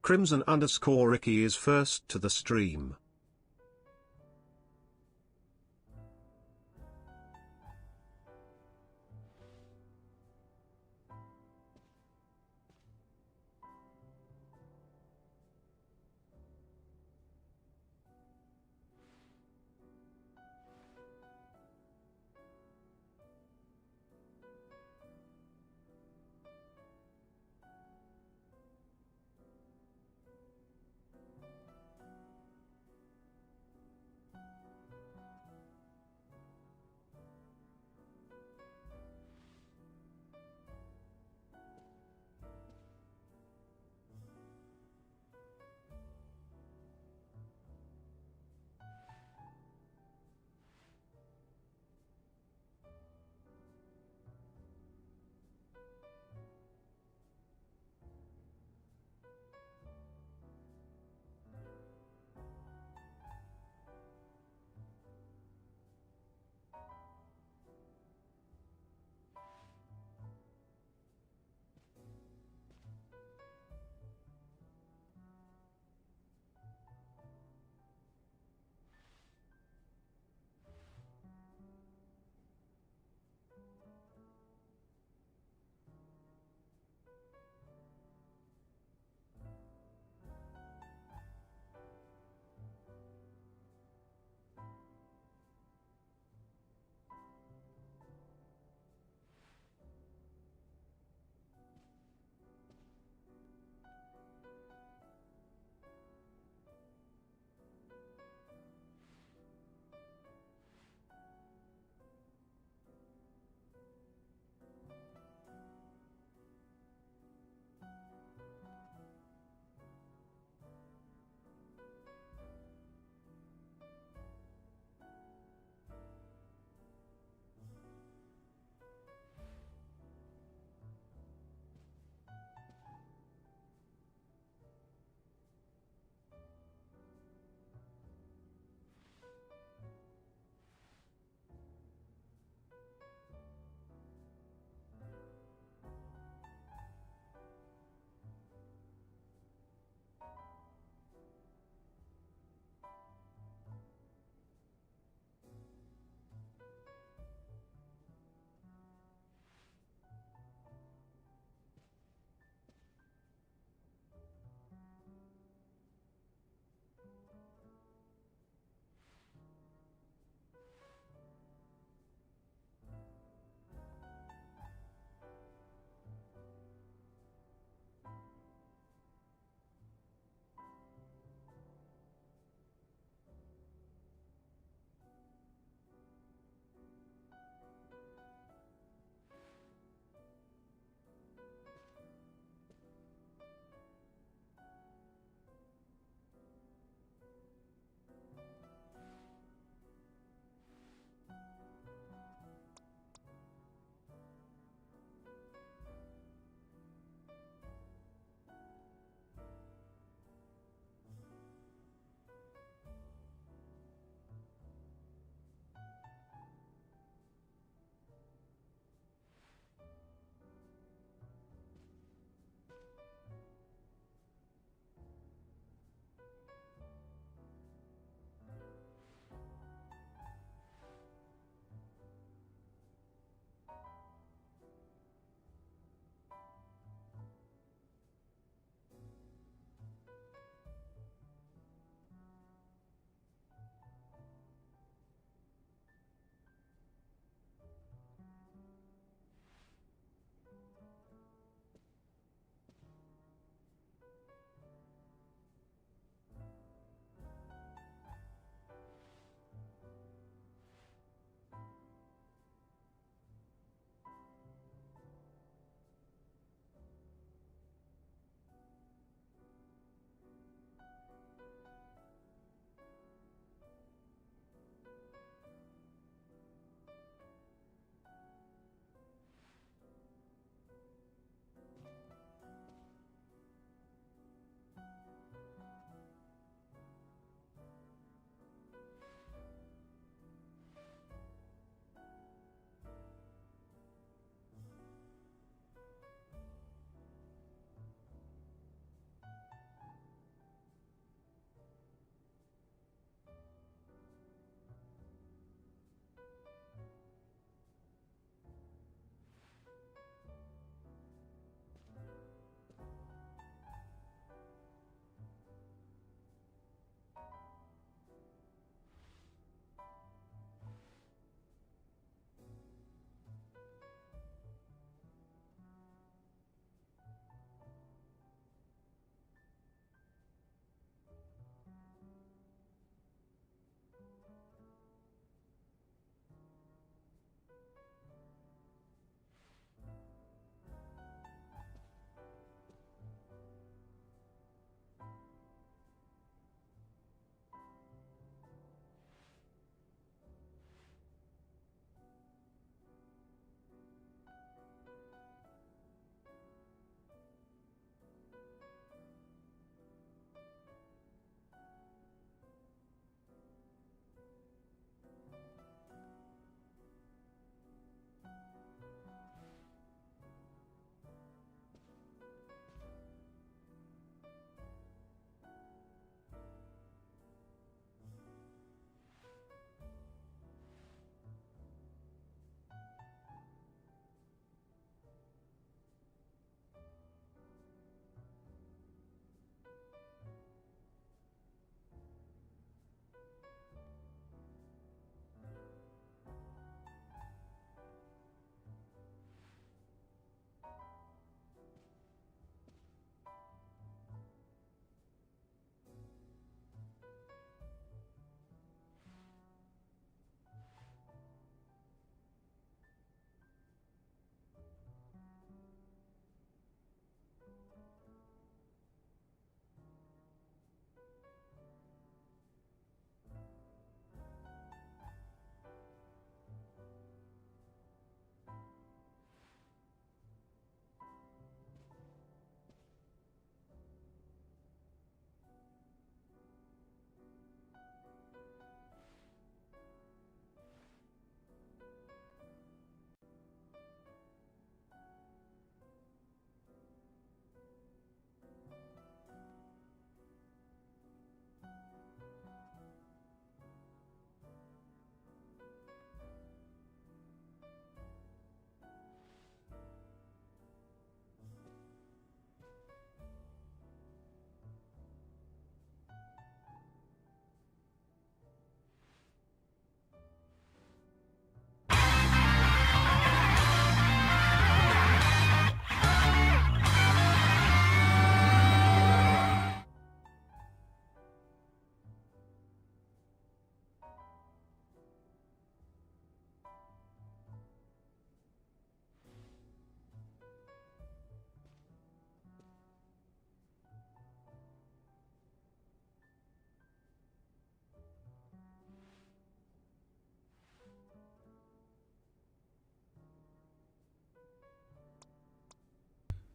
Crimson_Ricky is first to the stream.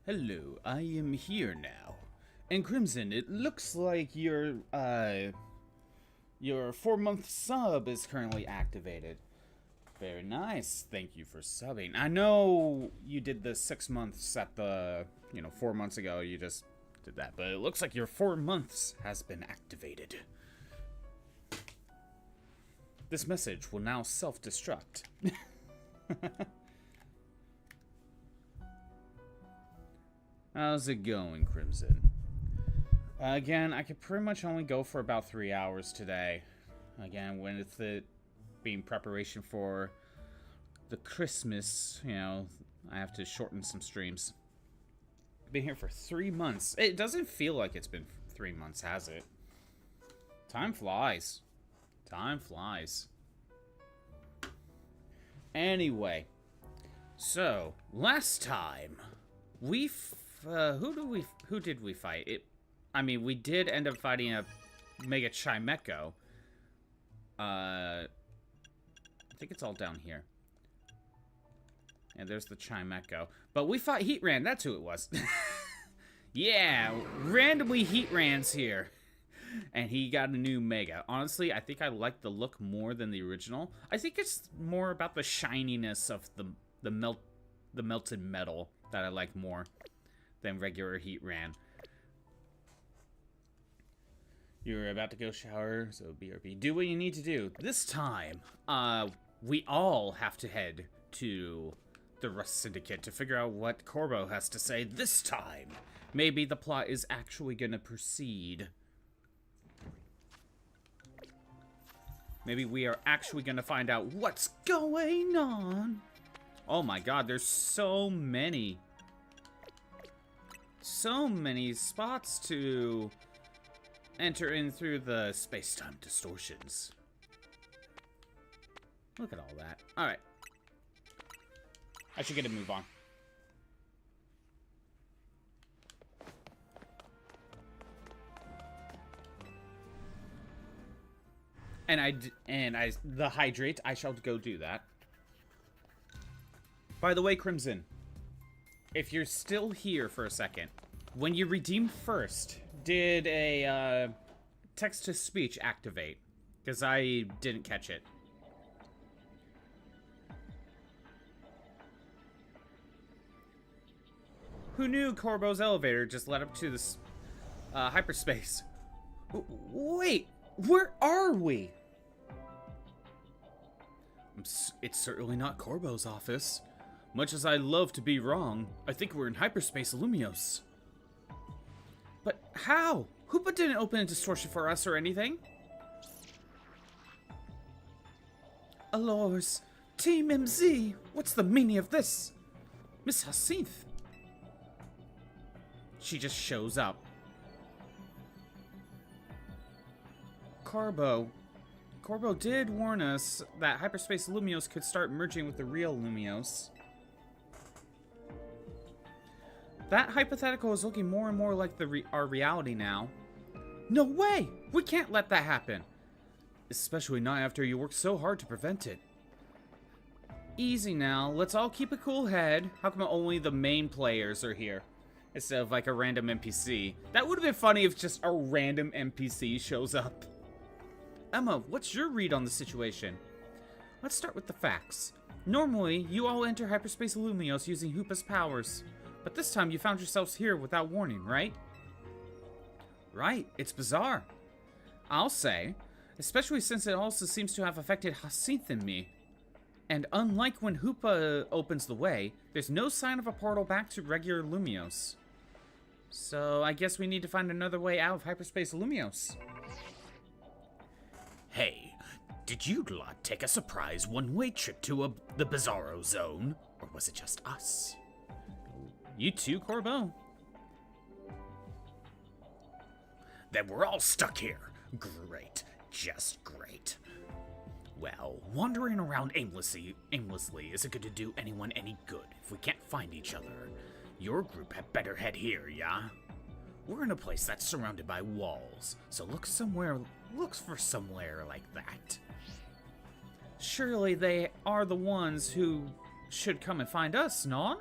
Hello, I am here now. And Crimson, it looks like your 4-month sub is currently activated. Very nice. Thank you for subbing. I know you did the 6 months at the, 4 months ago. You just did that. But it looks like your 4 months has been activated. This message will now self-destruct. How's it going, Crimson? Again, I could pretty much only go for about 3 hours today. Again, with it being preparation for the Christmas, I have to shorten some streams. Been here for 3 months. It doesn't feel like it's been 3 months, has it? Time flies. Time flies. Anyway, so last time we who did we fight? We did end up fighting a Mega Chimecho. I think it's all down here. And there's the Chimecho. But we fought Heatran, that's who it was. Yeah, randomly Heatran's here. And he got a new Mega. Honestly, I think I like the look more than the original. I think it's more about the shininess of the melted metal that I like more than regular Heatran. You're about to go shower, so BRB. Do what you need to do. This time, we all have to head to the Rust Syndicate to figure out what Corbo has to say this time. Maybe the plot is actually gonna proceed. Maybe we are actually gonna find out what's going on. Oh my god, there's so many. So many spots to enter in through the space-time distortions. Look at all that. Alright. I should get a move on. The hydrate, I shall go do that. By the way, Crimson, if you're still here for a second, when you redeemed first, did a text-to-speech activate? Because I didn't catch it. Who knew Corbo's elevator just led up to this hyperspace? Wait, where are we? It's certainly not Corbo's office. Much as I love to be wrong, I think we're in hyperspace Lumios. But how? Hoopa didn't open a distortion for us or anything. Alors, Team MZ, what's the meaning of this? Miss Hyacinth. She just shows up. Corbo did warn us that hyperspace Lumios could start merging with the real Lumios. That hypothetical is looking more and more like our reality now. No way! We can't let that happen. Especially not after you worked so hard to prevent it. Easy now, let's all keep a cool head. How come only the main players are here? Instead of like a random NPC. That would have been funny if just a random NPC shows up. Emma, what's your read on the situation? Let's start with the facts. Normally, you all enter hyperspace Lumios using Hoopa's powers. But this time you found yourselves here without warning, right? Right, it's bizarre. I'll say, especially since it also seems to have affected Hyacinth and me. And unlike when Hoopa opens the way, there's no sign of a portal back to regular Lumios. So I guess we need to find another way out of hyperspace Lumios. Hey, did you lot take a surprise one-way trip to the Bizarro Zone? Or was it just us? You too, Corbo? Then we're all stuck here. Great. Just great. Well, wandering around aimlessly isn't going to do anyone any good if we can't find each other. Your group had better head here, yeah? We're in a place that's surrounded by walls, so look for somewhere like that. Surely they are the ones who should come and find us, non?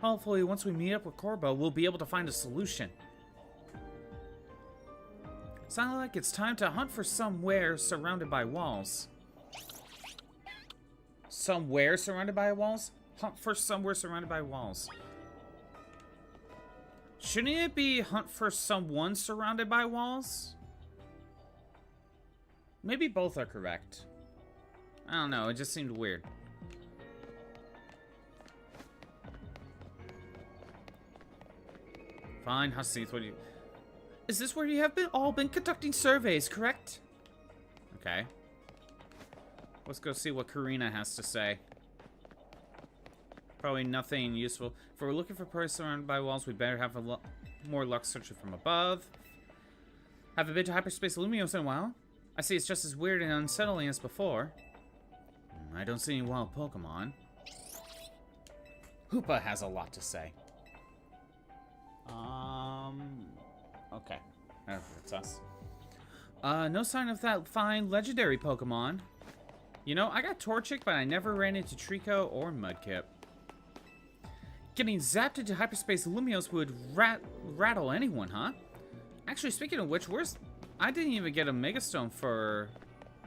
Hopefully, once we meet up with Corbo, we'll be able to find a solution. Sounds like it's time to hunt for somewhere surrounded by walls. Somewhere surrounded by walls? Hunt for somewhere surrounded by walls. Shouldn't it be hunt for someone surrounded by walls? Maybe both are correct. I don't know, it just seemed weird. Fine, Hussith, what do you... Is this where you have all been conducting surveys, correct? Okay. Let's go see what Karina has to say. Probably nothing useful. If we're looking for prey surrounded by walls, we better have more luck searching from above. Haven't been to Hyperspace Lumios in a while. I see it's just as weird and unsettling as before. I don't see any wild Pokemon. Hoopa has a lot to say. Okay. That's us. No sign of that fine legendary Pokemon. You know, I got Torchic, but I never ran into Trico or Mudkip. Getting zapped into Hyperspace Lumios would rattle anyone, huh? Actually, speaking of which, I didn't even get a Megastone for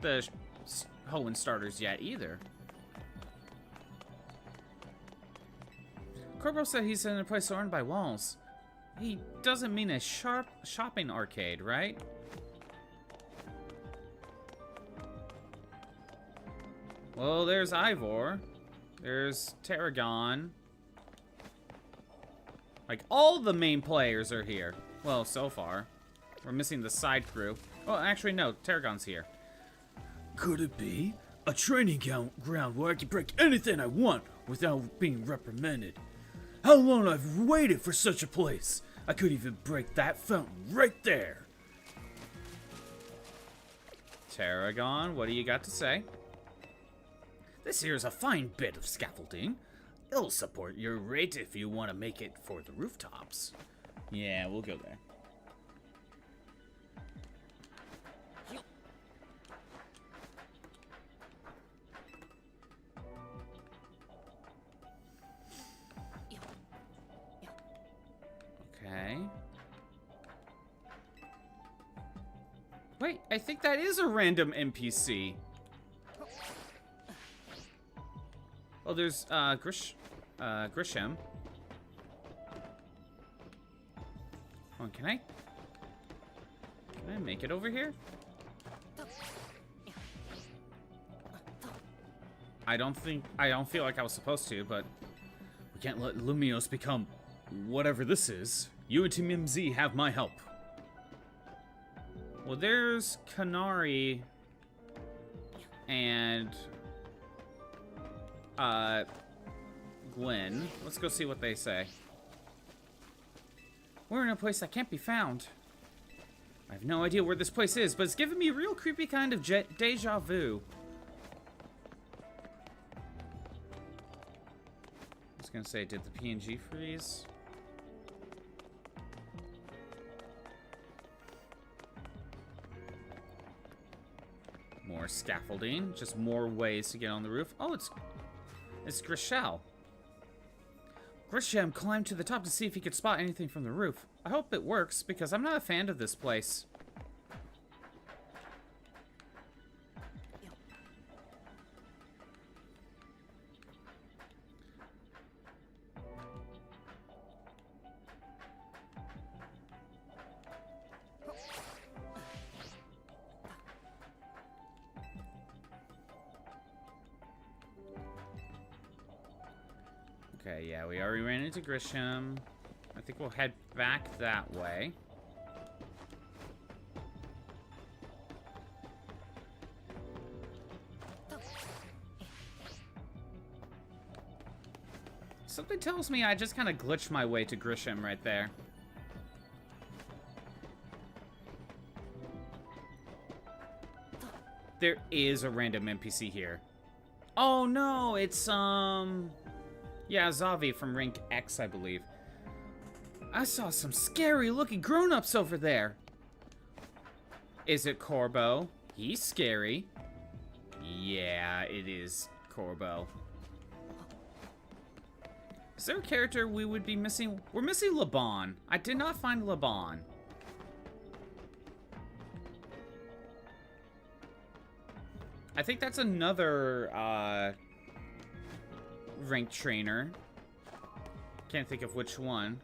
the Hoenn starters yet, either. Corbo said he's in a place surrounded by walls. He doesn't mean a shopping arcade, right? Well, there's Ivor. There's Tarragon. Like, all the main players are here. Well, so far. We're missing the side crew. Well, actually, no. Tarragon's here. Could it be? A training ground where I can break anything I want without being reprimanded. How long I've waited for such a place. I could even break that fountain right there. Tarragon, what do you got to say? This here's a fine bit of scaffolding. It'll support your rate if you want to make it for the rooftops. Yeah, we'll go there. Okay. Wait, I think that is a random NPC. Oh, there's, Grisham. Oh, can I make it over here? I don't feel like I was supposed to, but we can't let Lumios become whatever this is. You and Team MZ have my help. Well, there's Canary and Gwen. Let's go see what they say. We're in a place that can't be found. I have no idea where this place is, but it's giving me a real creepy kind of deja vu. I was gonna say, did the PNG freeze? More scaffolding, just more ways to get on the roof. Oh, it's Grisham. Grisham climbed to the top to see if he could spot anything from the roof. I hope it works, because I'm not a fan of this place. Okay, yeah, we already ran into Grisham. I think we'll head back that way. Something tells me I just kind of glitched my way to Grisham right there. There is a random NPC here. Oh no, it's yeah, Zavi from rank X, I believe. I saw some scary looking grown-ups over there. Is it Corbo? He's scary. Yeah, it is Corbo. Is there a character we would be missing? We're missing Laban. I did not find Laban. I think that's another, ranked trainer. Can't think of which one.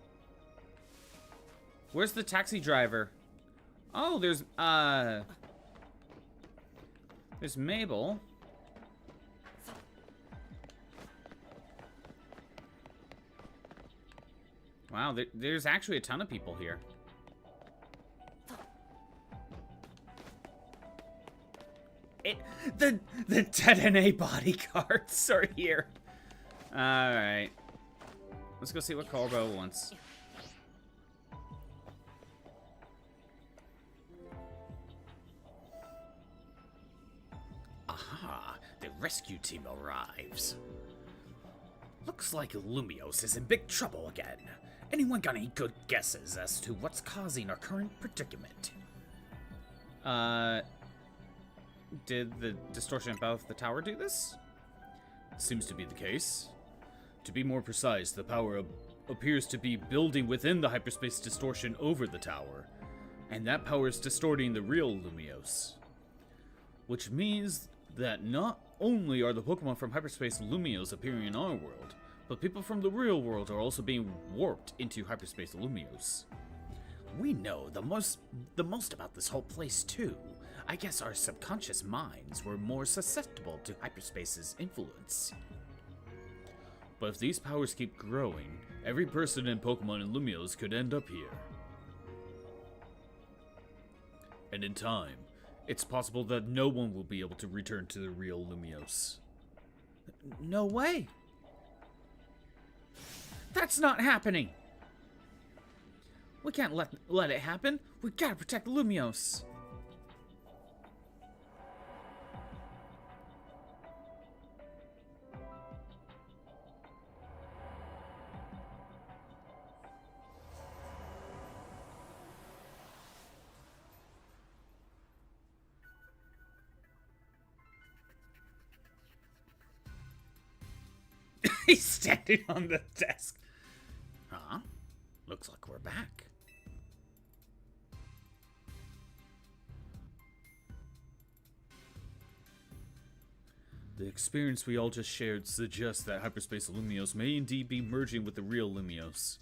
Where's the taxi driver? Oh, there's Mabel. Wow, there's actually a ton of people here. The 10 bodyguards are here. Alright. Let's go see what Corbo wants. Aha, the rescue team arrives. Looks like Lumiose is in big trouble again. Anyone got any good guesses as to what's causing our current predicament? Did the distortion above the tower do this? Seems to be the case. To be more precise, the power appears to be building within the hyperspace distortion over the tower, and that power is distorting the real Lumiose. Which means that not only are the Pokemon from hyperspace Lumiose appearing in our world, but people from the real world are also being warped into hyperspace Lumiose. We know the most about this whole place too. I guess our subconscious minds were more susceptible to hyperspace's influence. But if these powers keep growing, every person and Pokemon in Lumiose could end up here. And in time, it's possible that no one will be able to return to the real Lumiose. No way. That's not happening. We can't let it happen. We gotta protect Lumiose. He's standing on the desk. Huh? Looks like we're back. The experience we all just shared suggests that hyperspace Lumiose may indeed be merging with the real Lumiose,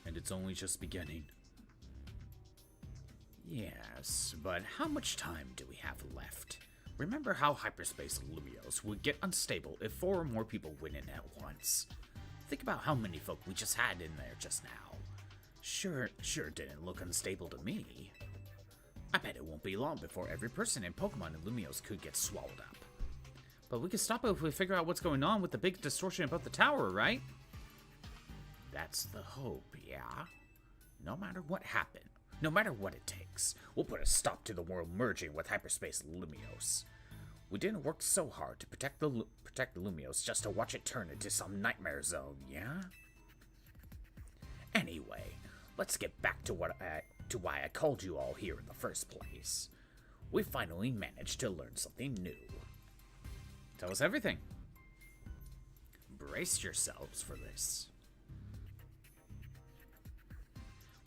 and it's only just beginning. Yes, but how much time do we have left? Remember how hyperspace Lumiose would get unstable if 4 or more people went in at once. Think about how many folk we just had in there just now. Sure didn't look unstable to me. I bet it won't be long before every person in Pokemon in Lumiose could get swallowed up. But we can stop it if we figure out what's going on with the big distortion above the tower, right? That's the hope, yeah? No matter what happened, no matter what it takes, we'll put a stop to the world merging with hyperspace Lumiose. We didn't work so hard to protect the Lumiose just to watch it turn into some nightmare zone, yeah? Anyway, let's get back to why I called you all here in the first place. We finally managed to learn something new. Tell us everything. Brace yourselves for this.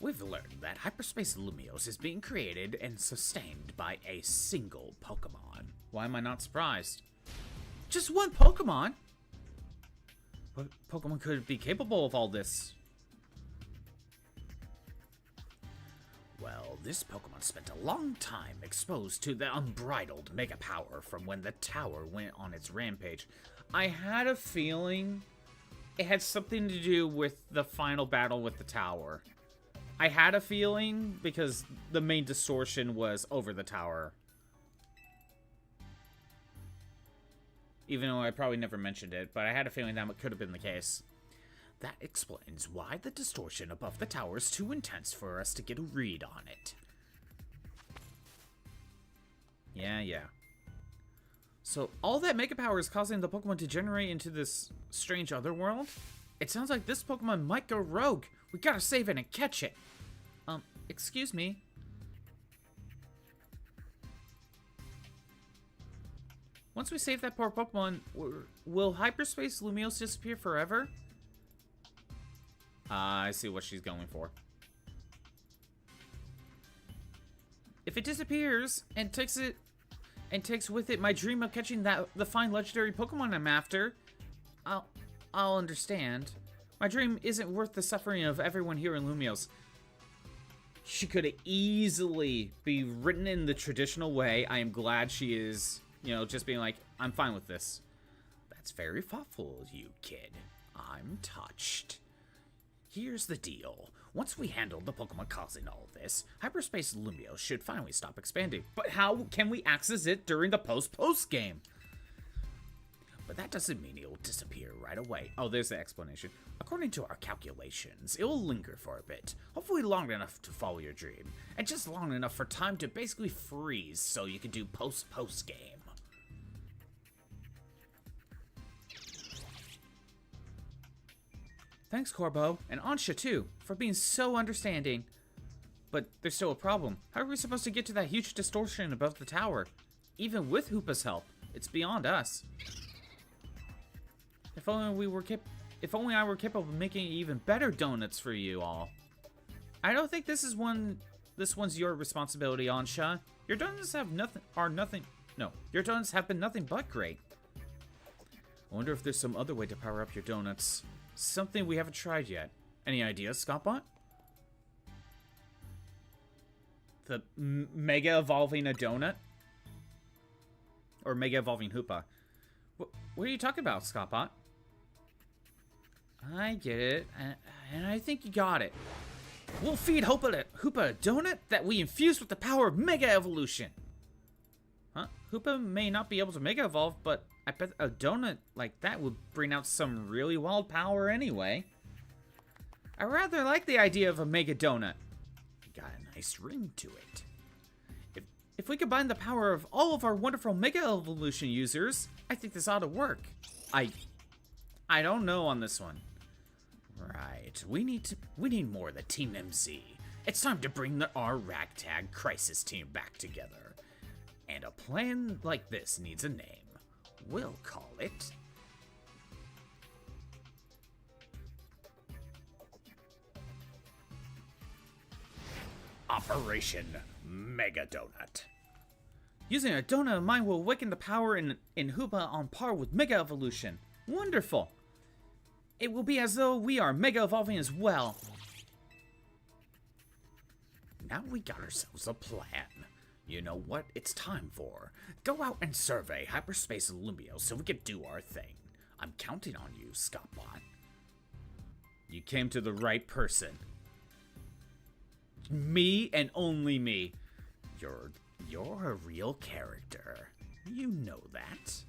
We've learned that hyperspace Lumiose is being created and sustained by a single Pokemon. Why am I not surprised? Just one Pokemon? What Pokemon could be capable of all this? Well, this Pokemon spent a long time exposed to the unbridled mega power from when the tower went on its rampage. I had a feeling it had something to do with the final battle with the tower. I had a feeling because the main distortion was over the tower. Even though I probably never mentioned it, but I had a feeling that could have been the case. That explains why the distortion above the tower is too intense for us to get a read on it. Yeah. So all that mega power is causing the Pokemon to generate into this strange otherworld? It sounds like this Pokemon might go rogue. We gotta save it and catch it. Excuse me. Once we save that poor Pokemon, will hyperspace Lumiose disappear forever? I see what she's going for. If it disappears and takes with it my dream of catching the fine legendary Pokemon I'm after, I'll understand. My dream isn't worth the suffering of everyone here in Lumios. She could easily be written in the traditional way. I am glad she is, you know, just being like, I'm fine with this. That's very thoughtful of you, kid. I'm touched. Here's the deal. Once we handle the Pokemon causing all this, Hyperspace Lumios should finally stop expanding. But how can we access it during the post game? But that doesn't mean it will disappear right away. Oh, there's the explanation. According to our calculations, it will linger for a bit. Hopefully long enough to follow your dream. And just long enough for time to basically freeze so you can do post game. Thanks, Corbo, and Ansha too, for being so understanding. But there's still a problem. How are we supposed to get to that huge distortion above the tower? Even with Hoopa's help, it's beyond us. If only I were capable of making even better donuts for you all. I don't think this one's your responsibility, Ansha. Your donuts have your donuts have been nothing but great. I wonder if there's some other way to power up your donuts. Something we haven't tried yet. Any ideas, Scottbot? The Mega Evolving a donut? Or Mega Evolving Hoopa? What are you talking about, Scottbot? I get it, and I think you got it. We'll feed Hoopa a donut that we infuse with the power of Mega Evolution. Huh? Hoopa may not be able to Mega Evolve, but I bet a donut like that would bring out some really wild power anyway. I rather like the idea of a Mega Donut. Got a nice ring to it. If we combine the power of all of our wonderful Mega Evolution users, I think this ought to work. I don't know on this one. Right, we need more of the Team MZ. It's time to bring our ragtag crisis team back together. And a plan like this needs a name. We'll call it... Operation Mega Donut. Using a donut of mine will awaken the power in Hoopa on par with Mega Evolution. Wonderful! It will be as though we are Mega Evolving as well. Now we got ourselves a plan. You know what it's time for? Go out and survey Hyperspace Lumios so we can do our thing. I'm counting on you, Scottbot. You came to the right person. Me and only me. You're a real character. You know that.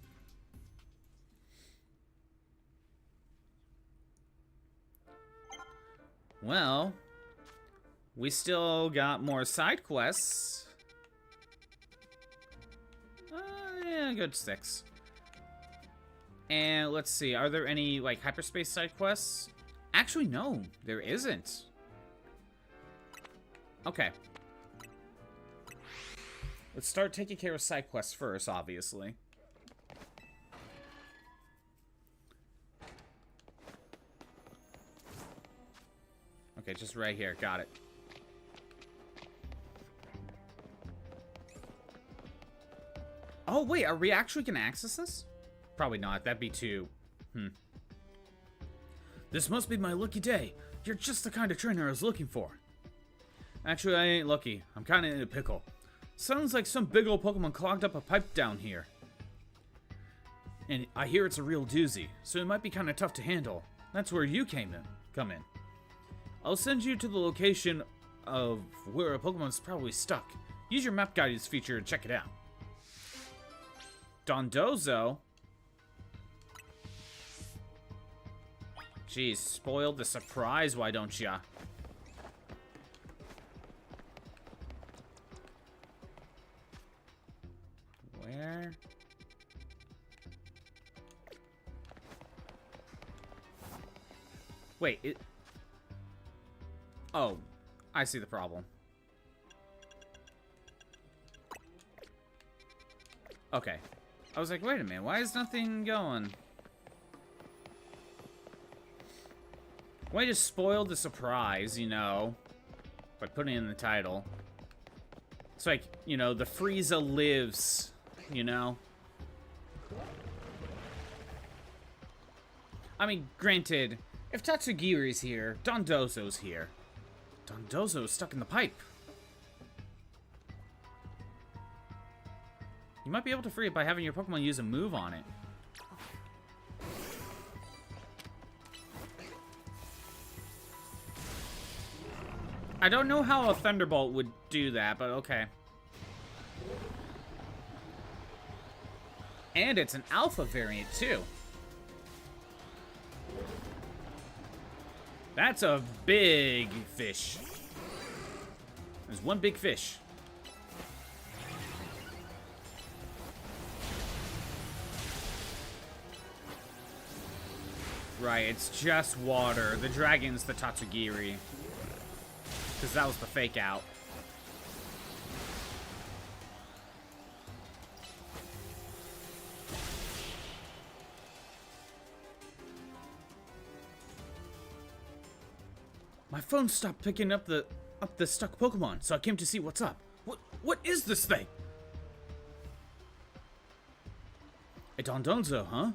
Well, we still got more side quests. Yeah, good 6. And let's see, are there any like hyperspace side quests? Actually, no, there isn't. Okay. Let's start taking care of side quests first, obviously. Okay, just right here. Got it. Oh, wait. Are we actually going to access this? Probably not. That'd be too... This must be my lucky day. You're just the kind of trainer I was looking for. Actually, I ain't lucky. I'm kind of in a pickle. Sounds like some big old Pokemon clogged up a pipe down here. And I hear it's a real doozy, so it might be kind of tough to handle. That's where you come in. I'll send you to the location of where a Pokemon's probably stuck. Use your map guidance feature to check it out. Dondozo? Jeez, spoiled the surprise, why don't ya? Where? Wait, it... Oh, I see the problem. Okay. I was like, wait a minute, why is nothing going? Way to spoil the surprise, you know, by putting it in the title. It's like, you know, the Frieza lives, you know? I mean, granted, if Tatsugiri's here, Dondozo's here. Dondozo's stuck in the pipe. You might be able to free it by having your Pokemon use a move on it. I don't know how a Thunderbolt would do that, but okay. And it's an alpha variant, too. That's a big fish. There's one big fish. Right, it's just water. The dragon's the Tatsugiri. Because that was the fake out. My phone stopped picking up the stuck Pokemon, so I came to see what's up. What is this thing? A Dondozo, huh?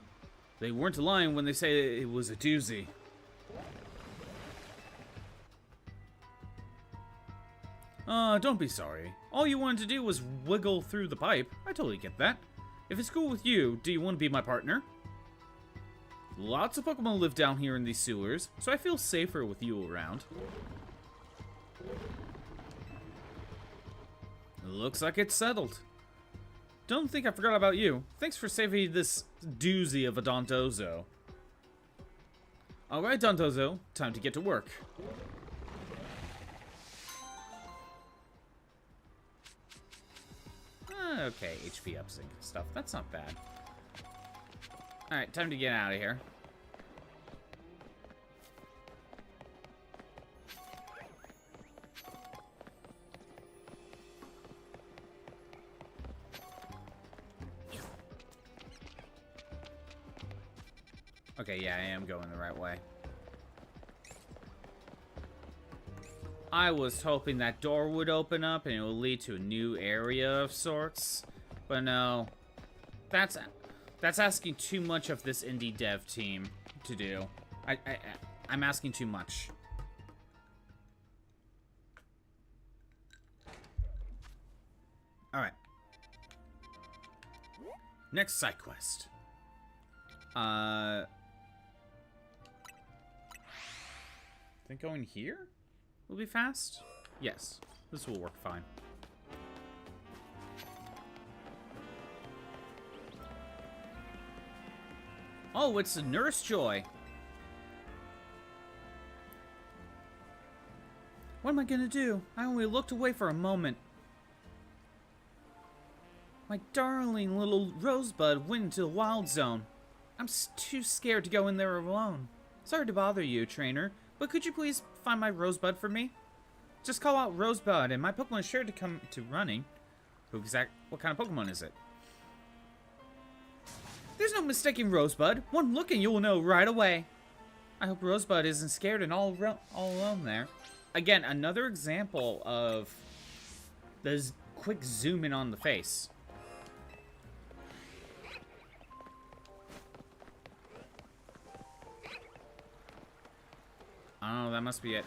They weren't lying when they say it was a doozy. Don't be sorry. All you wanted to do was wiggle through the pipe. I totally get that. If it's cool with you, do you want to be my partner? Lots of Pokemon live down here in these sewers, so I feel safer with you around. Looks like it's settled. Don't think I forgot about you. Thanks for saving this doozy of a Dondozo. Alright, Dondozo, time to get to work. Okay, HP upsync stuff. That's not bad. Alright, time to get out of here. Okay, yeah, I am going the right way. I was hoping that door would open up and it will lead to a new area of sorts. But no. That's asking too much of this indie dev team to do. I'm asking too much. Alright. Next side quest. I think going here will be fast? Yes, this will work fine. Oh, it's a Nurse Joy. What am I gonna do? I only looked away for a moment. My darling little Rosebud went into the wild zone. I'm too scared to go in there alone. Sorry to bother you, trainer, but could you please find my Rosebud for me? Just call out Rosebud, and my Pokemon is sure to come to running. What kind of Pokemon is it? There's no mistaking Rosebud. One look and you will know right away. I hope Rosebud isn't scared and all alone there. Again, another example of the quick zoom in on the face. Oh, that must be it.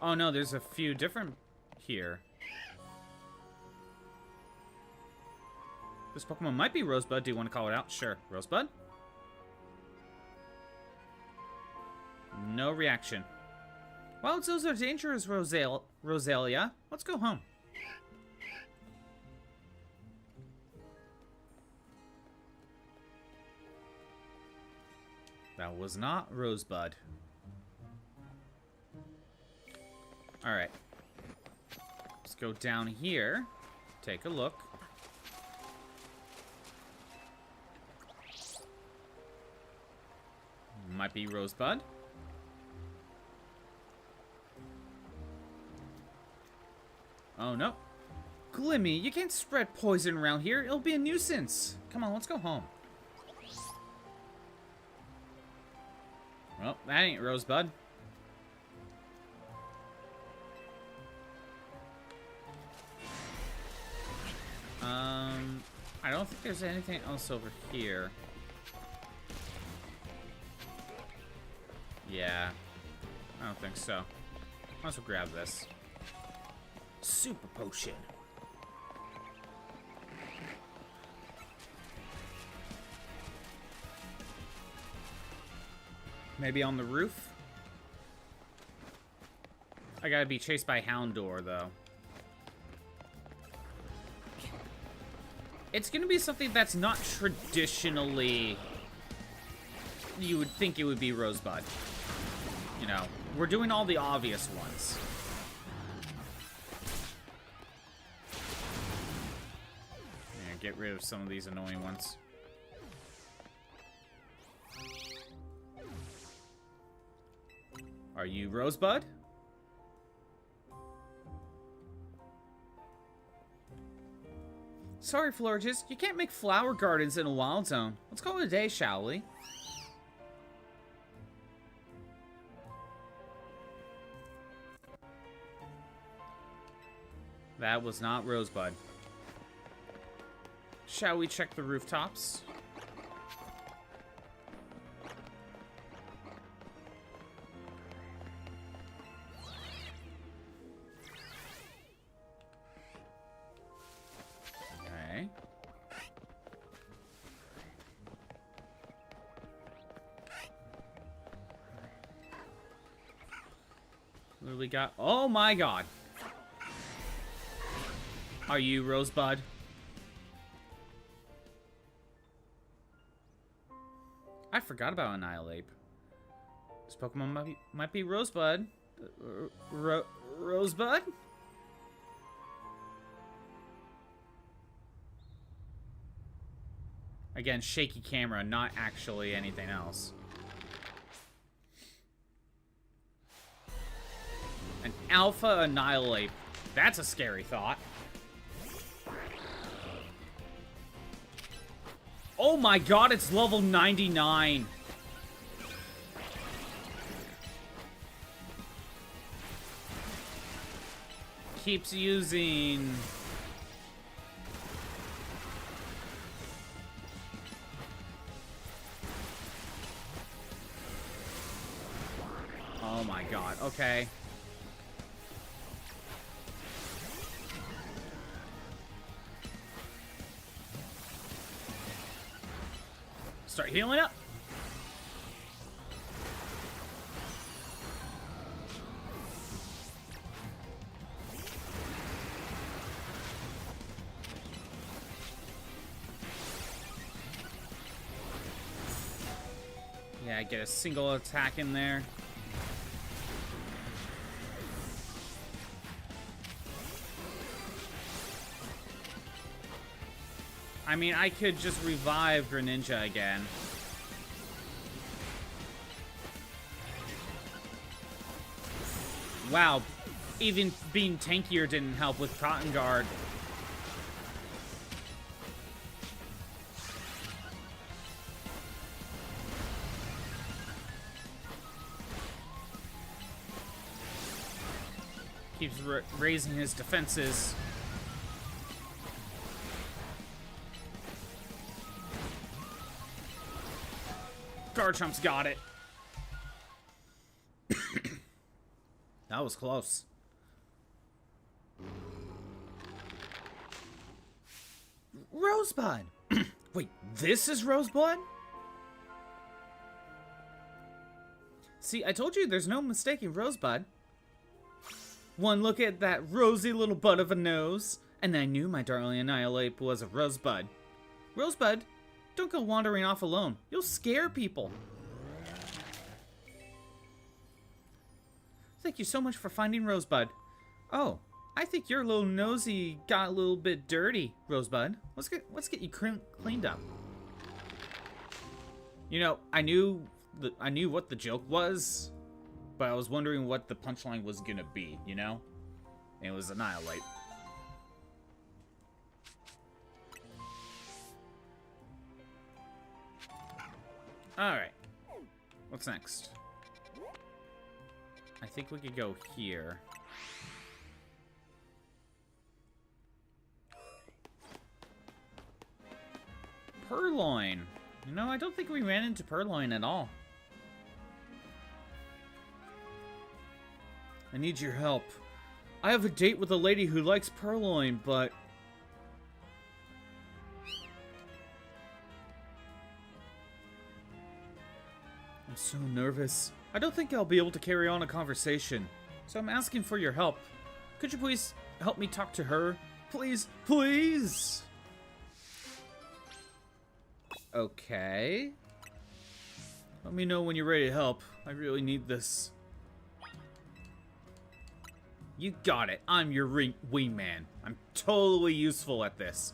Oh no, there's a few different here. This Pokemon might be Rosebud. Do you want to call it out? Sure. Rosebud? No reaction. Wild zoos are dangerous, Rosalia. Let's go home. That was not Rosebud. Alright. Let's go down here. Take a look. Might be Rosebud. Oh, no. Glimmy, you can't spread poison around here. It'll be a nuisance. Come on, let's go home. Oh, that ain't Rosebud. I don't think there's anything else over here. Yeah, I don't think so. Might as well grab this. Super potion. Maybe on the roof? I gotta be chased by Houndour, though. It's gonna be something that's not traditionally... You would think it would be Rosebud. You know, we're doing all the obvious ones. Yeah, get rid of some of these annoying ones. Are you Rosebud? Sorry, Florges, you can't make flower gardens in a wild zone. Let's call it a day, shall we? That was not Rosebud. Shall we check the rooftops? Okay. What do we got? Oh my god. Are you Rosebud? I forgot about Annihilate. This Pokemon might be Rosebud. Rosebud? Again, shaky camera, not actually anything else. An Alpha Annihilate. That's a scary thought. Oh my god, it's level 99. Keeps using... Oh my god, okay. Start healing up. Yeah, get a single attack in there. I mean, I could just revive Greninja again. Wow, even being tankier didn't help with Cotton Guard. Keeps raising his defenses. Garchomp's got it. That was close. Rosebud! Wait, this is Rosebud? See, I told you there's no mistaking Rosebud. One look at that rosy little bud of a nose, and I knew my darling Annihilate was a Rosebud. Rosebud, don't go wandering off alone. You'll scare people. Thank you so much for finding Rosebud. Oh, I think your little nosy got a little bit dirty, Rosebud. Let's get you cleaned up. You know, I knew what the joke was, but I was wondering what the punchline was gonna be, you know? And it was Annihilate. Alright. What's next? think we could go here. Purloin. You know, I don't think we ran into Purloin at all. I need your help. I have a date with a lady who likes Purloin, but... I'm so nervous. I don't think I'll be able to carry on a conversation, so I'm asking for your help. Could you please help me talk to her? Please, please! Okay. Let me know when you're ready to help. I really need this. You got it. I'm your wingman. I'm totally useful at this.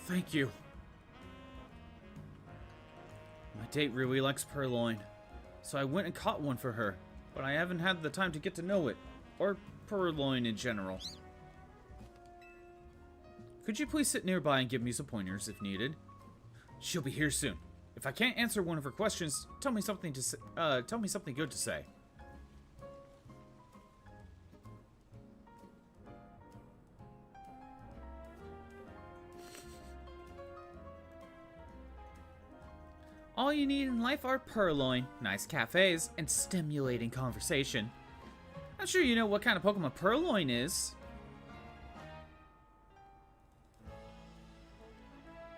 Thank you. My date really likes Purloin, so I went and caught one for her, but I haven't had the time to get to know it, or Purloin in general. Could you please sit nearby and give me some pointers if needed? She'll be here soon. If I can't answer one of her questions, tell me something good to say. All you need in life are Purloin, nice cafes, and stimulating conversation. I'm sure you know what kind of Pokemon Purloin is.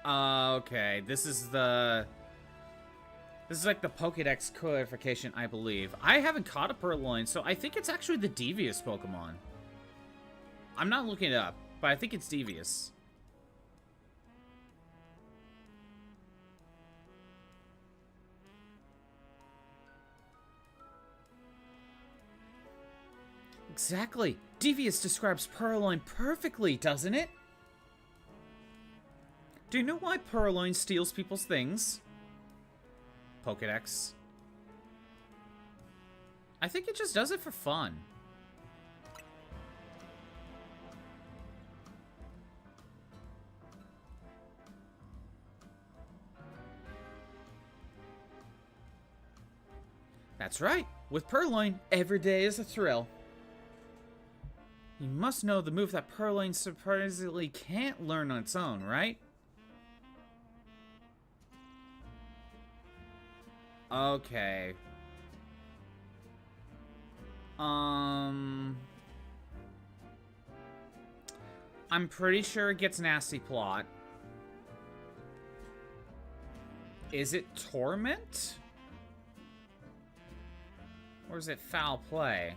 Okay, this is like the Pokédex clarification, I believe. I haven't caught a Purloin, so I think it's actually the Devious Pokemon. I'm not looking it up, but I think it's Devious. Exactly. Devious describes Purloin perfectly, doesn't it? Do you know why Purloin steals people's things? Pokédex. I think it just does it for fun. That's right. With Purloin, every day is a thrill. You must know the move that Purloin surprisingly can't learn on its own, right? Okay. I'm pretty sure it gets Nasty Plot. Is it Torment? Or is it Foul Play?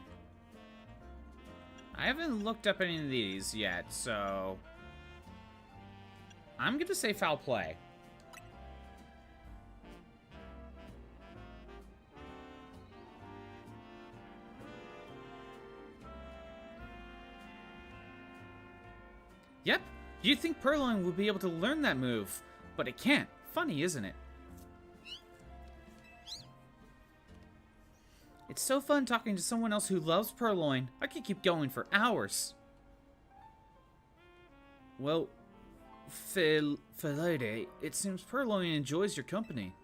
I haven't looked up any of these yet, so... I'm gonna say Foul Play. Yep, you'd think Purloin would be able to learn that move, but it can't. Funny, isn't it? It's so fun talking to someone else who loves Purloin. I could keep going for hours. Well, Felide, it seems Purloin enjoys your company.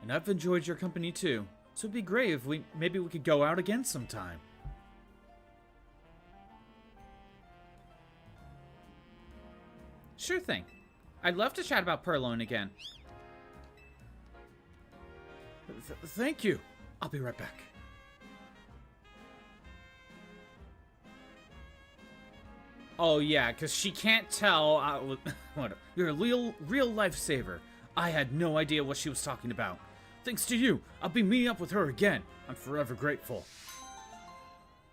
And I've enjoyed your company too. So it'd be great if maybe we could go out again sometime. Sure thing. I'd love to chat about Purloin again. Thank you. I'll be right back. Oh yeah, because she can't tell. What? You're a real lifesaver. I had no idea what she was talking about. Thanks to you, I'll be meeting up with her again. I'm forever grateful.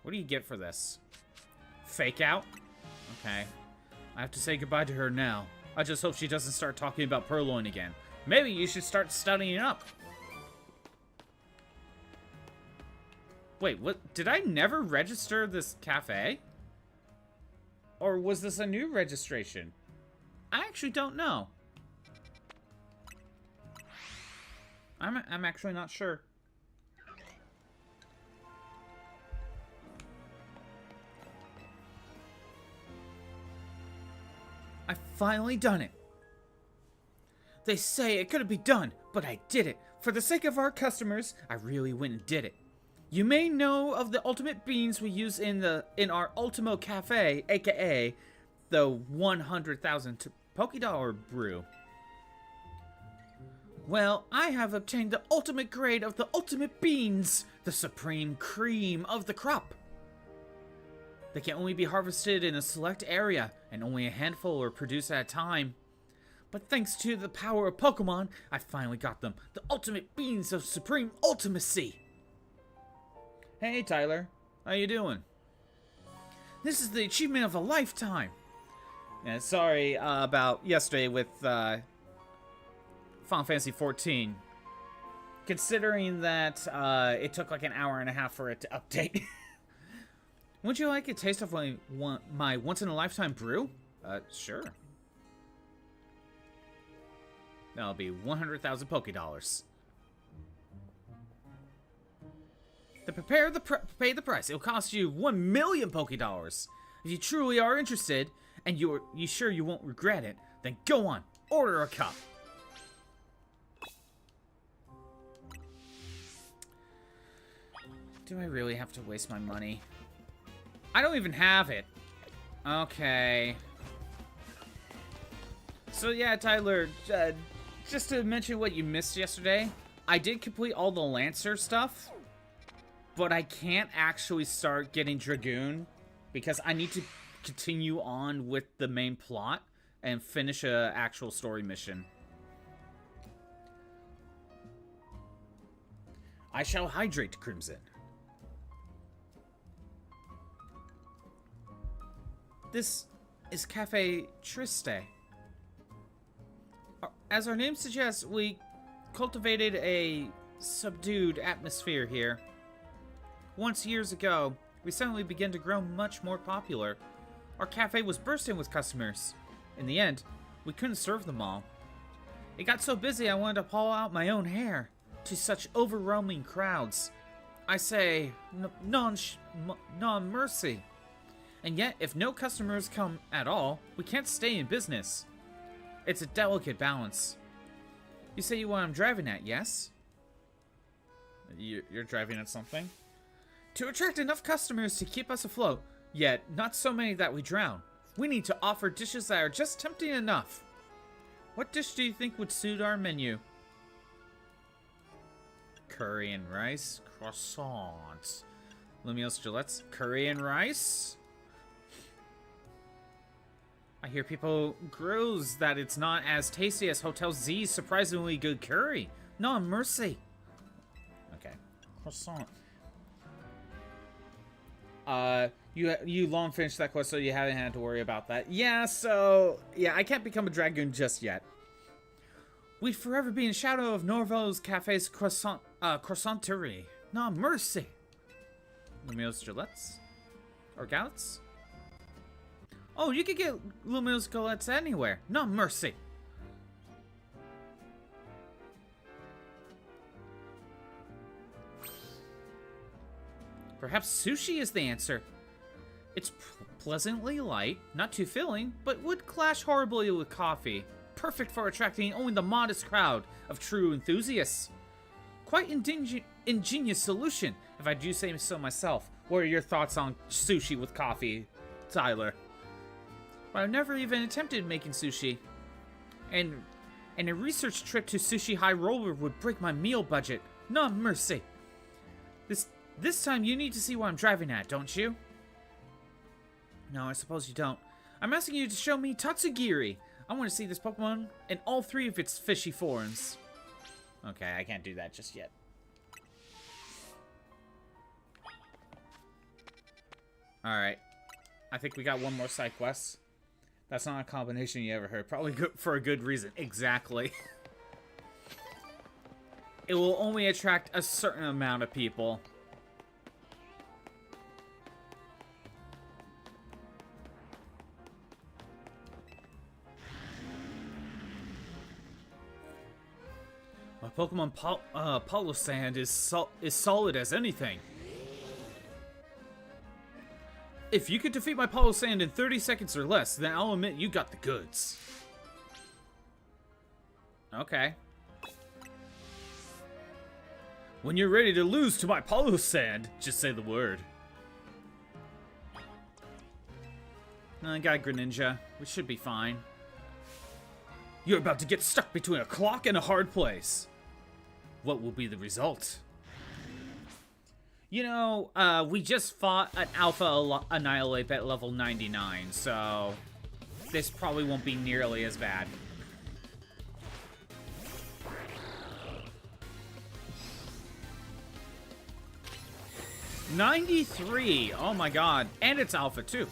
What do you get for this? Fake out? Okay. I have to say goodbye to her now. I just hope she doesn't start talking about Purloin again. Maybe you should start studying up. Wait, what? Did I never register this cafe? Or was this a new registration? I actually don't know. I'm actually not sure. I've finally done it. They say it couldn't be done, but I did it. For the sake of our customers, I really went and did it. You may know of the ultimate beans we use in our Ultimo Cafe, aka the 100,000 Pokédollar brew. Well, I have obtained the ultimate grade of the ultimate beans, the supreme cream of the crop. They can only be harvested in a select area, and only a handful are produced at a time. But thanks to the power of Pokemon, I finally got them. The ultimate beans of supreme ultimacy. Hey, Tyler. How you doing? This is the achievement of a lifetime. Yeah, sorry about yesterday with Final Fantasy XIV. Considering that it took like an hour and a half for it to update. Would you like a taste of my once-in-a-lifetime brew? Sure. That'll be 100,000 Pokédollars. To pay the price, it'll cost you 1 million Pokédollars. If you truly are interested, and you sure you won't regret it, then go on, order a cup. Do I really have to waste my money? I don't even have it. Okay. So yeah, Tyler, just to mention what you missed yesterday, I did complete all the Lancer stuff, but I can't actually start getting Dragoon because I need to continue on with the main plot and finish a actual story mission. I shall hydrate, Crimson. This is Cafe Triste. As our name suggests, we cultivated a subdued atmosphere here. Once years ago, we suddenly began to grow much more popular. Our cafe was bursting with customers. In the end, we couldn't serve them all. It got so busy I wanted to pull out my own hair to such overwhelming crowds. I say, non-mercy. And yet, if no customers come at all, we can't stay in business. It's a delicate balance. You say you what I'm driving at, yes? You're driving at something? To attract enough customers to keep us afloat, yet not so many that we drown. We need to offer dishes that are just tempting enough. What dish do you think would suit our menu? Curry and rice, croissants. Lumiose Gillette's curry and rice? I hear people grows that it's not as tasty as Hotel Z's surprisingly good curry. No mercy. Okay. Croissant. You long finished that quest, so you haven't had to worry about that. Yeah, so yeah, I can't become a dragoon just yet. We'd forever be in shadow of Norvo's Cafe's croissanterie. No mercy. Lumiose Gillette's? Or Galettes? Oh, you could get Lumiose Galettes anywhere. No mercy. Perhaps sushi is the answer. It's pleasantly light, not too filling, but would clash horribly with coffee. Perfect for attracting only the modest crowd of true enthusiasts. Quite ingenious solution, if I do say so myself. What are your thoughts on sushi with coffee, Tyler? But I've never even attempted making sushi. And a research trip to Sushi High Roller would break my meal budget. No mercy. This time you need to see what I'm driving at, don't you? No, I suppose you don't. I'm asking you to show me Tatsugiri. I want to see this Pokemon in all three of its fishy forms. Okay, I can't do that just yet. Alright. I think we got one more side quest. That's not a combination you ever heard. Probably good for a good reason. Exactly. It will only attract a certain amount of people. My Pokemon Palo Sand is solid as anything. If you could defeat my Palo Sand in 30 seconds or less, then I'll admit you got the goods. Okay. When you're ready to lose to my Palo Sand, just say the word. I got a Greninja. We should be fine. You're about to get stuck between a clock and a hard place. What will be the result? You know, we just fought an Alpha Annihilate at level 99, so this probably won't be nearly as bad. $93! Oh my god. And it's Alpha, too.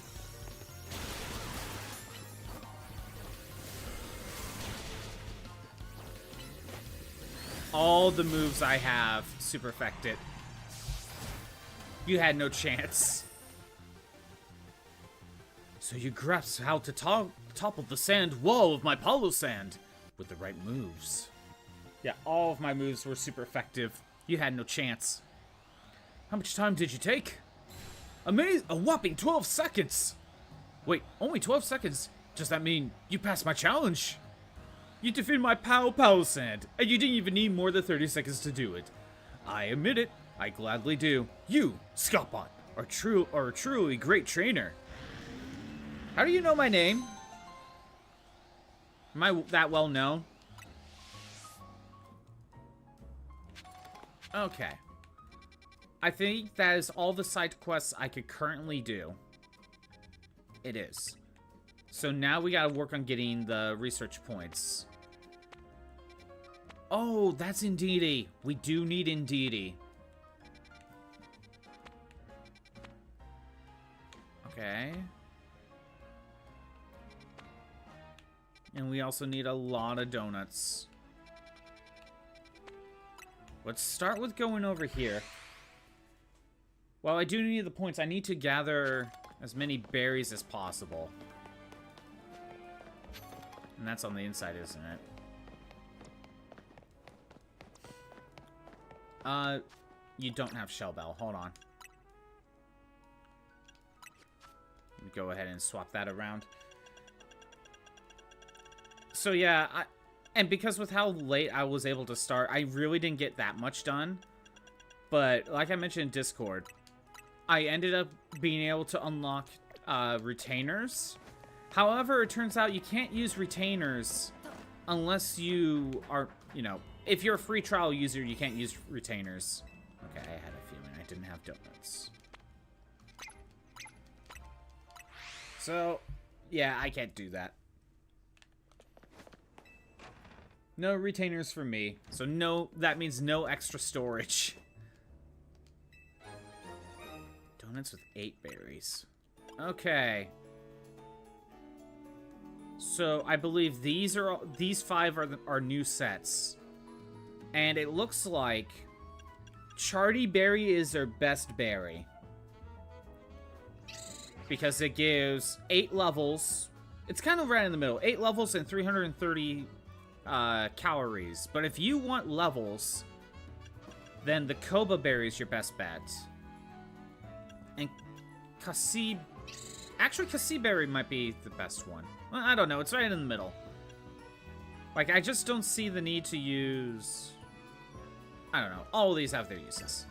All the moves I have super affected. You had no chance. So you grasp how to topple the sand wall of my Palo Sand with the right moves. Yeah, all of my moves were super effective. You had no chance. How much time did you take? A whopping 12 seconds! Wait, only 12 seconds? Does that mean you passed my challenge? You defeated my Palo Sand, and you didn't even need more than 30 seconds to do it. I admit it, I gladly do. You, Scottbot, are a truly great trainer. How do you know my name? Am I that well known? Okay. I think that is all the side quests I could currently do. It is. So now we gotta work on getting the research points. Oh, that's Indeedee. We do need Indeedee. Okay. And we also need a lot of donuts. Let's start with going over here. Well, I do need the points. I need to gather as many berries as possible. And that's on the inside, isn't it? You don't have Shell Bell. Hold on. Let me go ahead and swap that around. So yeah, and because with how late I was able to start, I really didn't get that much done. But like I mentioned in Discord, I ended up being able to unlock retainers. However, it turns out you can't use retainers unless you are, you know, if you're a free trial user, you can't use retainers. Okay, I had a feeling I didn't have donuts. So, yeah, I can't do that. No retainers for me. So no, that means no extra storage. Donuts with 8 berries. Okay. So I believe these 5 are new sets. And it looks like Charty Berry is their best berry. Because it gives 8 levels. It's kind of right in the middle. 8 levels and 330 calories. But if you want levels, then the Koba Berry is your best bet. And actually, Cassie Berry might be the best one. Well, I don't know. It's right in the middle. Like, I just don't see the need to use... I don't know. All of these have their uses.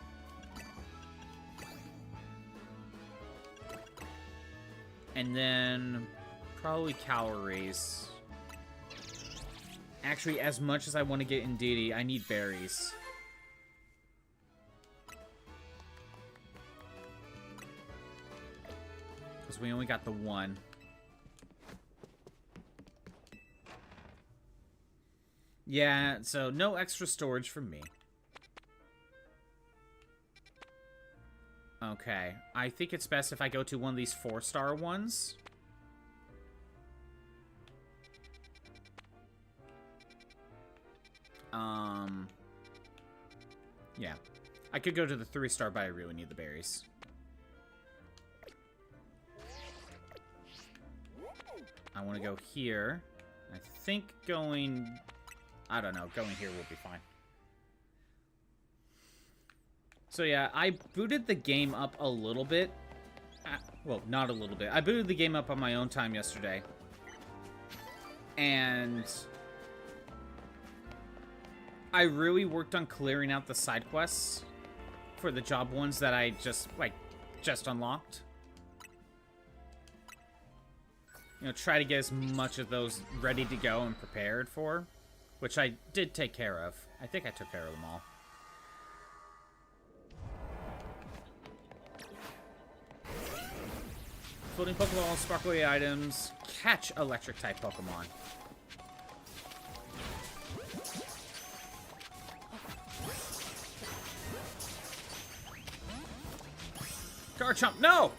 And then probably calories. Actually, as much as I want to get Indeedee, I need berries. Because we only got the one. Yeah, so no extra storage for me. Okay, I think it's best if I go to one of these 4-star ones. Yeah. I could go to the 3-star, but I really need the berries. I want to go here. I think going... I don't know. Going here will be fine. So yeah, I booted the game up a little bit. Well, not a little bit. I booted the game up on my own time yesterday. And I really worked on clearing out the side quests for the job ones that I just unlocked. You know, try to get as much of those ready to go and prepared for, which I did take care of. I think I took care of them all. Floating Pokeball, sparkly items, catch electric type Pokemon. Garchomp, no!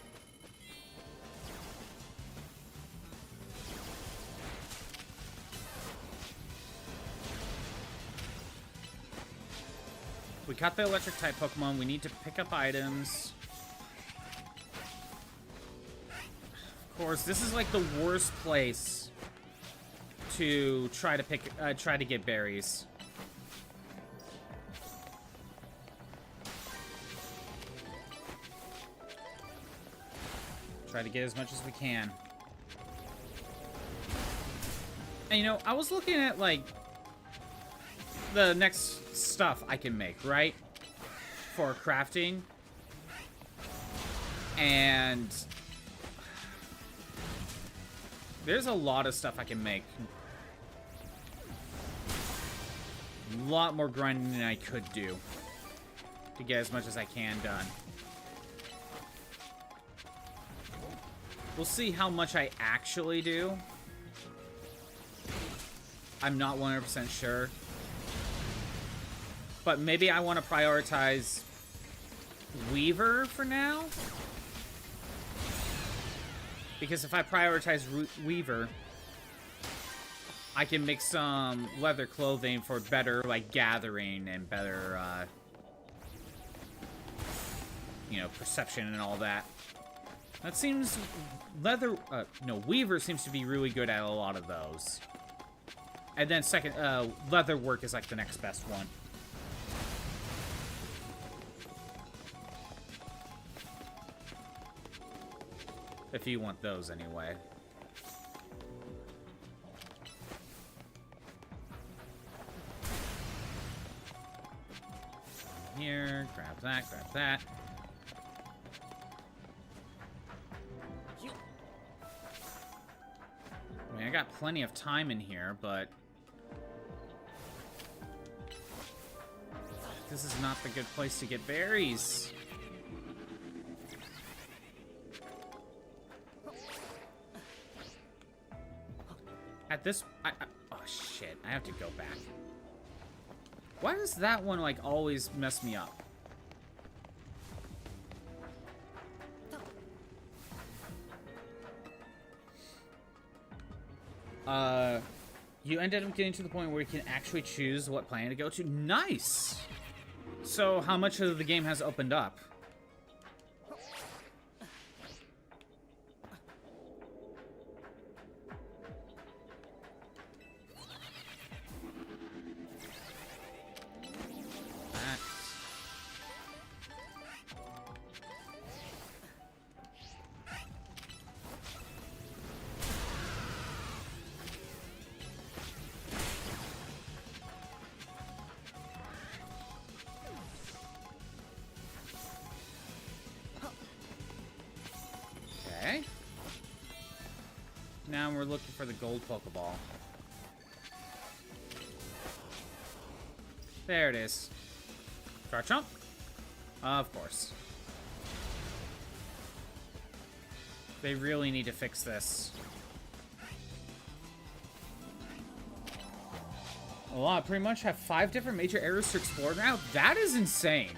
We caught the electric type Pokemon. We need to pick up items. Of course, this is like the worst place to try to get berries. Try to get as much as we can. And you know, I was looking at like the next stuff I can make, right? For crafting. And there's a lot of stuff I can make. A lot more grinding than I could do to get as much as I can done. We'll see how much I actually do. I'm not 100% sure. But maybe I want to prioritize Weaver for now. Because if I prioritize Weaver, I can make some leather clothing for better, like, gathering and better, you know, perception and all that. That seems... Weaver seems to be really good at a lot of those. And then second, leather work is, like, the next best one. If you want those, anyway. Here, grab that, grab that. I mean, I got plenty of time in here, but this is not the good place to get berries. At this... oh, shit. I have to go back. Why does that one, like, always mess me up? You ended up getting to the point where you can actually choose what planet to go to. Nice! So, how much of the game has opened up? Okay. Now we're looking for the gold Pokeball. There it is. Garchomp? Of course. They really need to fix this. Well, I pretty much have 5 different major areas to explore now. That is insane.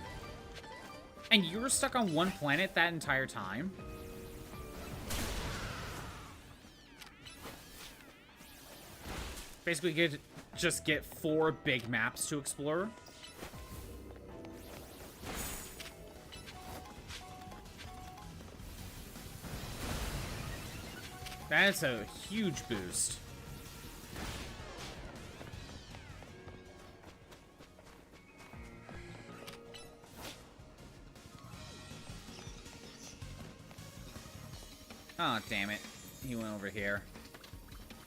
And you were stuck on one planet that entire time? Basically, you could just get 4 big maps to explore. That's a huge boost. Oh, damn it. He went over here.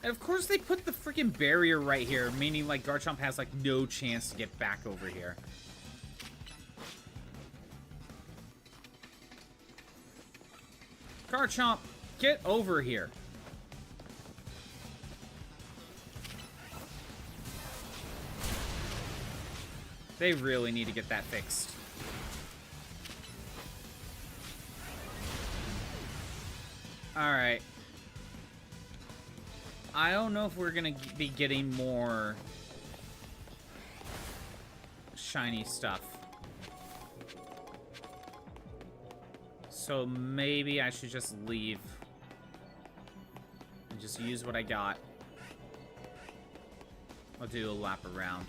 And of course they put the freaking barrier right here, meaning like Garchomp has like no chance to get back over here. Garchomp, get over here. They really need to get that fixed. Alright. I don't know if we're gonna be getting more shiny stuff. So maybe I should just leave and just use what I got. I'll do a lap around.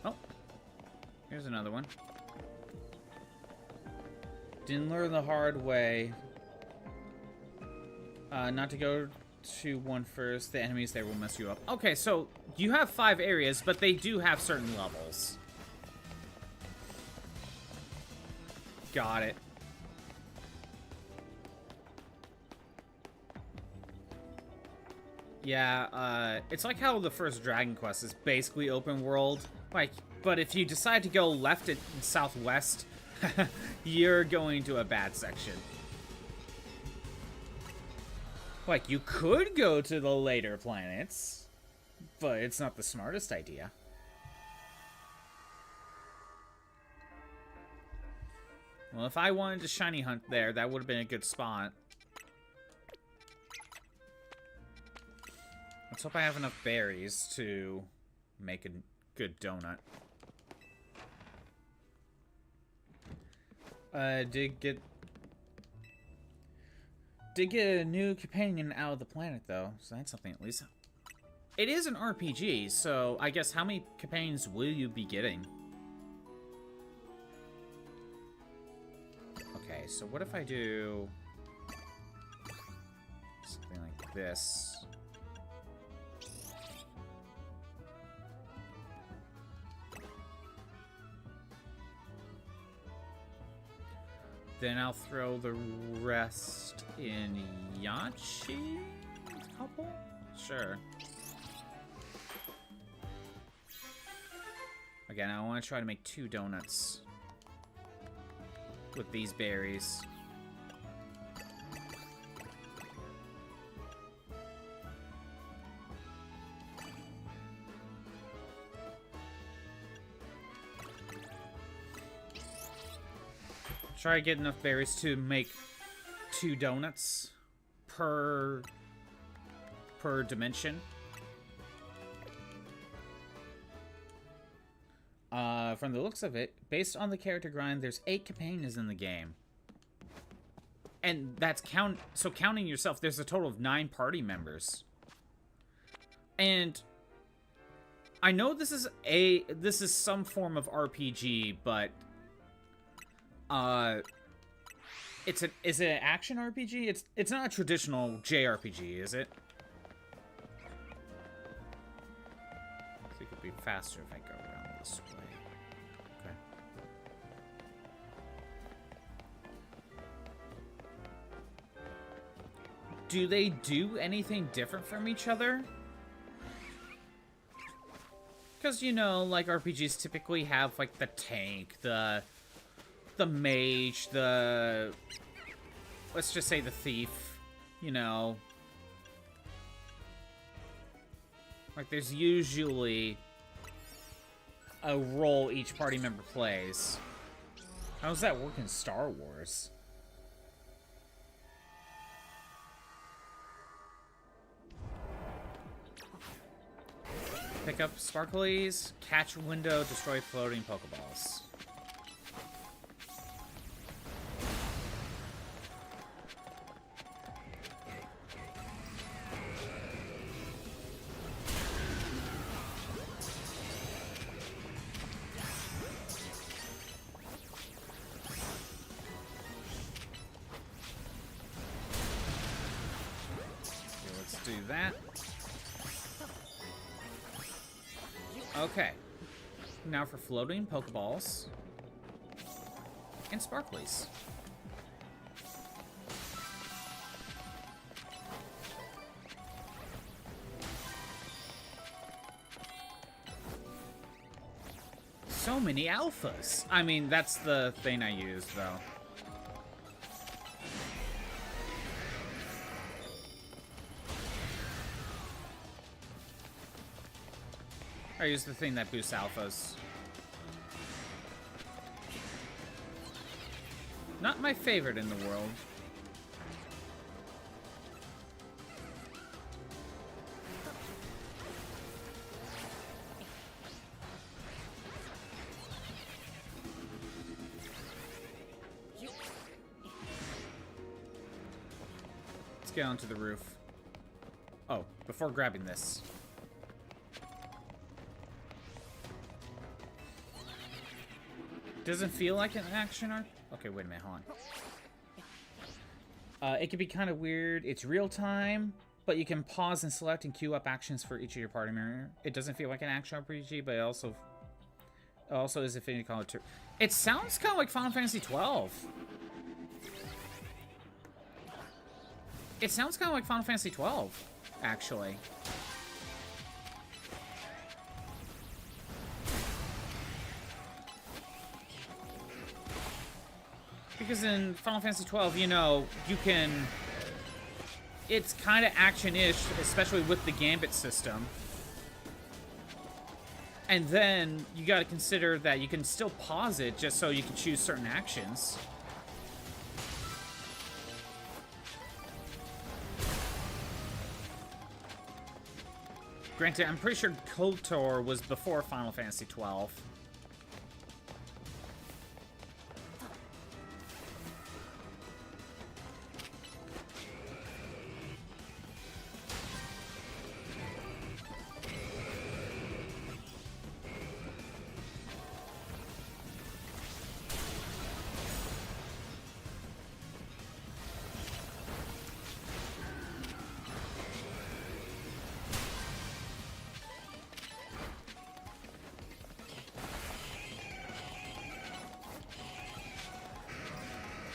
Oh, here's another one. Didn't learn the hard way. Not to go to one first. The enemies there will mess you up. Okay, so you have 5 areas, but they do have certain levels. Got it. Yeah, it's like how the first Dragon Quest is basically open world. Like, but if you decide to go left and southwest, you're going to a bad section. Like, you could go to the later planets, but it's not the smartest idea. Well, if I wanted to shiny hunt there, that would have been a good spot. Let's hope I have enough berries to make a good donut. Did get a new companion out of the planet, though, so that's something at least. It is an RPG, so I guess how many companions will you be getting? Okay, so what if I do something like this? Then I'll throw the rest in Yachi? Couple? Sure. Again, I want to try to make 2 donuts with these berries. Try to get enough berries to make 2 donuts per dimension. From the looks of it, based on the character grind, there's 8 companions in the game. And that's counting yourself, there's a total of 9 party members. And I know this is some form of RPG, but is it an action RPG? It's not a traditional JRPG, is it? I think it'd be faster if I go around this way. Okay. Do they do anything different from each other? Because, you know, like RPGs typically have like the tank, the mage, let's just say the thief, you know. Like, there's usually a role each party member plays. How does that work in Star Wars? Pick up sparklies, catch window, destroy floating Pokeballs. Do that. Okay. Now for floating Pokeballs and sparklies. So many alphas. I mean, that's the thing I use, though. I use the thing that boosts alphas. Not my favorite in the world. Let's get onto the roof. Oh, before grabbing this. Doesn't feel like an action art. Okay, wait a minute, hold on. It can be kind of weird. It's real time, but you can pause and select and queue up actions for each of your party member. It doesn't feel like an action RPG, but it also is Infinity Color 2. It sounds kind of like Final Fantasy 12. It sounds kind of like Final Fantasy 12, actually. Because in Final Fantasy 12, you know, you can... It's kind of action-ish, especially with the Gambit system. And then you got to consider that you can still pause it just so you can choose certain actions. Granted, I'm pretty sure KOTOR was before Final Fantasy 12.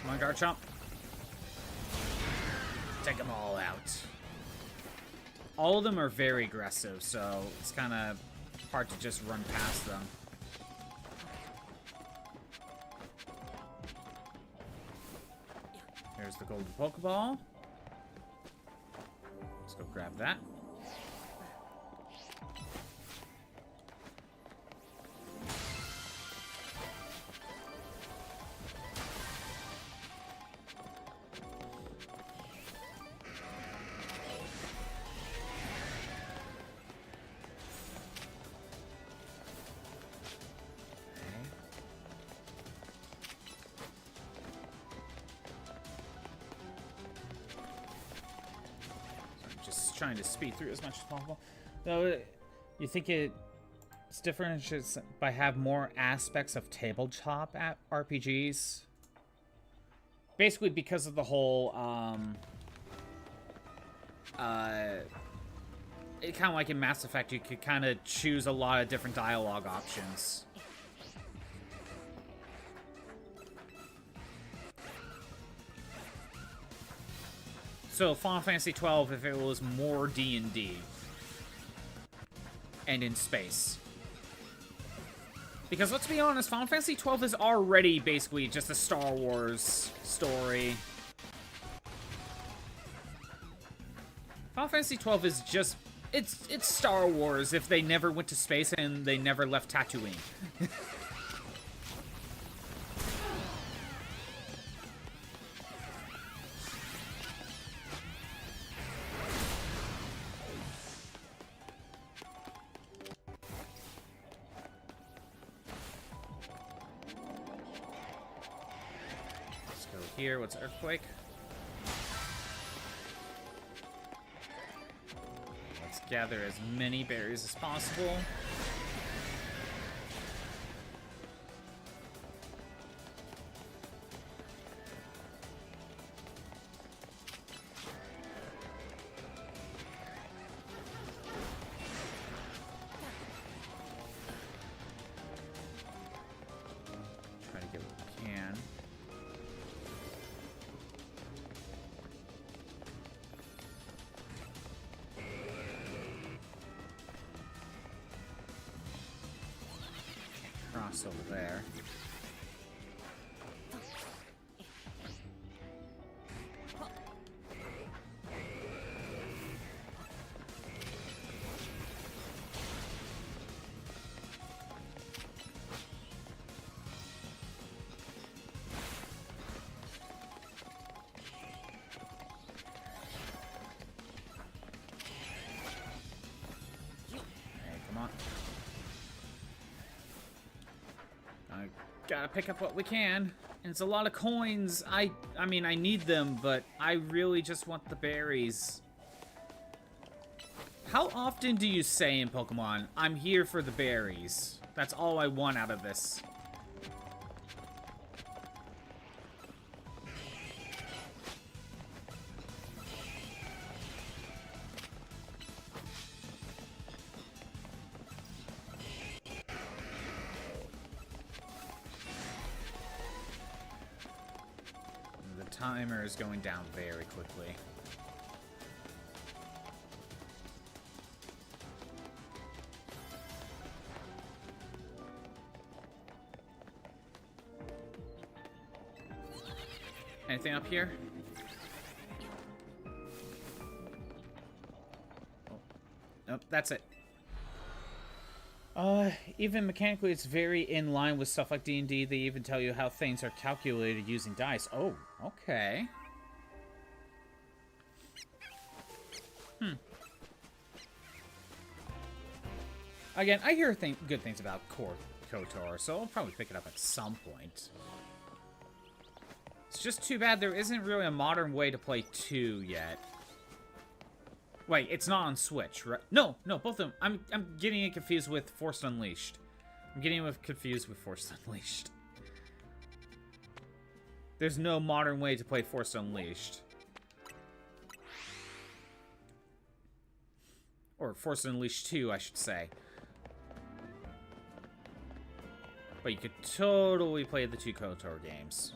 Come on, Garchomp. Take them all out. All of them are very aggressive, so it's kind of hard to just run past them. There's the golden Pokeball. Let's go grab that. Trying to speed through as much as possible. Though, you think it's different by have more aspects of tabletop RPGs? Basically because of the whole, it kind of like in Mass Effect, you could kind of choose a lot of different dialogue options. So Final Fantasy 12 if it was more D&D and in space. Because let's be honest, Final Fantasy 12 is already basically just a Star Wars story. Final Fantasy 12 is just it's Star Wars if they never went to space and they never left Tatooine. Here, what's Earthquake? Let's gather as many berries as possible. Try to get what we can. across over there. Gotta pick up what we can. And it's a lot of coins. I mean, I need them, but I really just want the berries. How often do you say in Pokemon, I'm here for the berries? That's all I want out of this. Timer is going down very quickly. Anything up here? Oh. Nope, that's it. Even mechanically, it's very in line with stuff like D&D. They even tell you how things are calculated using dice. Oh, okay. Again, I hear good things about KOTOR, so I'll probably pick it up at some point. It's just too bad there isn't really a modern way to play 2 yet. Wait, it's not on Switch, right? No, both of them. I'm getting it confused with Force Unleashed. Confused with Force Unleashed. There's no modern way to play Force Unleashed. Or Force Unleashed 2, I should say. But you could totally play the 2 KOTOR games.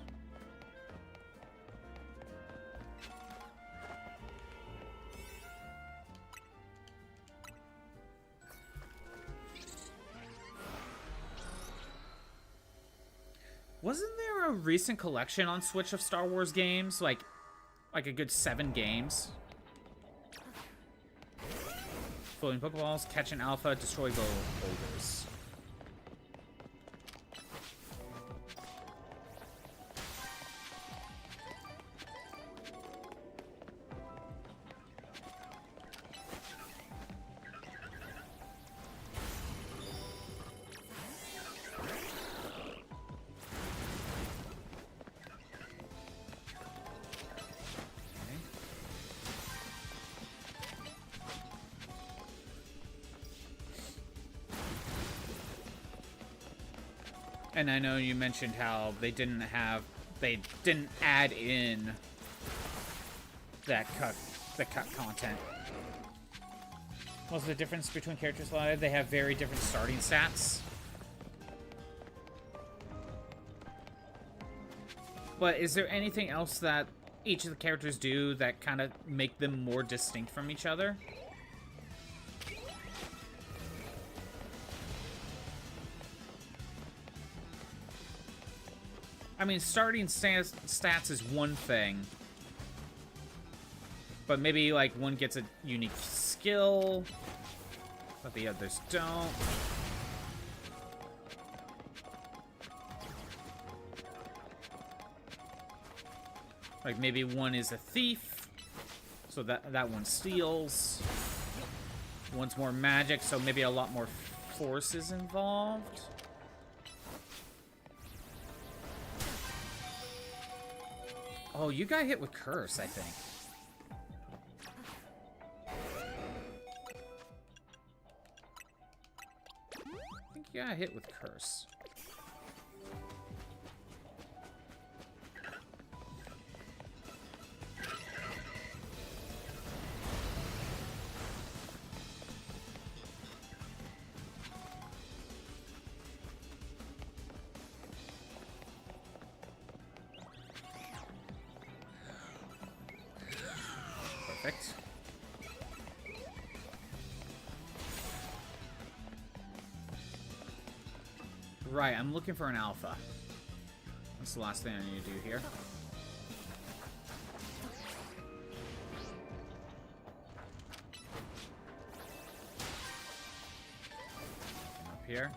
Wasn't there a recent collection on Switch of Star Wars games? Like a good 7 games? Floating Pokeballs, catch an alpha, destroy boulders. And I know you mentioned how they didn't add in the cut content. What's the difference between characters live? They have very different starting stats. But is there anything else that each of the characters do that kind of make them more distinct from each other? I mean, starting stats is one thing, but maybe, like, one gets a unique skill, but the others don't. Like, maybe one is a thief, so that one steals. One's more magic, so maybe a lot more force is involved. Oh, you got hit with Curse, I think. I think you got hit with Curse. Perfect. Right, I'm looking for an alpha. That's the last thing I need to do here. Up here.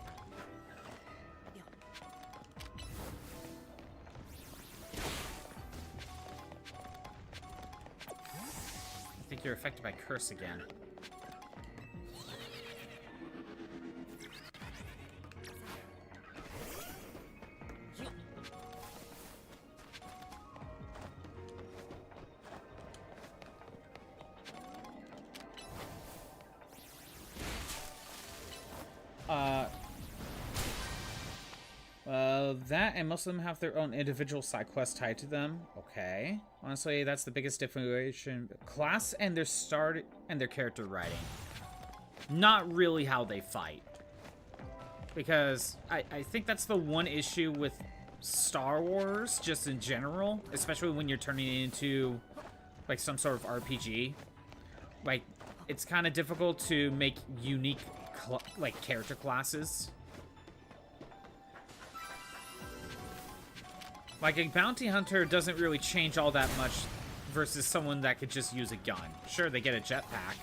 I think you're affected by curse again. That and most of them have their own individual side quests tied to them. Okay. Honestly, that's the biggest differentiation. Class and their character writing. Not really how they fight. Because I think that's the one issue with Star Wars, just in general. Especially when you're turning it into, like, some sort of RPG. Like, it's kind of difficult to make unique, like, character classes. Like, a bounty hunter doesn't really change all that much versus someone that could just use a gun. Sure, they get a jetpack.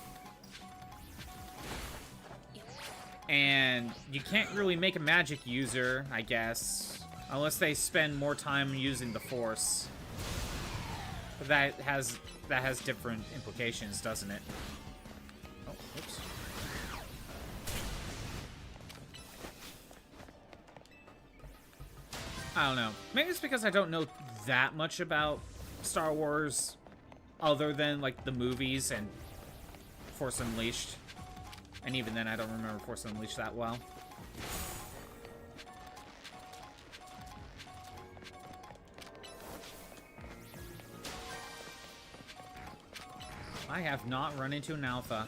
And you can't really make a magic user, I guess, unless they spend more time using the Force. But that has different implications, doesn't it? Oh, oops. I don't know. Maybe it's because I don't know that much about Star Wars other than, like, the movies and Force Unleashed. And even then, I don't remember Force Unleashed that well. I have not run into an alpha.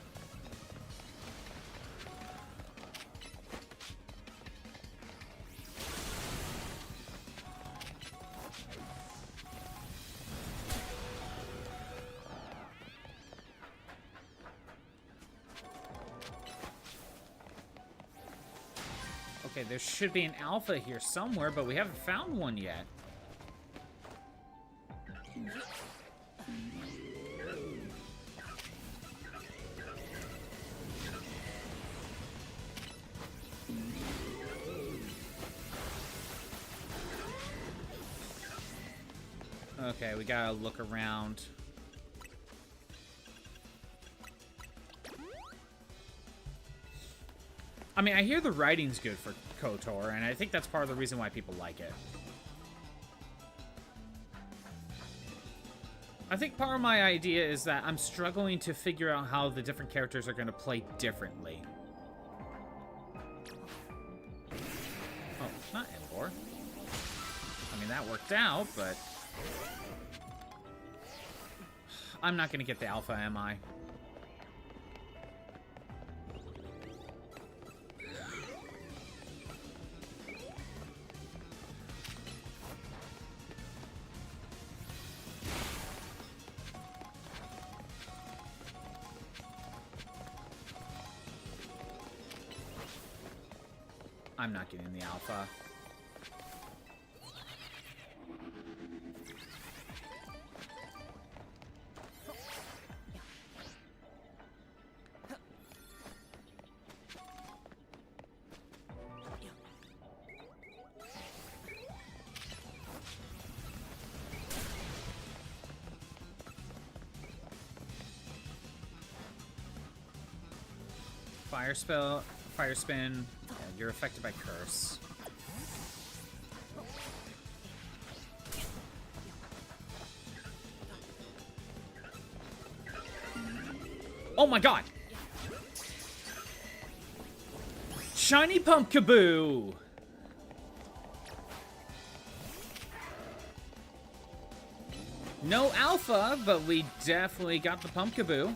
Okay, there should be an alpha here somewhere, but we haven't found one yet. Okay, we gotta look around. I mean, I hear the writing's good for KOTOR, and I think that's part of the reason why people like it. I think part of my idea is that I'm struggling to figure out how the different characters are going to play differently. Oh, not Endor. I mean, that worked out, but... I'm not going to get the alpha, am I? I'm not getting the alpha. Fire spell, fire spin. Yeah, you're affected by curse. Oh my god! Shiny Pumpkaboo! No alpha, but we definitely got the Pumpkaboo.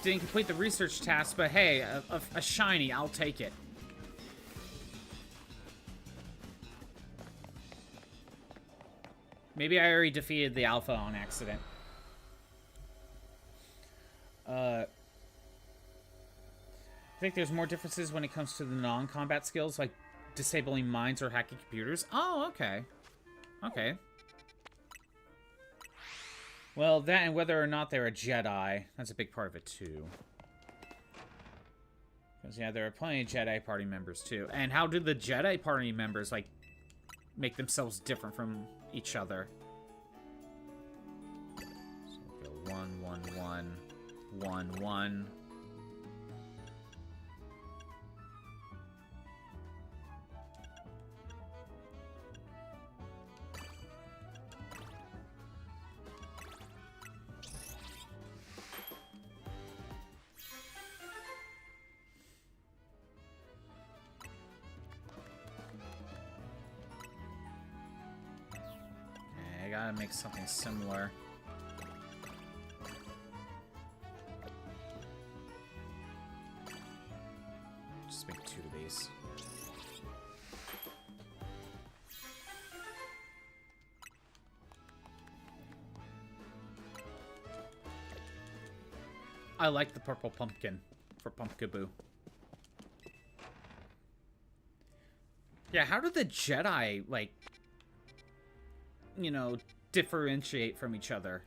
Didn't complete the research task, but hey, a shiny, I'll take it. Maybe I already defeated the alpha on accident. think there's more differences when it comes to the non-combat skills, like disabling mines or hacking computers. Oh, okay. Okay. Well, that and whether or not they're a Jedi, that's a big part of it, too. Because, yeah, there are plenty of Jedi party members, too. And how do the Jedi party members, like, make themselves different from each other? So we'll go 1, 1, 1, 1, 1. Gotta make something similar. Just make 2 of these. I like the purple pumpkin for Pumpkaboo. Yeah, how do the Jedi, like, you know, differentiate from each other?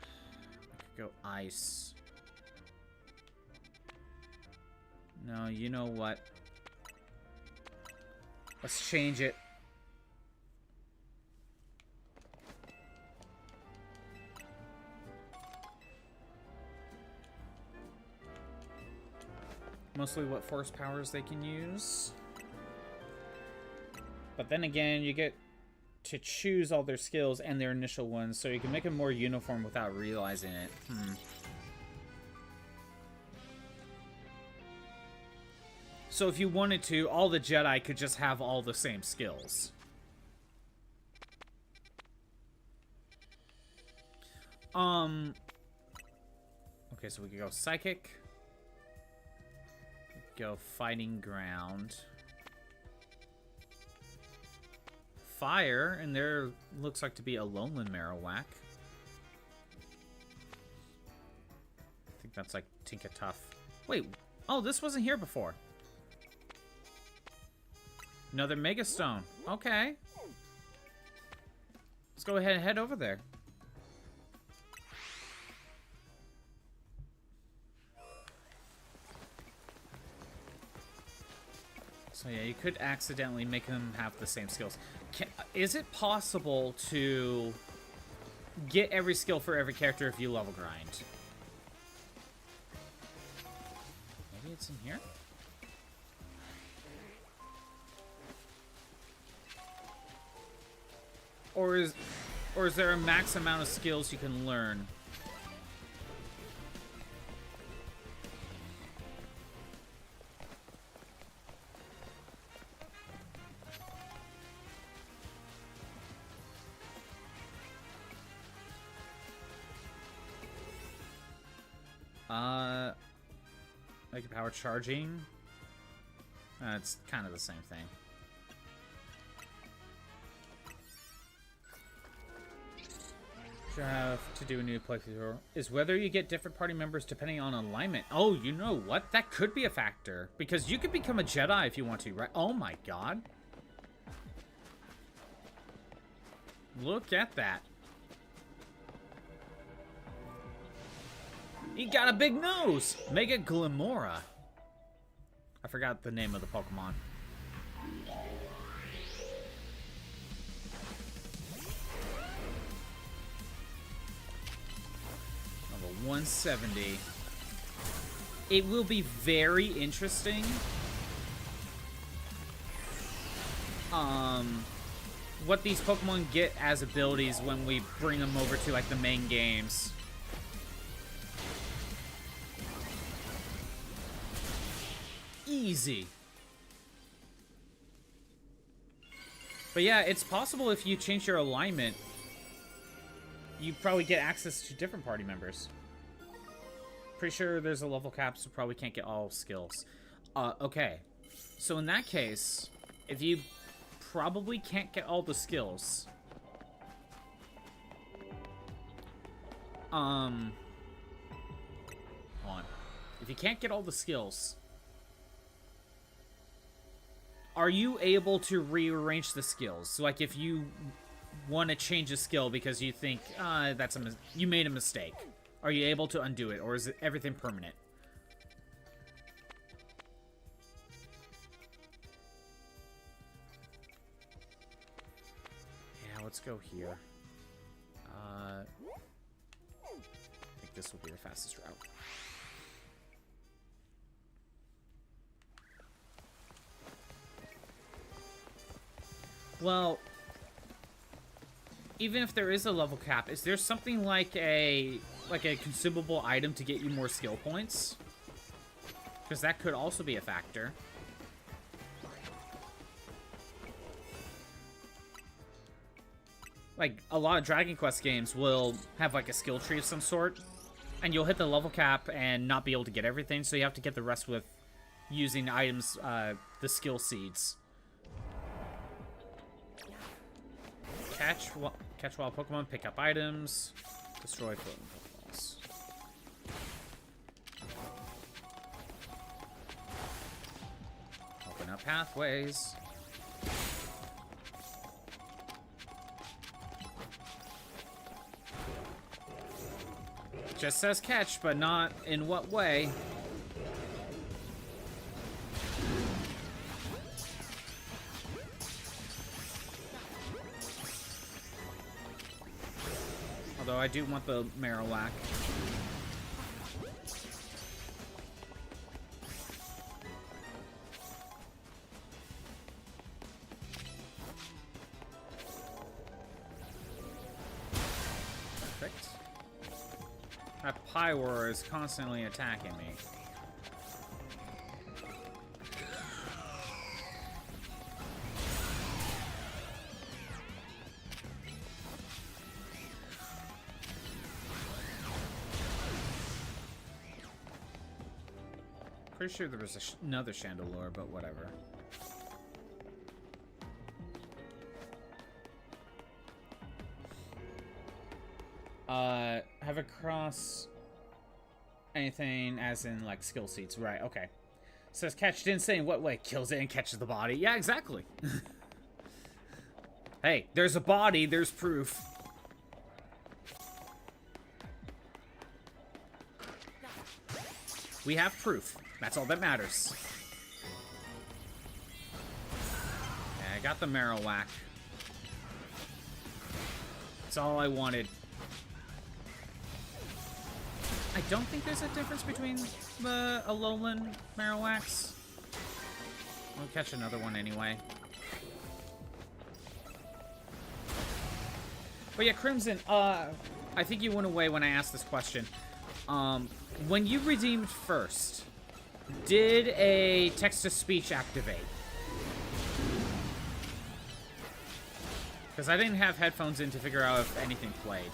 I could go ice. No, you know what? Let's change it. Mostly what force powers they can use. But then again, you get to choose all their skills and their initial ones, so you can make them more uniform without realizing it. So if you wanted to, all the Jedi could just have all the same skills. Okay, so we could go Psychic. Go Fighting Ground. Fire, and there looks like to be a Alolan Marowak. I think that's like Tinkatuff. Wait, oh, this wasn't here before. Another Mega Stone. Okay. Let's go ahead and head over there. So yeah, you could accidentally make them have the same skills. Is it possible to get every skill for every character if you level grind? Maybe it's in here? Or is there a max amount of skills you can learn? Like power charging. It's kind of the same thing. Have to do a new playthrough is whether you get different party members depending on alignment. Oh, you know what? That could be a factor because you could become a Jedi if you want to, right? Oh my god. Look at that. He got a big nose! Mega Glimora. I forgot the name of the Pokemon. Level 170. It will be very interesting. What these Pokemon get as abilities when we bring them over to like the main games. Easy. But yeah, it's possible if you change your alignment, you probably get access to different party members. Pretty sure there's a level cap, so probably can't get all skills. Okay. So in that case, if you probably can't get all the skills, If you can't get all the skills, are you able to rearrange the skills? So, like, if you want to change a skill because you think you made a mistake, are you able to undo it, or is it everything permanent? Yeah, let's go here. I think this will be the fastest route. Well, even if there is a level cap, is there something like a consumable item to get you more skill points? Because that could also be a factor. Like, a lot of Dragon Quest games will have, like, a skill tree of some sort, and you'll hit the level cap and not be able to get everything, so you have to get the rest with using items, the skill seeds. Catch wild Pokemon, pick up items, destroy floating Pokeballs. Open up pathways. Just says catch, but not in what way. Although I do want the Marowak. Perfect. That Pyroar is constantly attacking me. Pretty sure there was another Chandelure, but whatever. Have across anything as in, like, skill seats. Right, okay. Says catch, didn't say in what way. Kills it and catches the body. Yeah, exactly. Hey, there's a body, there's proof. We have proof. That's all that matters. Yeah, I got the Marowak. That's all I wanted. I don't think there's a difference between the Alolan Marowaks. We'll catch another one anyway. But yeah, Crimson, I think you went away when I asked this question. When you redeemed first, did a text-to-speech activate? Because I didn't have headphones in to figure out if anything played.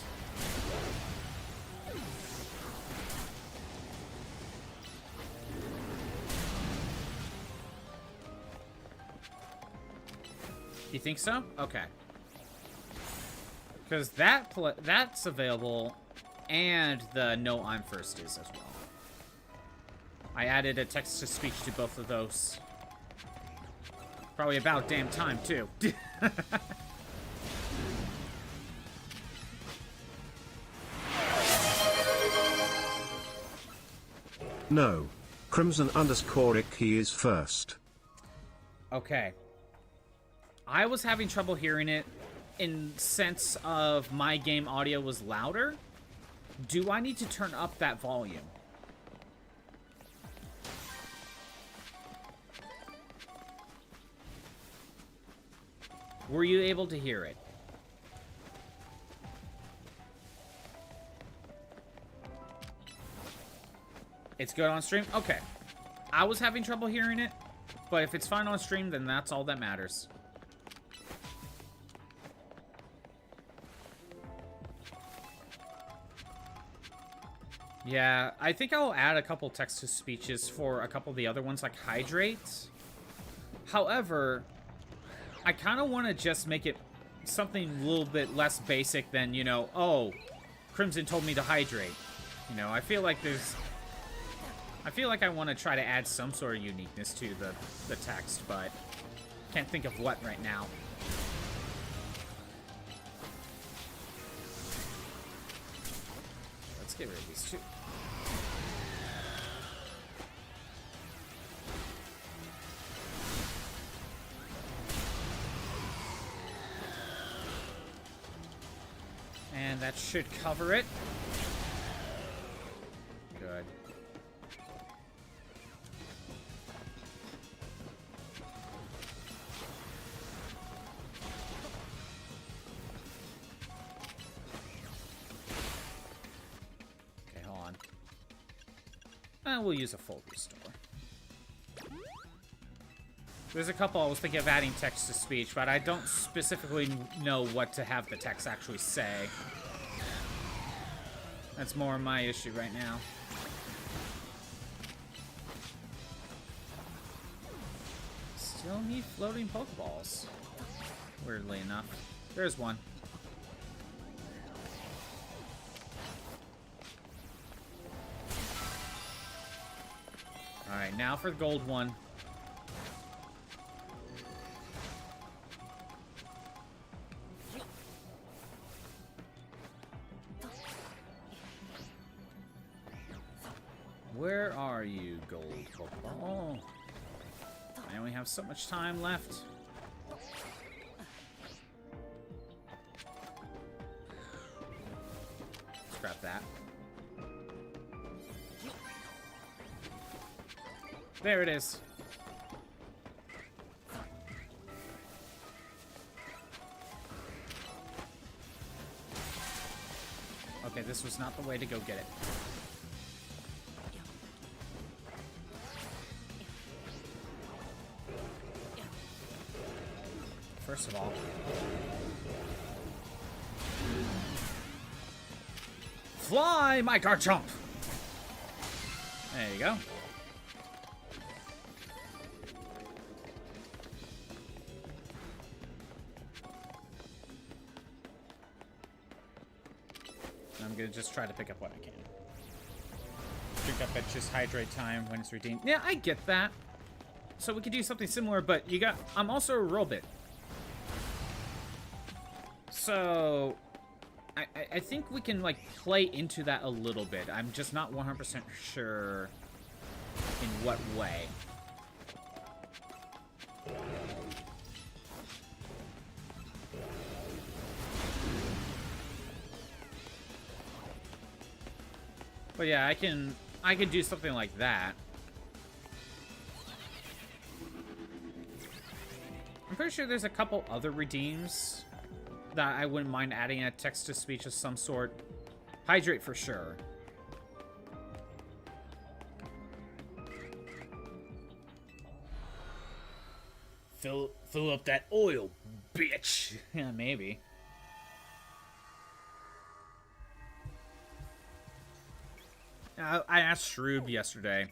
You think so? Okay. Because that's available, and the No I'm First is as well. I added a text-to-speech to both of those. Probably about damn time, too. No. Crimson_ick, he is first. Okay. I was having trouble hearing it in sense of my game audio was louder. Do I need to turn up that volume? Were you able to hear it? It's good on stream? Okay. I was having trouble hearing it, but if it's fine on stream, then that's all that matters. Yeah, I think I'll add a couple text-to-speeches for a couple of the other ones, like Hydrate. However, I kind of want to just make it something a little bit less basic than, you know, oh, Crimson told me to hydrate. You know, I feel like I feel like I want to try to add some sort of uniqueness to the text, but can't think of what right now. Let's get rid of these two. And that should cover it. Good. Okay, hold on. We'll use a full restore. There's a couple I was thinking of adding text-to-speech, but I don't specifically know what to have the text actually say. That's more my issue right now. Still need floating Pokeballs. Weirdly enough. There's one. Alright, now for the gold one. Where are you, gold Pokeball? I only have so much time left. Scrap that. There it is. Okay, this was not the way to go get it. First of all, fly, my Garchomp! There you go. I'm gonna just try to pick up what I can. Drink up at just hydrate time when it's redeemed. Yeah, I get that. So we could do something similar, but you got... I'm also a Robit. So, I think we can, like, play into that a little bit. I'm just not 100% sure in what way. But yeah, I can do something like that. I'm pretty sure there's a couple other redeems that I wouldn't mind adding a text-to-speech of some sort. Hydrate for sure. Fill up that oil, bitch. Yeah, maybe. I asked Shroob yesterday,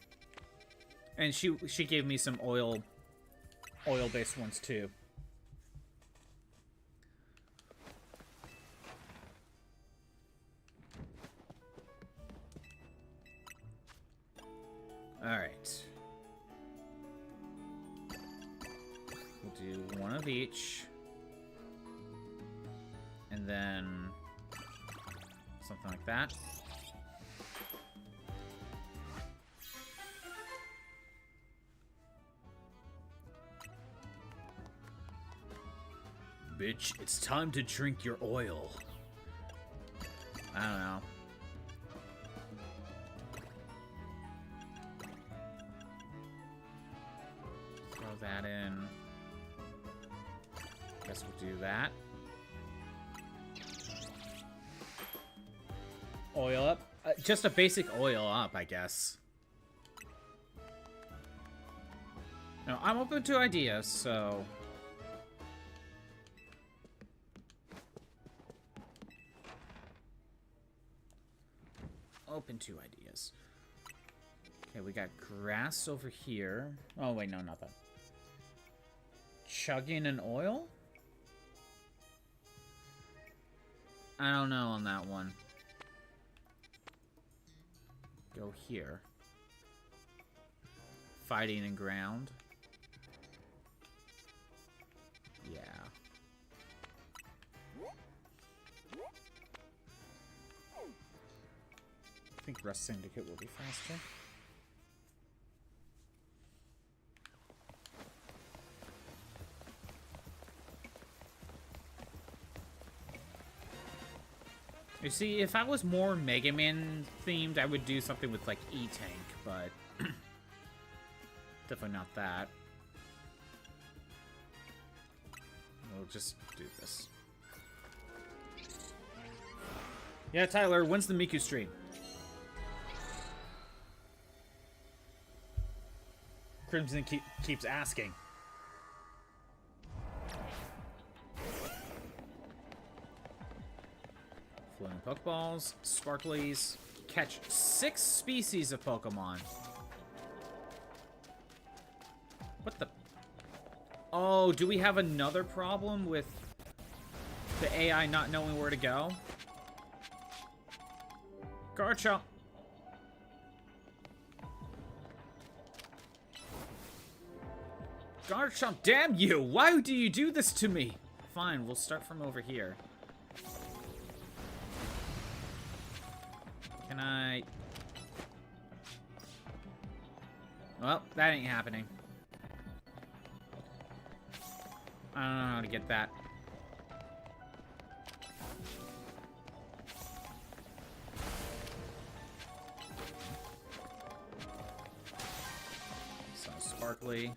and she gave me some oil-based ones too. Alright. We'll do one of each. And then something like that. Bitch, it's time to drink your oil. I don't know. Throw that in. Guess we'll do that. Oil up. Just a basic oil up, I guess. No, I'm open to ideas, so... Open to ideas. Okay, we got grass over here. Oh, wait, no, not that. Chugging an oil? I don't know on that one. Go here. Fighting and ground. Yeah. I think Rust Syndicate will be faster. You see, if I was more Mega Man themed, I would do something with like E-Tank, but definitely not that. We'll just do this. Yeah, Tyler, when's the Miku stream? Crimson keeps asking. Floating Pokeballs, Sparklies. Catch 6 species of Pokemon. What the? Oh, do we have another problem with the AI not knowing where to go? Garchomp. Garchomp, damn you! Why do you do this to me? Fine, we'll start from over here. Can I... Well, that ain't happening. I don't know how to get that. So, Sparkly.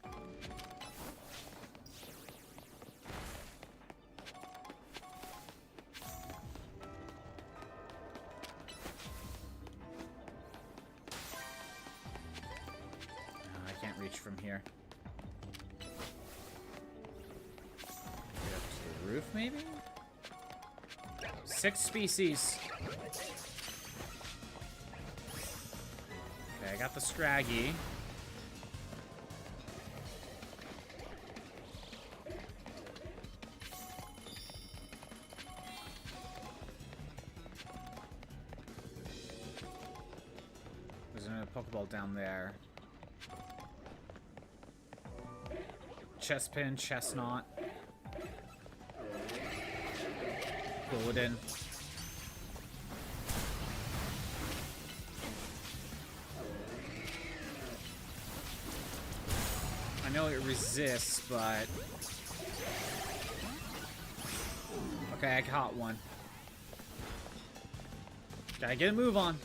From here. Get up to the roof, maybe? 6 species. Okay, I got the Scraggy. There's another Pokeball down there. Chespin, Chestnut, Golden. I know it resists, but... Okay, I caught one. Gotta get a move on.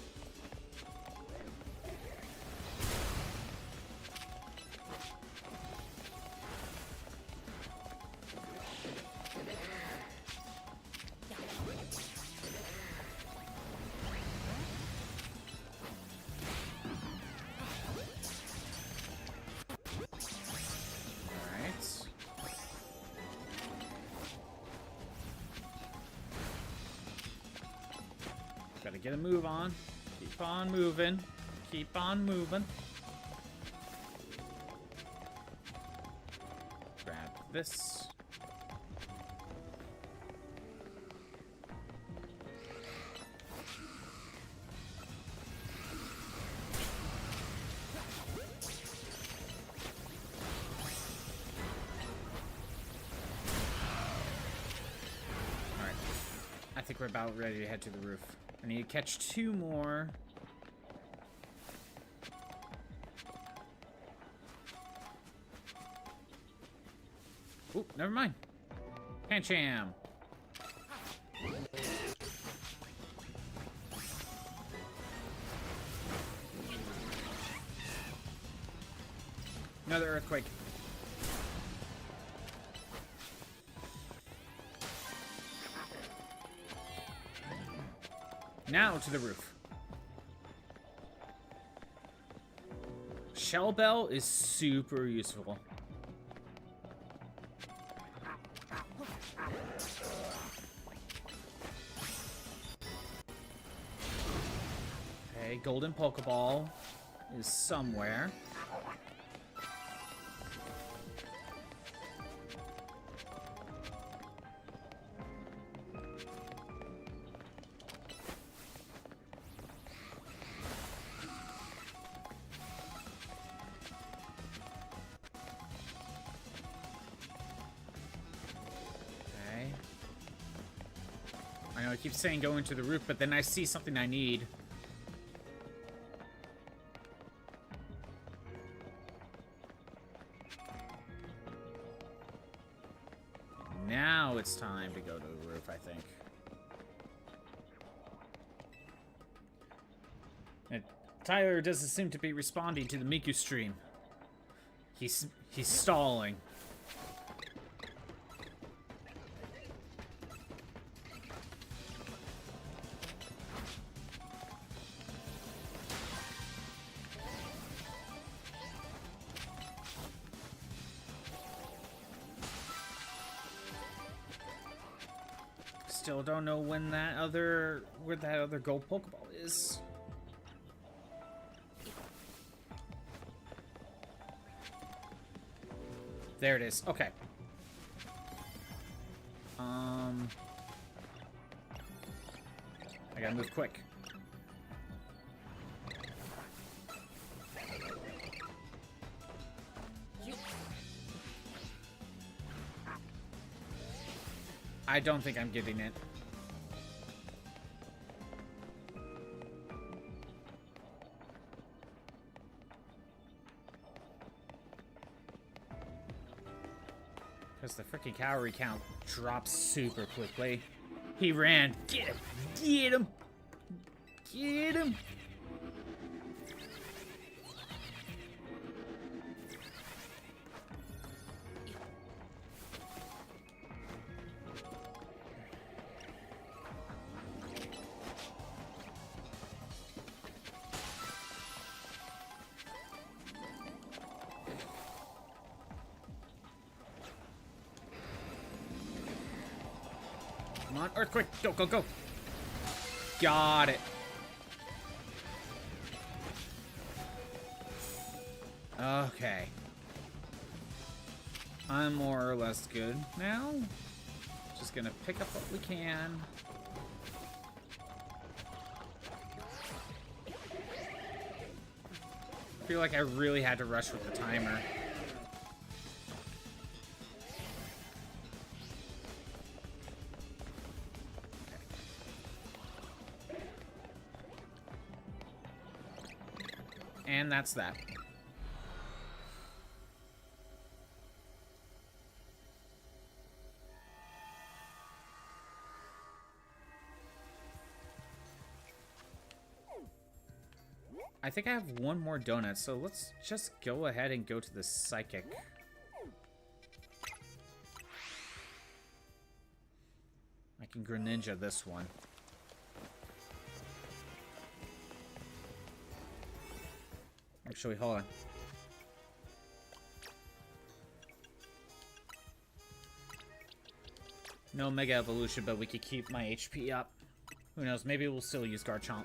Gotta get a move on. Keep on moving. Keep on moving. Grab this. Alright. I think we're about ready to head to the roof. I need to catch 2 more. Oop, never mind. Pancham. Another earthquake. Now to the roof. Shell Bell is super useful. Okay, Golden Pokeball is somewhere. keep saying go into the roof, but then I see something I need. Now it's time to go to the roof, I think. And Tyler doesn't seem to be responding to the Miku stream. He's stalling. Still don't know when where that other gold Pokeball is. There it is. Okay. I gotta move quick. I don't think I'm getting it. Because the freaking calorie count drops super quickly. He ran. Get him! Get him! Get him! Come on, Earthquake! Go, go, go! Got it. Okay. I'm more or less good now. Just gonna pick up what we can. I feel like I really had to rush with the timer. And that's that. I think I have one more donut, so let's just go ahead and go to the psychic. I can Greninja this one. Actually, hold on. No Mega Evolution, but we could keep my HP up. Who knows? Maybe we'll still use Garchomp.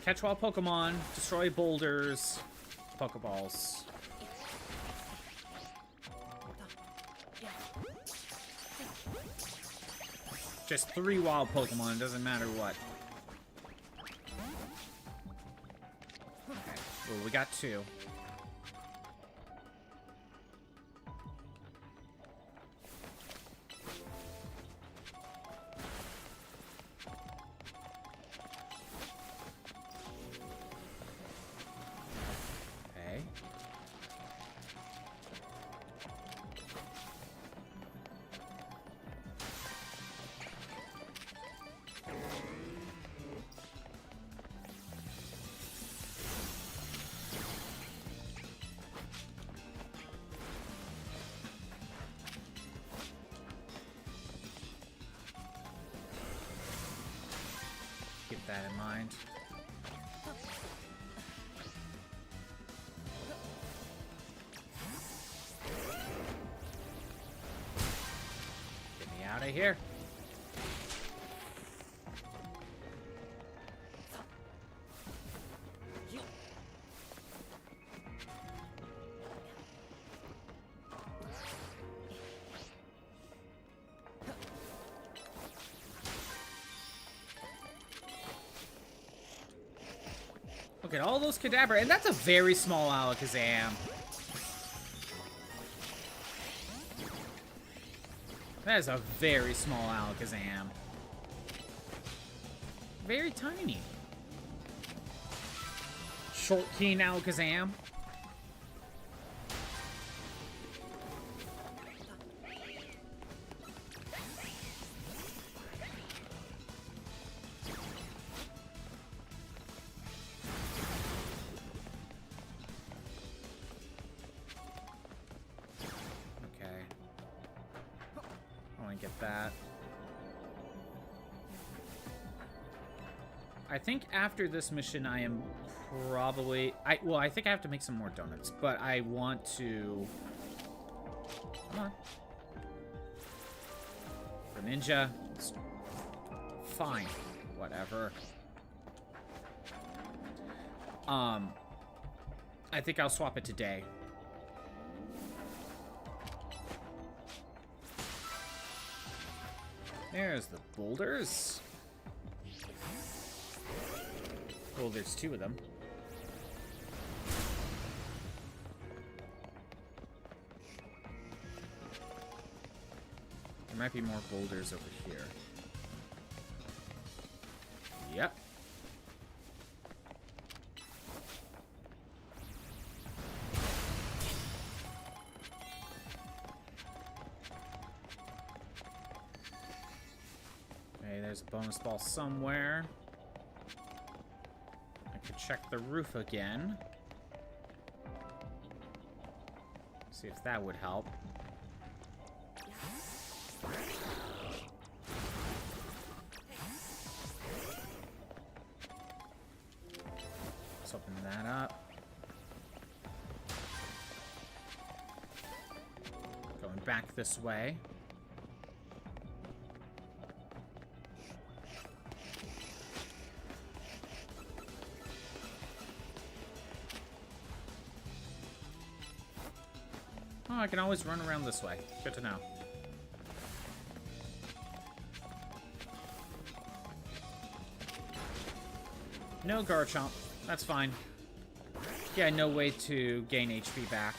Catch wild Pokemon, destroy boulders, Pokeballs. Just 3 wild Pokemon, it doesn't matter what. Okay, well, we got 2. Okay. Keep that in mind. Get me out of here. Look at all those Kadabra, and that's a very small Alakazam. That is a very small Alakazam. Very tiny. Short keen Alakazam. Get that. I think after this mission I am probably I think I have to make some more donuts, but I want to come on. The ninja. Fine. Whatever. I think I'll swap it today. There's the boulders. Well, there's two of them. There might be more boulders over here. Yep. There's a bonus ball somewhere. I could check the roof again. See if that would help. Let's open that up. Going back this way. Oh, I can always run around this way. Good to know. No Garchomp. That's fine. Yeah, no way to gain HP back.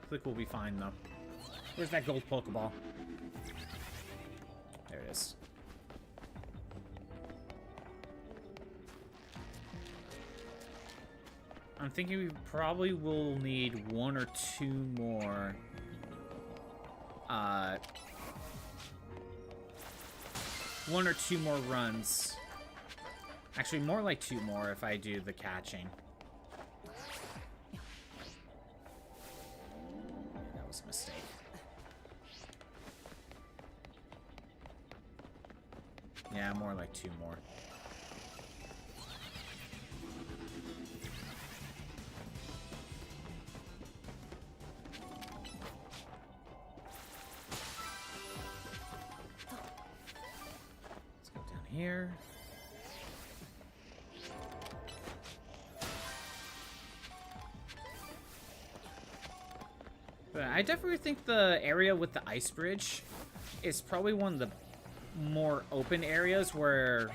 Click will be fine, though. Where's that gold Pokeball? There it is. I'm thinking we probably will need one or two more runs. Actually, more like two more if I do the catching. That was a mistake. Yeah, more like two more. Here. But I definitely think the area with the ice bridge is probably one of the more open areas where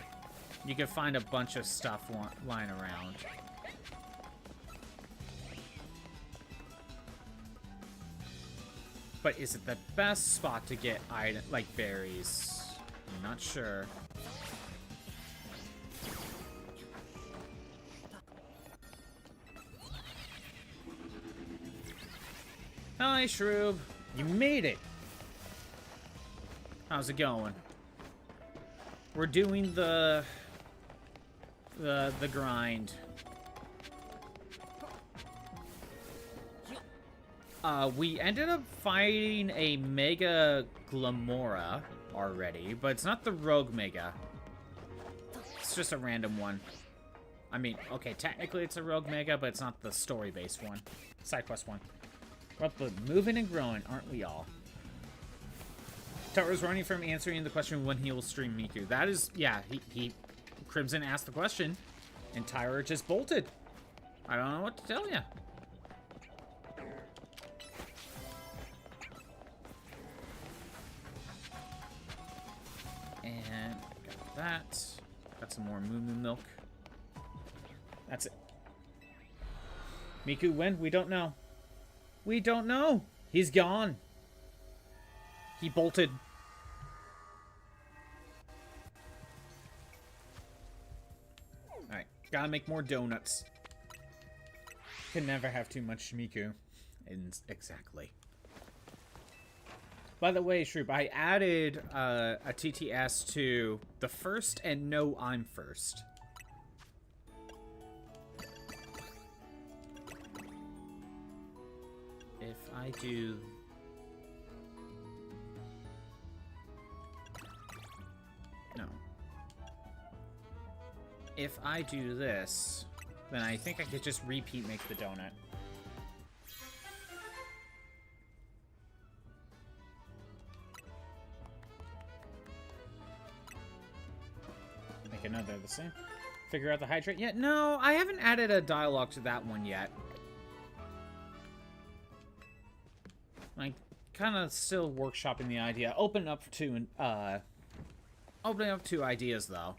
you can find a bunch of stuff lying around. But is it the best spot to get like berries? I'm not sure. Hi, Shroob. You made it. How's it going? We're doing the grind. We ended up fighting a Mega Glamora already, but it's not the Rogue Mega. It's just a random one. I mean, okay, technically it's a Rogue Mega, but it's not the story-based one. Side quest one. Well, but moving and growing, aren't we all? Taro's running from answering the question when he will stream Miku. That is, yeah, Crimson asked the question, and Tyra just bolted. I don't know what to tell you. And got that. Got some more Moo Moo milk. That's it. Miku, when? We don't know. We don't know. He's gone. He bolted. Alright, gotta make more donuts. Can never have too much Miku. Exactly. By the way, Shroop, I added a TTS to the first, and no, I'm first. If I do... No. If I do this, then I think I could just repeat make the donut. Make another the same. Figure out the hydrate yet? No, I haven't added a dialogue to that one yet. I'm kind of still workshopping the idea. Opening up to ideas though.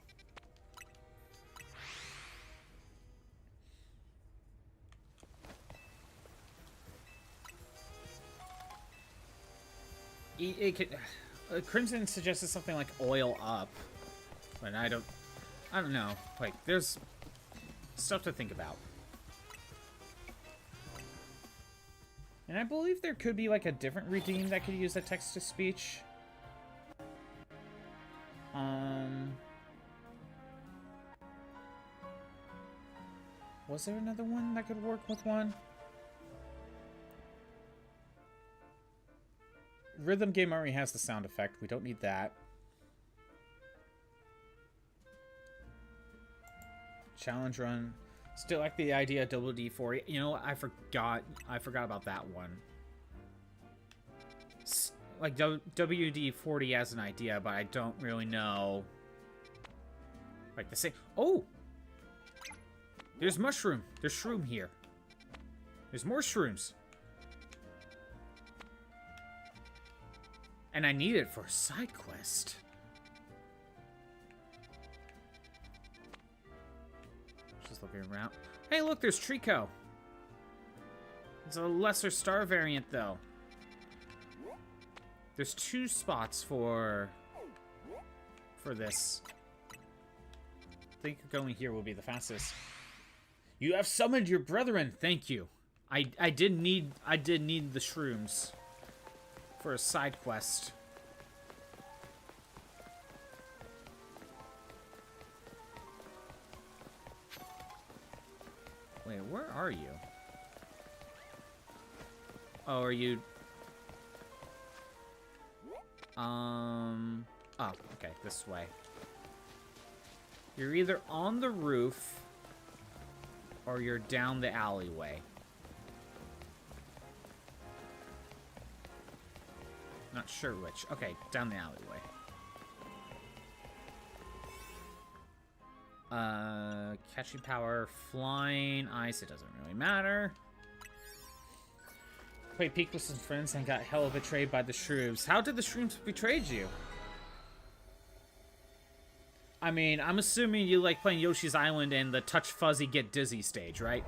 It could, Crimson suggested something like oil up, but I don't know. Like, there's stuff to think about. And I believe there could be, like, a different redeem that could use a text-to-speech. Was there another one that could work with one? Rhythm game already has the sound effect. We don't need that. Challenge run. Still like the idea of WD-40. You know what? I forgot about that one. Like, WD-40 as an idea, but I don't really know. Like the same. Oh! There's mushroom. There's shroom here. There's more shrooms. And I need it for a side quest. Just looking around. Hey, look, there's Trico. It's a lesser star variant, though. There's 2 spots for this. I think going here will be the fastest. You have summoned your brethren. Thank you. I did need the shrooms for a side quest. Wait, where are you? Oh, are you... Oh, okay, this way. You're either on the roof or you're down the alleyway. Not sure which. Okay, down the alleyway. Catching power, flying, ice, it doesn't really matter. Played Peak with some friends and got hella betrayed by the shrooms. How did the shrooms betray you? I mean, I'm assuming you like playing Yoshi's Island and the touch fuzzy get dizzy stage, right?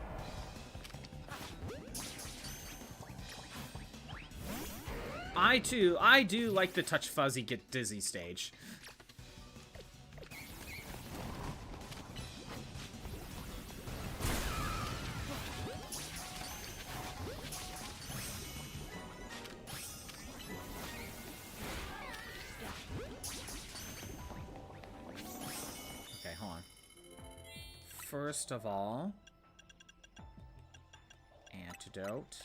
I do like the touch fuzzy get dizzy stage. Okay, hold on. First of all, antidote.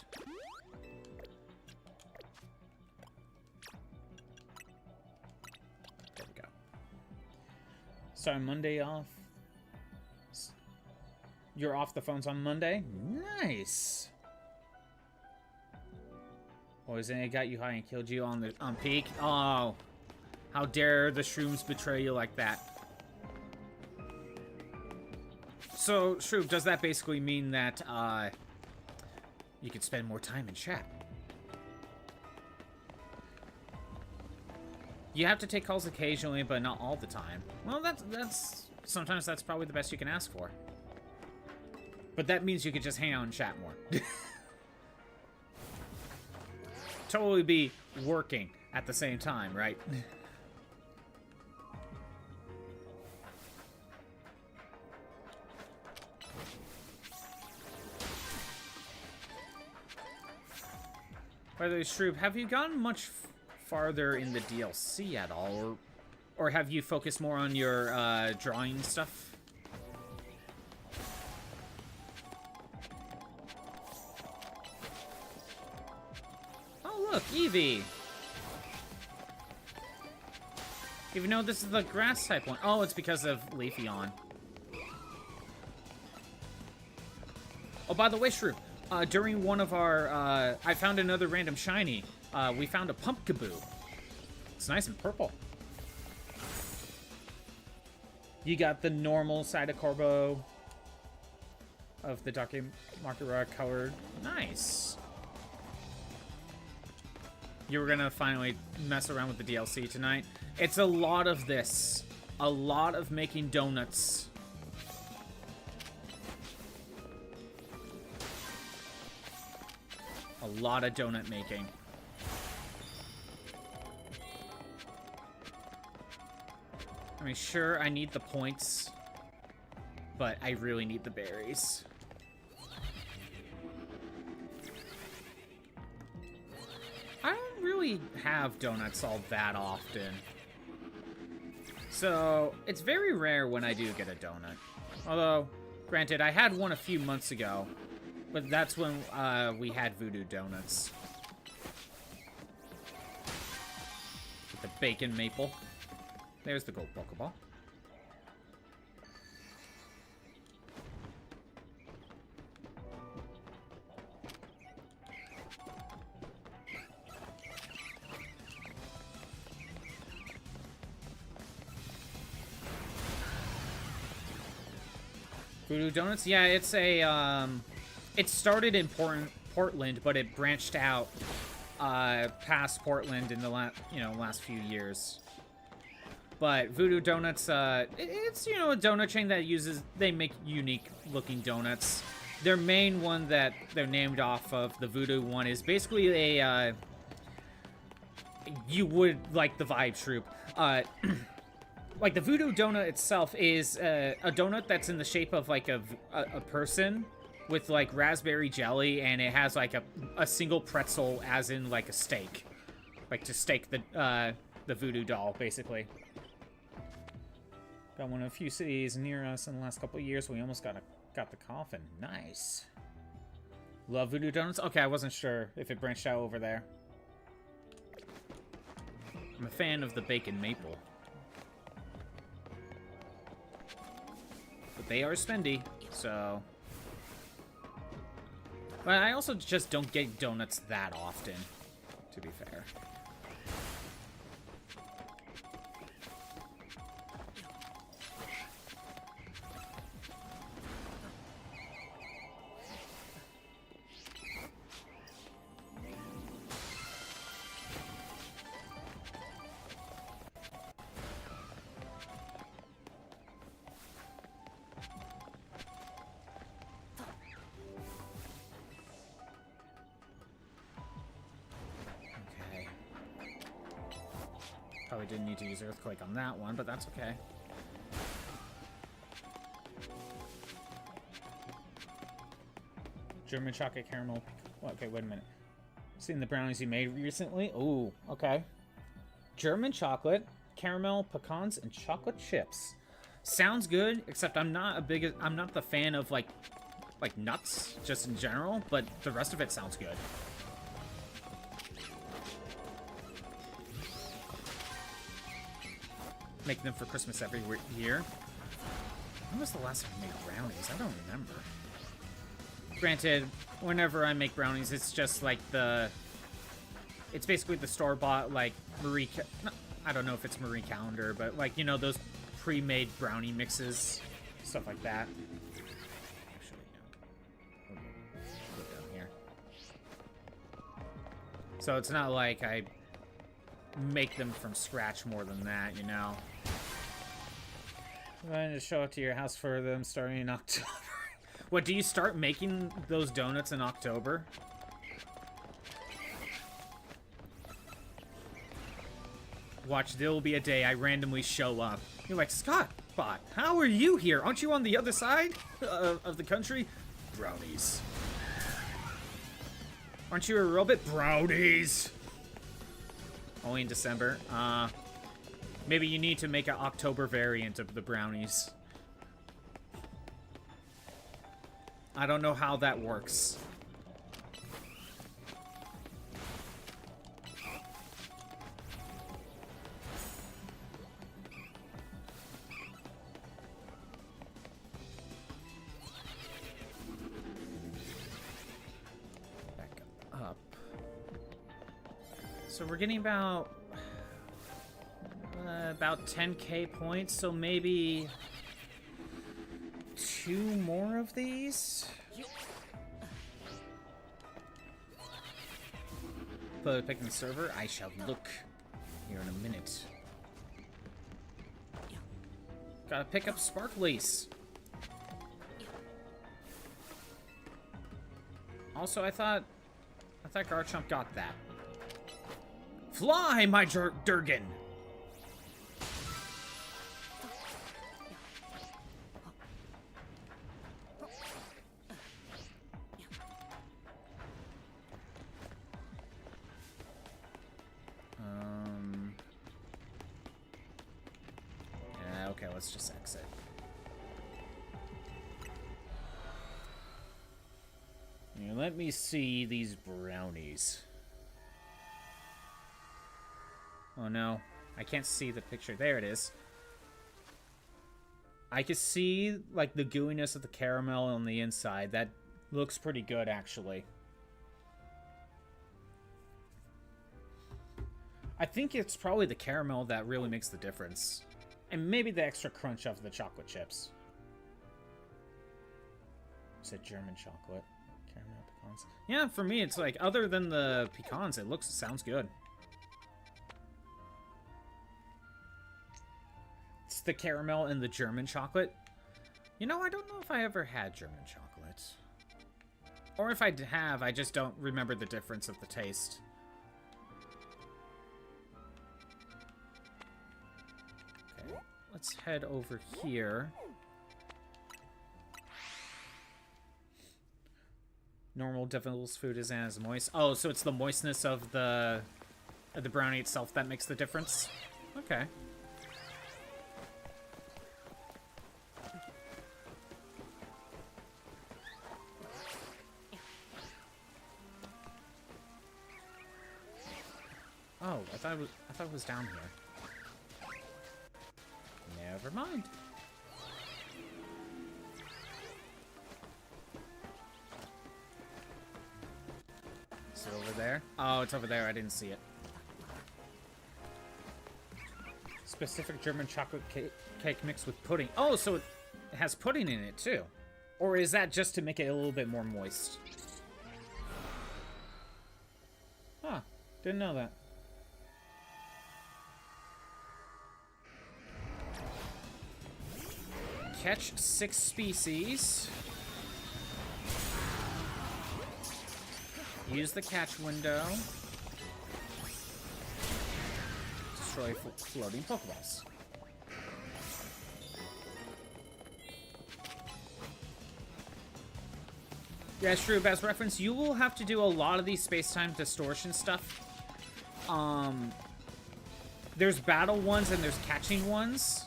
There we go. Sorry, Monday off. You're off the phones on Monday? Nice. Was it got you high and killed you on peak? Oh, how dare the shrooms betray you like that? So, Shroom, does that basically mean that you could spend more time in chat? You have to take calls occasionally, but not all the time. Well, that's sometimes that's probably the best you can ask for. But that means you could just hang out and chat more. Totally be working at the same time, right? By the way, Shroop, have you gotten much farther in the DLC at all? Or have you focused more on your drawing stuff? Oh, look, Eevee! Even though this is the grass type one. Oh, it's because of Leafeon. Oh, by the way, Shroop, during one of our, I found another random shiny. We found a Pumpkaboo. It's nice and purple. You got the normal Cytocorbo of the Dark colored. Nice. You were gonna finally mess around with the DLC tonight. It's a lot of this. A lot of making donuts. A lot of donut making. I mean, sure, I need the points, but I really need the berries. I don't really have donuts all that often. So, it's very rare when I do get a donut. Although, granted, I had one a few months ago, but that's when we had Voodoo Donuts. With the bacon maple. There's the gold Pokeball. Voodoo Donuts? Yeah, it's a, it started in Portland, but it branched out, past Portland in the last few years. But Voodoo Donuts, it's, you know, a donut chain that they make unique looking donuts. Their main one that they're named off of, the Voodoo one, is basically a, you would like the vibe, Troop. Like, the Voodoo Donut itself is a donut that's in the shape of, like, a person with, like, raspberry jelly, and it has, like, a single pretzel, as in, like, a steak. Like, to steak the Voodoo doll, basically. Got one of a few cities near us in the last couple of years. We almost got the coffin. Nice. Love Voodoo Donuts? Okay, I wasn't sure if it branched out over there. I'm a fan of the bacon maple. But they are spendy, so... But I also just don't get donuts that often, to be fair. Probably didn't need to use Earthquake on that one, but that's okay. German chocolate caramel. Well, okay, wait a minute. Seen the brownies you made recently? Ooh, okay. German chocolate, caramel, pecans, and chocolate chips. Sounds good, except I'm not the fan of like nuts just in general, but the rest of it sounds good. Make them for Christmas every year. When was the last time I made brownies? I don't remember. Granted, whenever I make brownies, it's just like it's basically the store-bought, like, I don't know if it's Marie Calendar, but, like, you know, those pre-made brownie mixes, stuff like that. Actually, no. Put it down here. So it's not like I make them from scratch more than that, you know. I'm going to show up to your house for them starting in October. What, do you start making those donuts in October? Watch, there will be a day I randomly show up. You're like, Scott, Bot, how are you here? Aren't you on the other side of the country? Brownies. Aren't you a robot? Brownies. Only in December. Maybe you need to make an October variant of the brownies. I don't know how that works. Back up. So we're getting about 10k points, so maybe 2 more of these. But picking the server, I shall look here in a minute. Gotta pick up Sparklies. Also, I thought Garchomp got that. Fly, my Durgan! Yeah, okay, let's just exit. Now, let me see these brownies. Oh no, I can't see the picture. There it is. I can see, like, the gooiness of the caramel on the inside. That looks pretty good, actually. I think it's probably the caramel that really makes the difference. And maybe the extra crunch of the chocolate chips. It's a German chocolate. Caramel pecans. Yeah, for me, it's like, other than the pecans, it sounds good. It's the caramel and the German chocolate. You know, I don't know if I ever had German chocolate. Or if I have, I just don't remember the difference of the taste. Okay, let's head over here. Normal devil's food isn't as moist. Oh, so it's the moistness of the brownie itself that makes the difference? Okay. Oh, I thought it was down here. Never mind. Is it over there? Oh, it's over there. I didn't see it. Specific German chocolate cake mixed with pudding. Oh, so it has pudding in it too. Or is that just to make it a little bit more moist? Huh. Didn't know that. Catch 6 species. Use the catch window. Destroy floating Pokeballs. Yeah, it's true. As reference, you will have to do a lot of these space-time distortion stuff. There's battle ones and there's catching ones.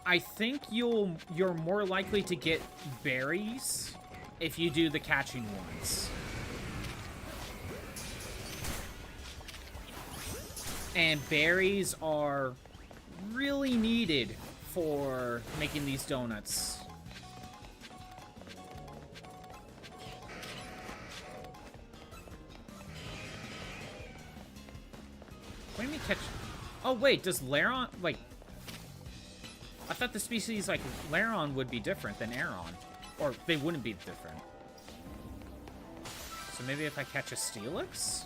I think you're more likely to get berries if you do the catching ones. And berries are really needed for making these donuts. What do you mean catch? Oh wait, does Laron, like, I thought the species like Laron would be different than Aron. Or they wouldn't be different. So maybe if I catch a Steelix?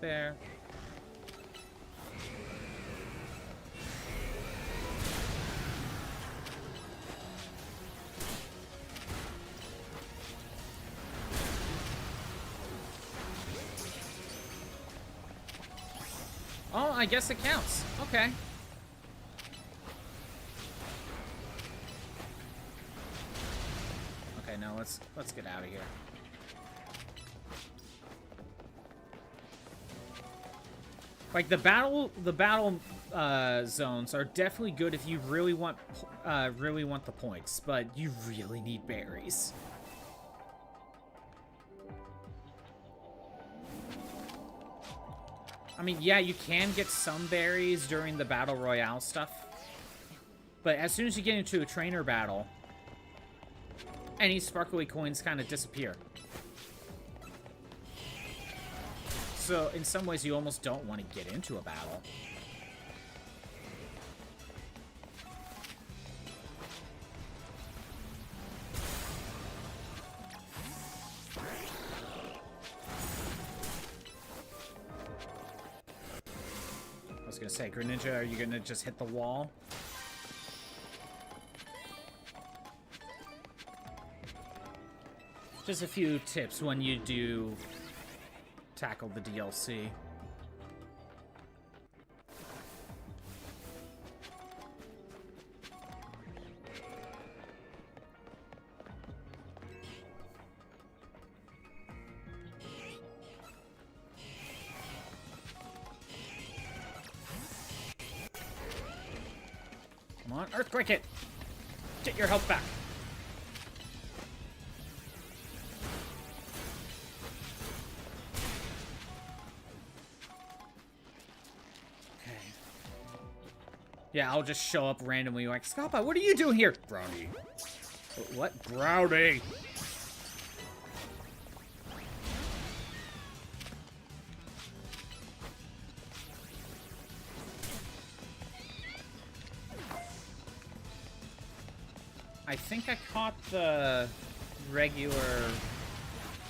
there. Oh, I guess it counts. Okay. Okay, no, let's get out of here. Like the battle zones are definitely good if you really want the points, but you really need berries. I mean, yeah, you can get some berries during the Battle Royale stuff. But as soon as you get into a trainer battle, any sparkly coins kind of disappear. So, in some ways, you almost don't want to get into a battle. I was gonna say, Greninja, are you gonna just hit the wall? Just a few tips when you do tackle the DLC. Come on, Earthquake it! Get your health back! Okay. Yeah, I'll just show up randomly like, Scappa, what are you doing here? Brownie. What? Brownie! I think I caught the regular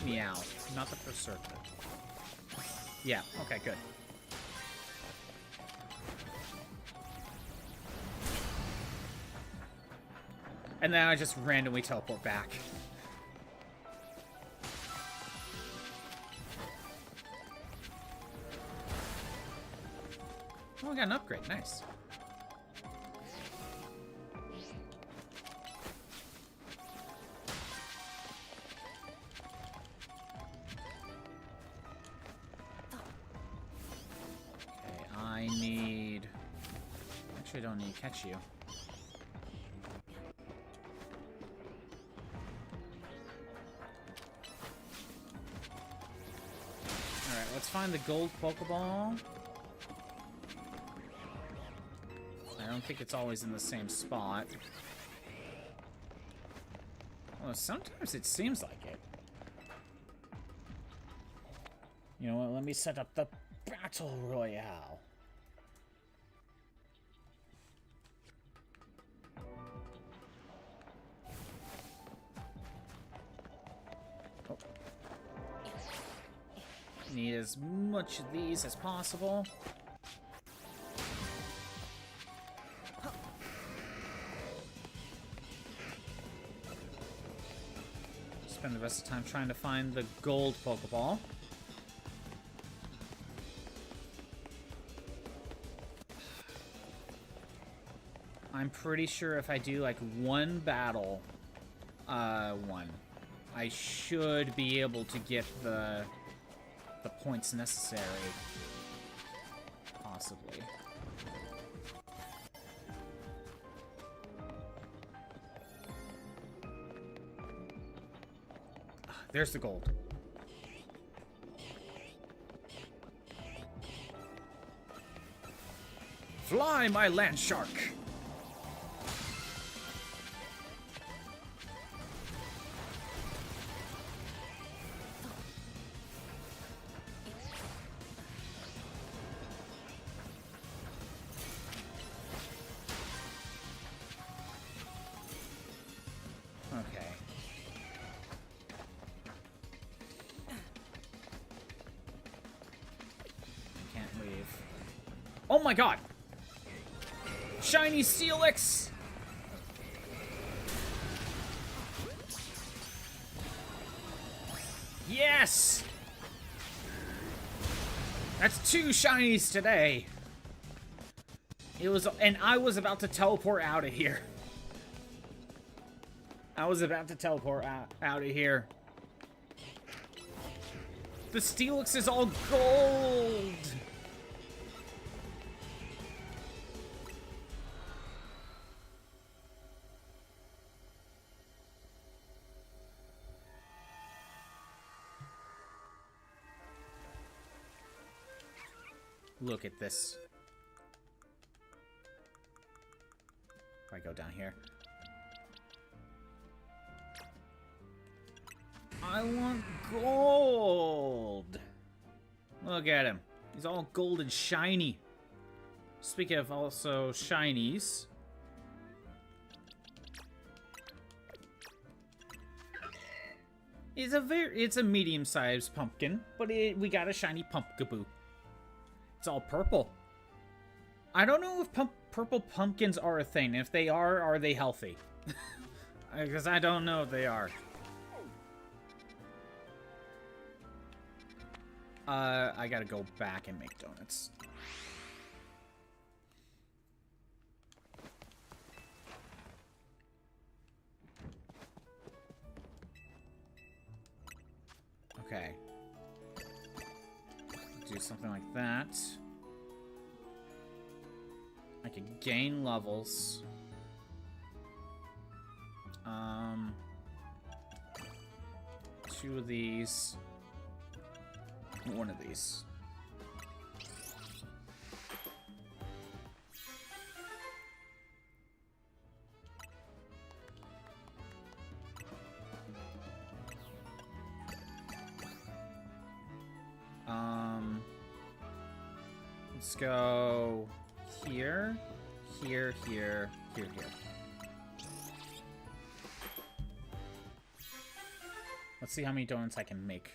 meow, not the berserker. Yeah, okay, good. And then I just randomly teleport back. Oh, I got an upgrade, nice. I don't need to catch you. Alright, let's find the gold Pokeball. I don't think it's always in the same spot. Well, sometimes it seems like it. You know what, let me set up the Battle Royale. Need as much of these as possible. Spend the rest of the time trying to find the gold Pokeball. I'm pretty sure if I do like one battle, I should be able to get the points necessary. Possibly. There's the gold. Fly, my land shark! my god! Shiny Steelix! Yes! That's 2 shinies today. And I was about to teleport out of here. I was about to teleport out of here. The Steelix is all gold. Look at this. If I go down here. I want gold! Look at him. He's all gold and shiny. Speaking of also shinies. It's a medium-sized pumpkin, but we got a shiny pumpkaboo. It's all purple. I don't know if purple pumpkins are a thing. If they are they healthy? Because I don't know if they are. I gotta go back and make donuts. Okay. Do something like that. I can gain levels. 2 of these. 1 of these. Let's go here, here, here, here, here. Let's see how many donuts I can make.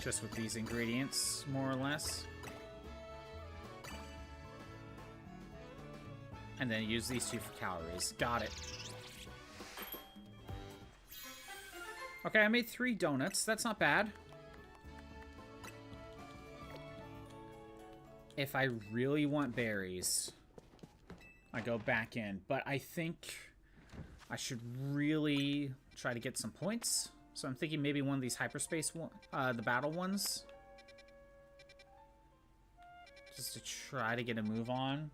Just with these ingredients, more or less. And then use these 2 for calories. Got it. Okay, I made 3 donuts. That's not bad. If I really want berries, I go back in. But I think I should really try to get some points. So I'm thinking maybe one of these hyperspace the battle ones. Just to try to get a move on.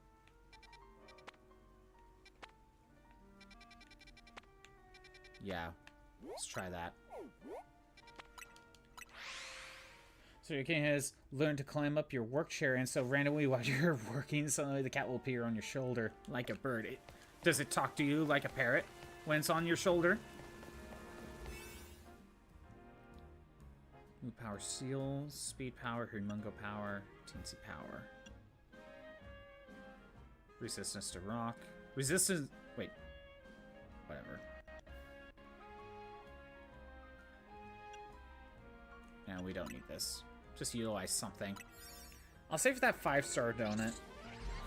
Yeah, let's try that. So your king has learned to climb up your work chair, and so randomly while you're working, suddenly the cat will appear on your shoulder like a bird. Does it talk to you like a parrot when it's on your shoulder? Move power seals, speed power, humungo power, teensy power. Resistance to rock. Resistance... Wait. Whatever. No, we don't need this. Just utilize something. I'll save that 5-star donut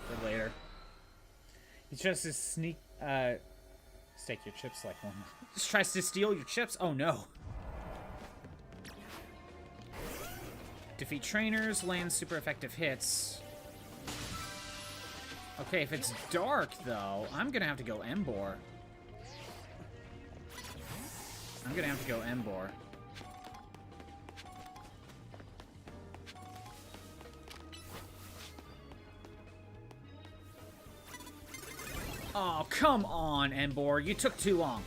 for later. It's just a sneak... Stake your chips like one. Just tries to steal your chips? Oh no. Defeat trainers, land super effective hits. Okay, if it's dark, though, I'm gonna have to go Embor. I'm gonna have to go Embor. Oh, come on, Embor. You took too long.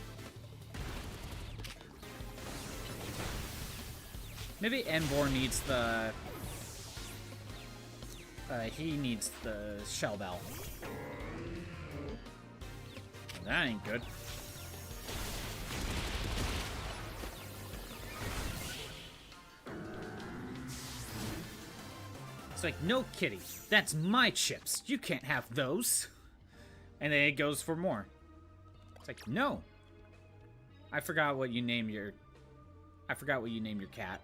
Maybe Embor needs the... he needs the Shell Bell. That ain't good. It's like, no kitty. That's my chips. You can't have those. And then it goes for more. It's like, no. I forgot what you named your... I forgot what you named your cat.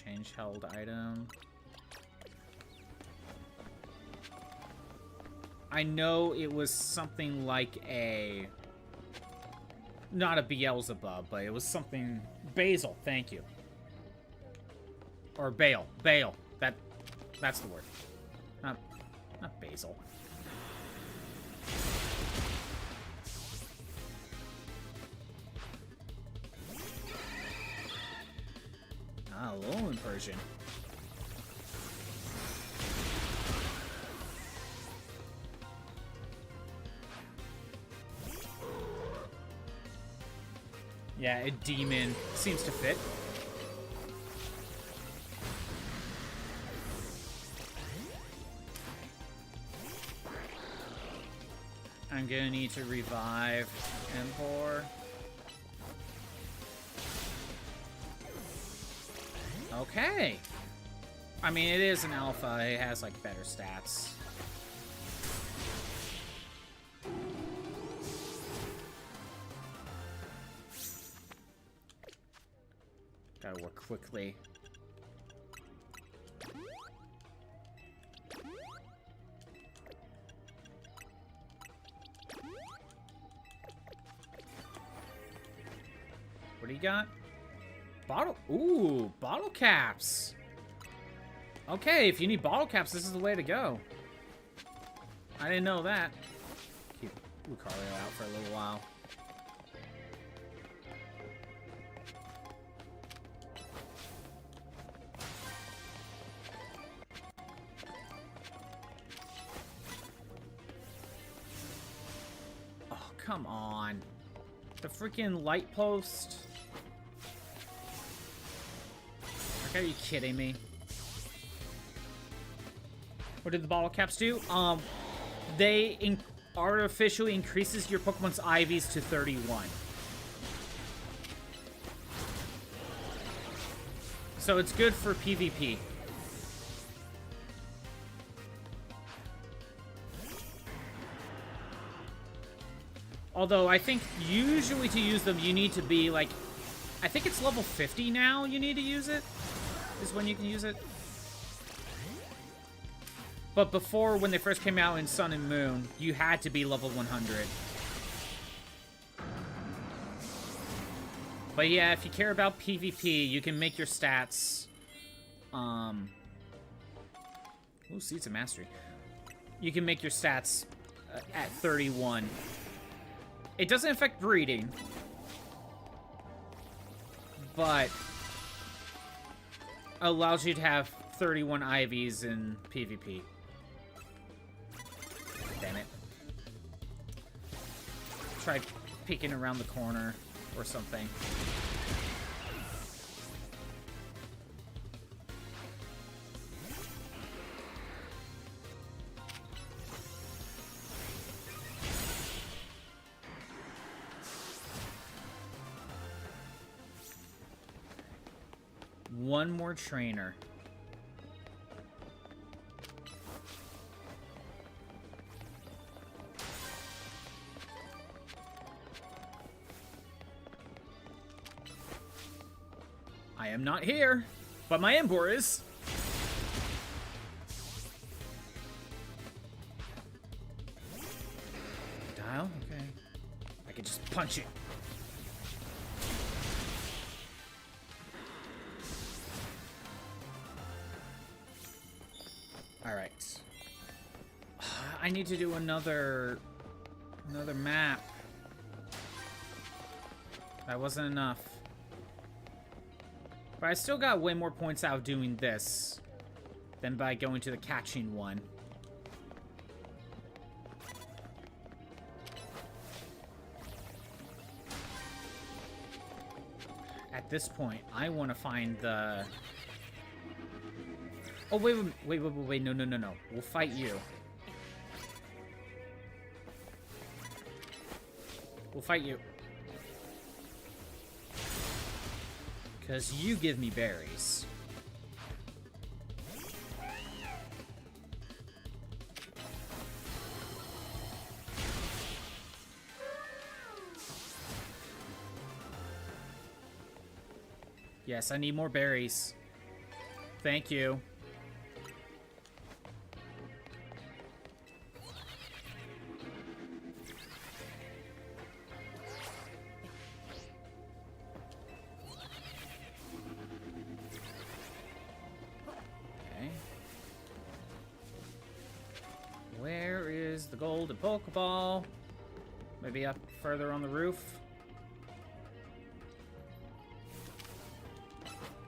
Change held item. I know it was something like a... Not a Beelzebub, but it was something... Basil, thank you. Or Bale. Bale. That's the word. Not Basil. Ah, Alolan Persian. Yeah, a demon seems to fit. I'm gonna need to revive Empor. Okay. I mean, it is an alpha. It has, like, better stats. Gotta work quickly. What do you got? Bottle. Ooh, bottle caps. Okay, if you need bottle caps, this is the way to go. I didn't know that. Keep Lucario out for a little while. Oh, come on. The freaking light post. Like, are you kidding me? What did the bottle caps do? They artificially increases your Pokemon's IVs to 31. So it's good for PvP. Although I think usually to use them you need to be like, I think it's level 50 now you need to use it, is when you can use it. But before, when they first came out in Sun and Moon, you had to be level 100. But yeah, if you care about PvP, you can make your stats, ooh, Seeds of Mastery. You can make your stats at 31. It doesn't affect breeding, but allows you to have 31 IVs in PvP. Damn it. Try peeking around the corner or something. One more trainer. I am not here, but my Embor is. Dial? Okay. I can just punch it. Alright. I need to do another map. That wasn't enough. But I still got way more points out of doing this than by going to the catching one. At this point, I want to find the... Oh, wait, no. We'll fight you. We'll fight you. Because you give me berries. Yes, I need more berries. Thank you. Okay. Where is the golden Pokeball? Maybe up further on the roof?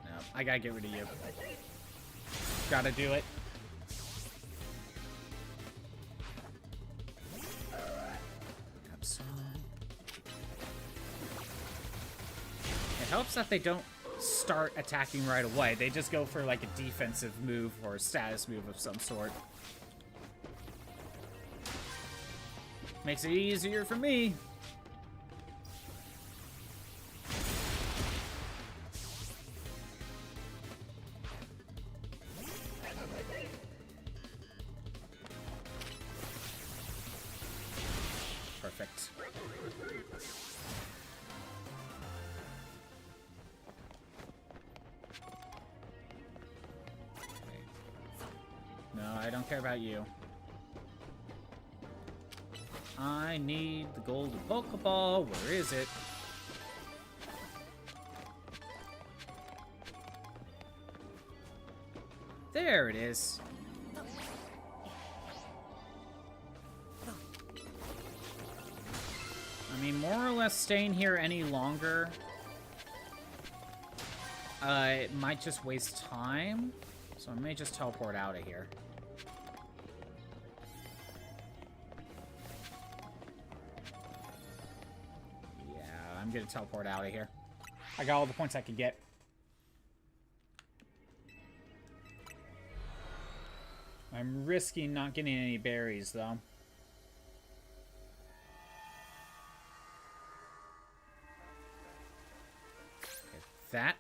No, I gotta get rid of you. Gotta do it. It helps that they don't start attacking right away. They just go for like a defensive move or a status move of some sort. Makes it easier for me. Perfect. No, I don't care about you. I need the golden Pokeball. Where is it? There it is. I mean, more or less staying here any longer, it might just waste time. So I may just teleport out of here. I'm gonna teleport out of here. I got all the points I could get. I'm risking not getting any berries, though. Okay,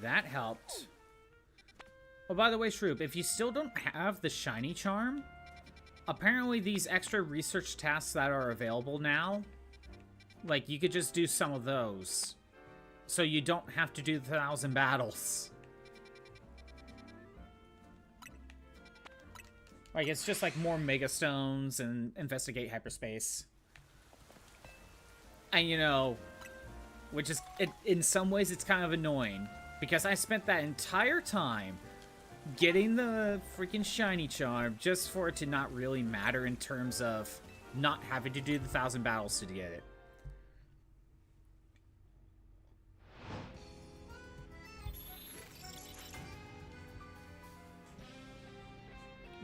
that helped. Oh, by the way, Shroop, if you still don't have the shiny charm, apparently these extra research tasks that are available now, like, you could just do some of those. So you don't have to do the 1,000 battles. Like, it's just like more Mega Stones and investigate hyperspace. And, you know, which is, in some ways, it's kind of annoying. Because I spent that entire time getting the freaking shiny charm just for it to not really matter in terms of not having to do the 1,000 battles to get it.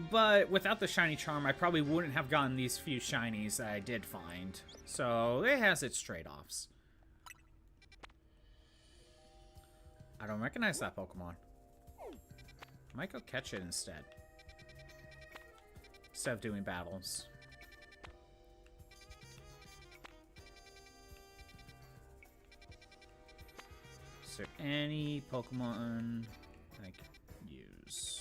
But without the shiny charm, I probably wouldn't have gotten these few shinies that I did find. So it has its trade-offs. I don't recognize that Pokemon. I might go catch it instead. Instead of doing battles. Is there any Pokemon I can use?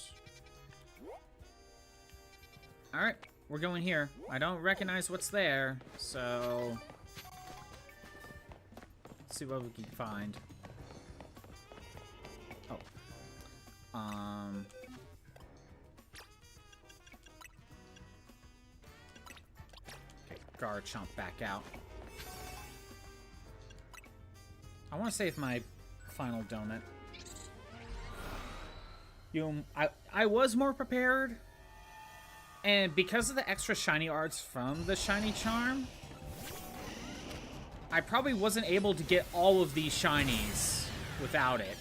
Alright, we're going here. I don't recognize what's there, so... let's see what we can find. Oh. Okay, Garchomp back out. I want to save my final donut. I was more prepared. And because of the extra shiny arts from the shiny charm, I probably wasn't able to get all of these shinies without it.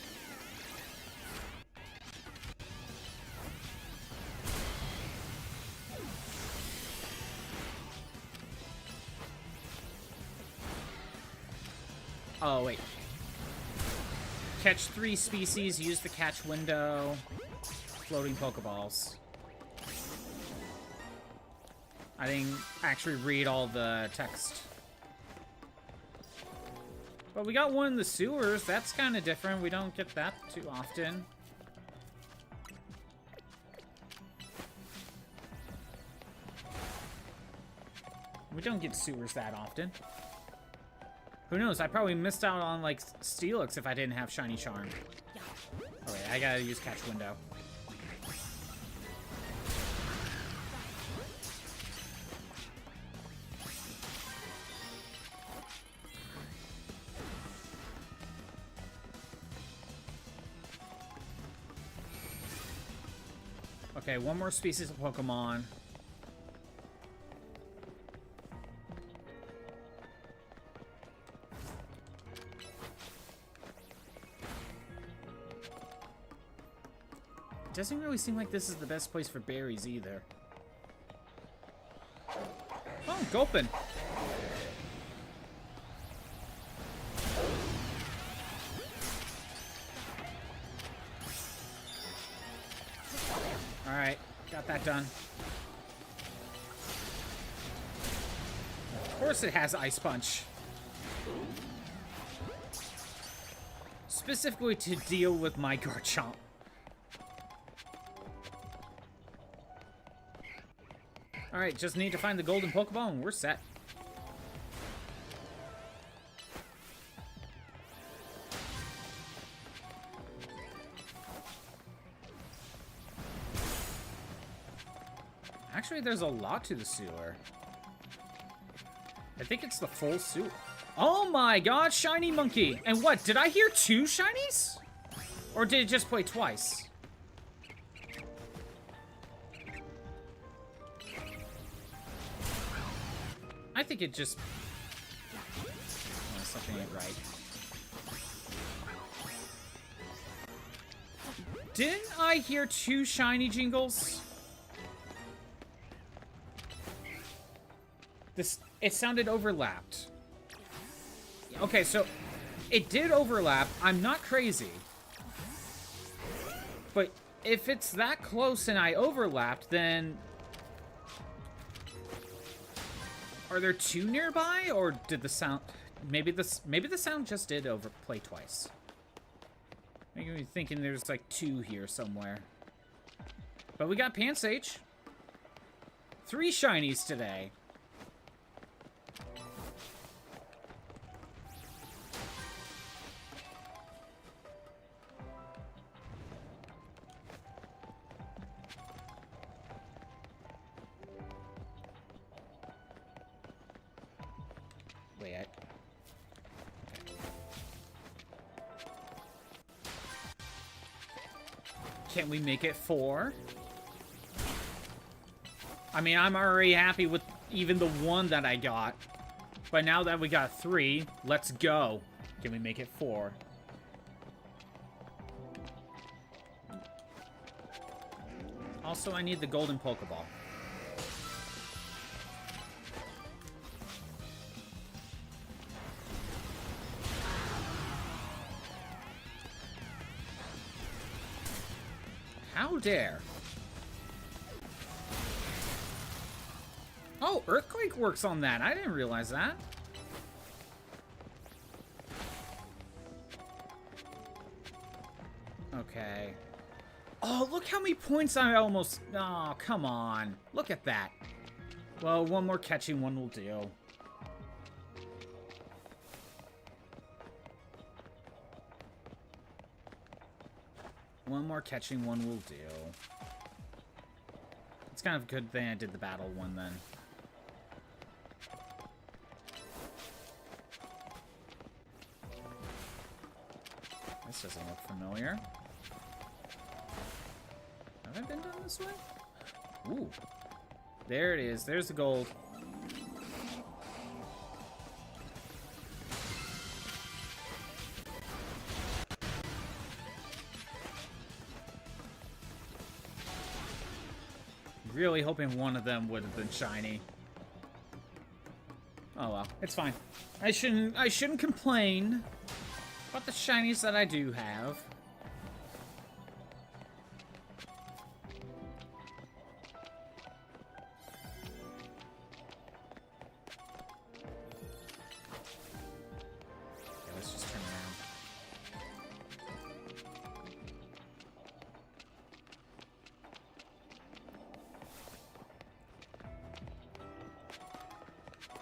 Oh, wait. Catch 3 species, use the catch window, floating Pokeballs. I didn't actually read all the text. But we got one in the sewers. That's kind of different. We don't get that too often. We don't get sewers that often. Who knows? I probably missed out on, like, Steelix if I didn't have Shiny Charm. I gotta use catch window. Okay, one more species of Pokemon. Doesn't really seem like this is the best place for berries either. Oh, Gulpin. Alright, got that done. Of course it has Ice Punch. Specifically to deal with my Garchomp. Alright, just need to find the golden Pokeball and we're set. Actually, there's a lot to the sewer. I think it's the full sewer. Oh my god, shiny monkey! And what, did I hear 2 shinies? Or did it just play twice? I think it just... Oh, something ain't right. Didn't I hear 2 shiny jingles? It sounded overlapped. Okay, so it did overlap. I'm not crazy. But if it's that close and I overlapped, then... Are there 2 nearby, or did the sound... Maybe the sound just did overplay twice. Making me thinking there's like 2 here somewhere. But we got Pansage. 3 shinies today. Can we make it 4? I mean, I'm already happy with even the 1 that I got. But now that we got 3, let's go. Can we make it 4? Also, I need the golden Pokeball. How dare. Oh, Earthquake works on that. I didn't realize that. Okay. Oh, look how many points I almost... Oh, come on. Look at that. Well, one more catching one will do. One more catching one will do. It's kind of a good thing I did the battle one then. This doesn't look familiar. Have I been down this way? Ooh. There it is. There's the gold. Really hoping one of them would have been shiny. Oh well, it's fine. I shouldn't complain about the shinies that I do have. Okay, let's just turn around.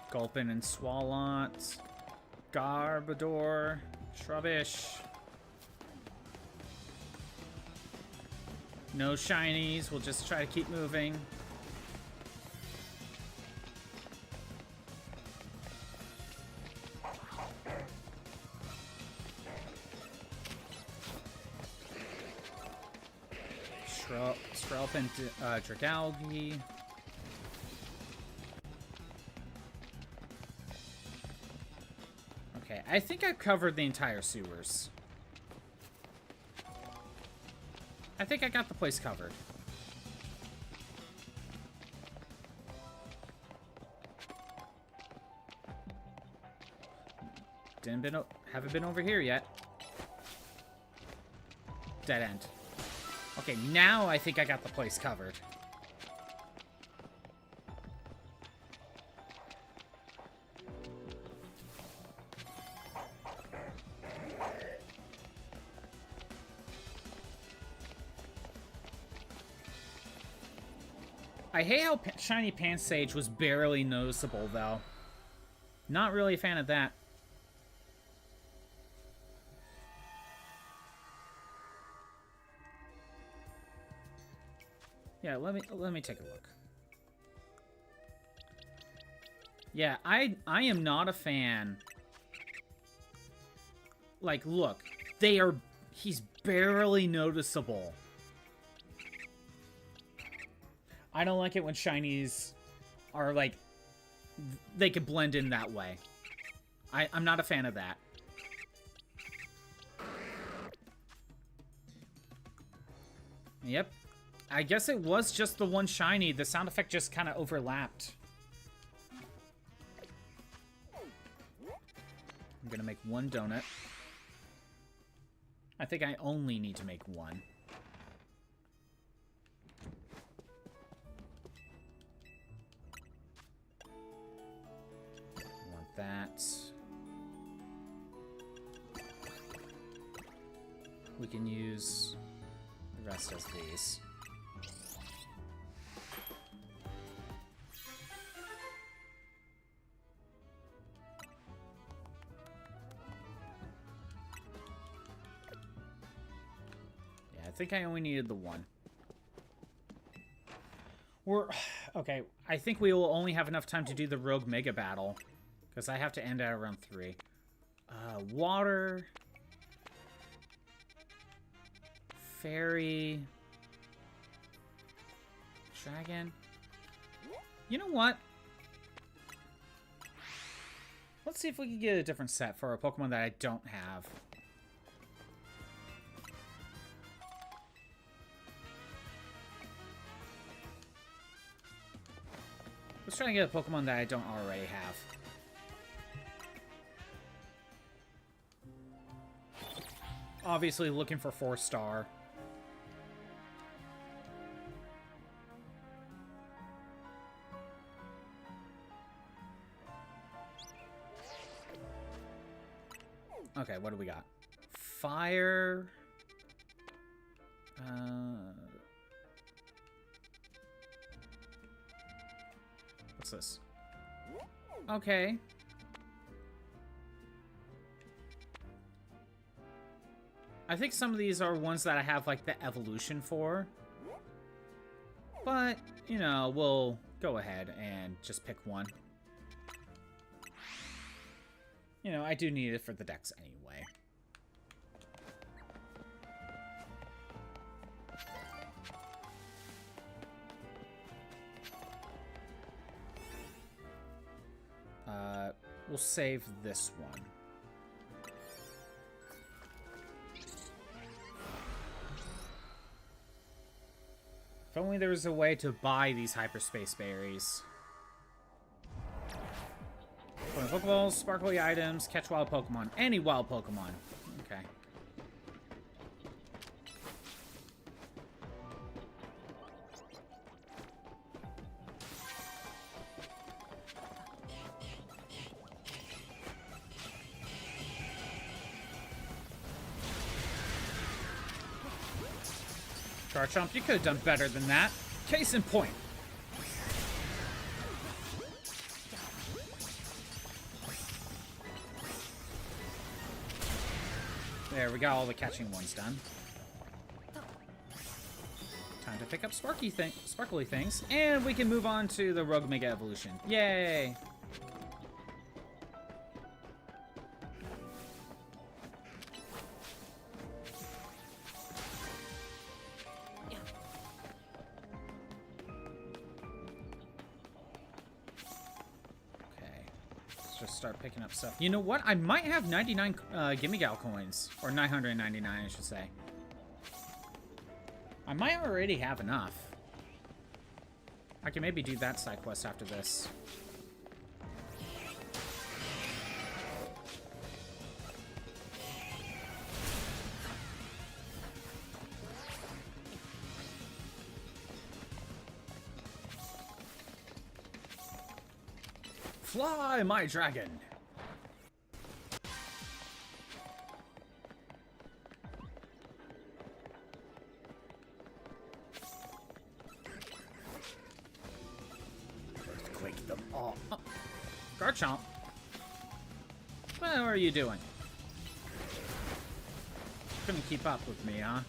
Gulpin and Swalot, Garbodor, Shrubbish. No shinies. We'll just try to keep moving. Shrelp and Dragalge. Okay, I think I've covered the entire sewers. I think I got the place covered. Haven't been over here yet. Dead end. Okay, now I think I got the place covered. I hate how Shiny Pansage was barely noticeable, though. Not really a fan of that. Yeah, let me take a look. Yeah, I am not a fan. Like, look, he's barely noticeable. I don't like it when shinies are like, they can blend in that way. I'm not a fan of that. Yep. I guess it was just the one shiny. The sound effect just kind of overlapped. I'm gonna make one donut. I think I only need to make one. Want that. We can use the rest as these. I think I only needed the one. Okay, I think we will only have enough time to do the Rogue Mega Battle. Because I have to end at around 3. Water. Fairy. Dragon. You know what? Let's see if we can get a different set for a Pokemon that I don't have. Let's try to get a Pokemon that I don't already have. Obviously looking for 4-star. Okay, what do we got? Fire. What's this? Okay. I think some of these are ones that I have, like, the evolution for. But, you know, we'll go ahead and just pick one. You know, I do need it for the dex anyway. We'll save this one. If only there was a way to buy these hyperspace berries. Pokeballs, sparkly items, catch wild Pokemon. Any wild Pokemon. Okay. Garchomp, you could have done better than that. Case in point. There, we got all the catching ones done. Time to pick up sparkly things, and we can move on to the Rogue Mega Evolution. Yay! Just start picking up stuff. You know what? I might have 99 Gimme Gal coins. Or 999, I should say. I might already have enough. I can maybe do that side quest after this. Fly, my dragon! Earthquake them all. Oh. Garchomp! What are you doing? Couldn't keep up with me, huh?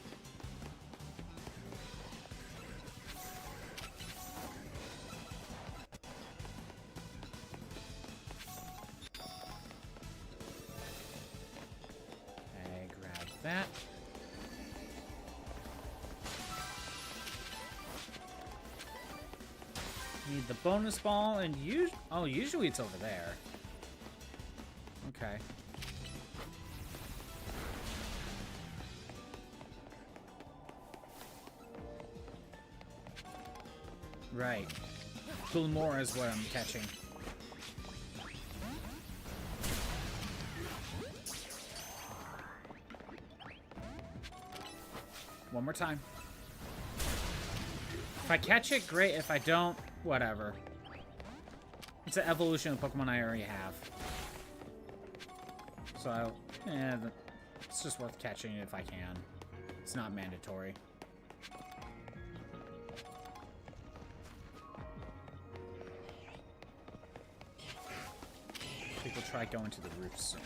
That. Need the bonus ball and usually it's over there. Okay. Right. Gilmore is what I'm catching. One more time. If I catch it, great. If I don't, whatever. It's an evolution of Pokemon I already have. So, it's just worth catching if I can. It's not mandatory. People try going to the roof soon.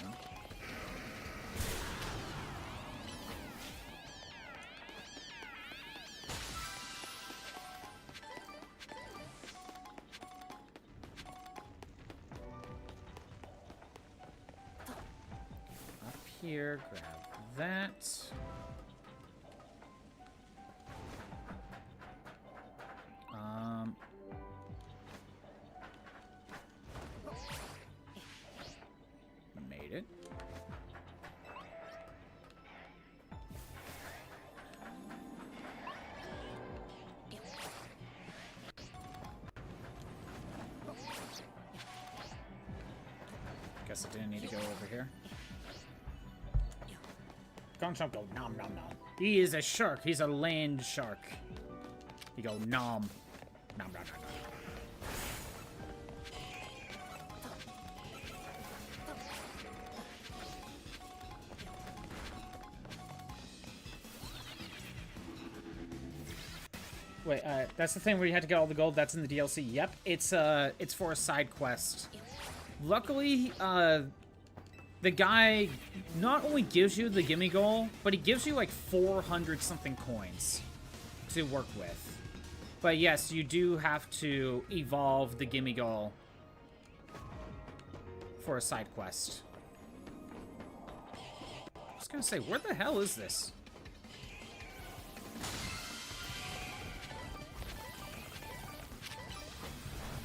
Here, grab that. Made it. Guess I didn't need to go over here. Garchomp go nom nom nom. He is a shark. He's a land shark. He go nom. Nom nom nom nom. Wait, that's the thing where you had to get all the gold. That's in the DLC. Yep, it's for a side quest. Luckily, the guy not only gives you the gimme goal, but he gives you like 400 something coins to work with. But yes, you do have to evolve the gimme goal for a side quest. I was gonna say, where the hell is this?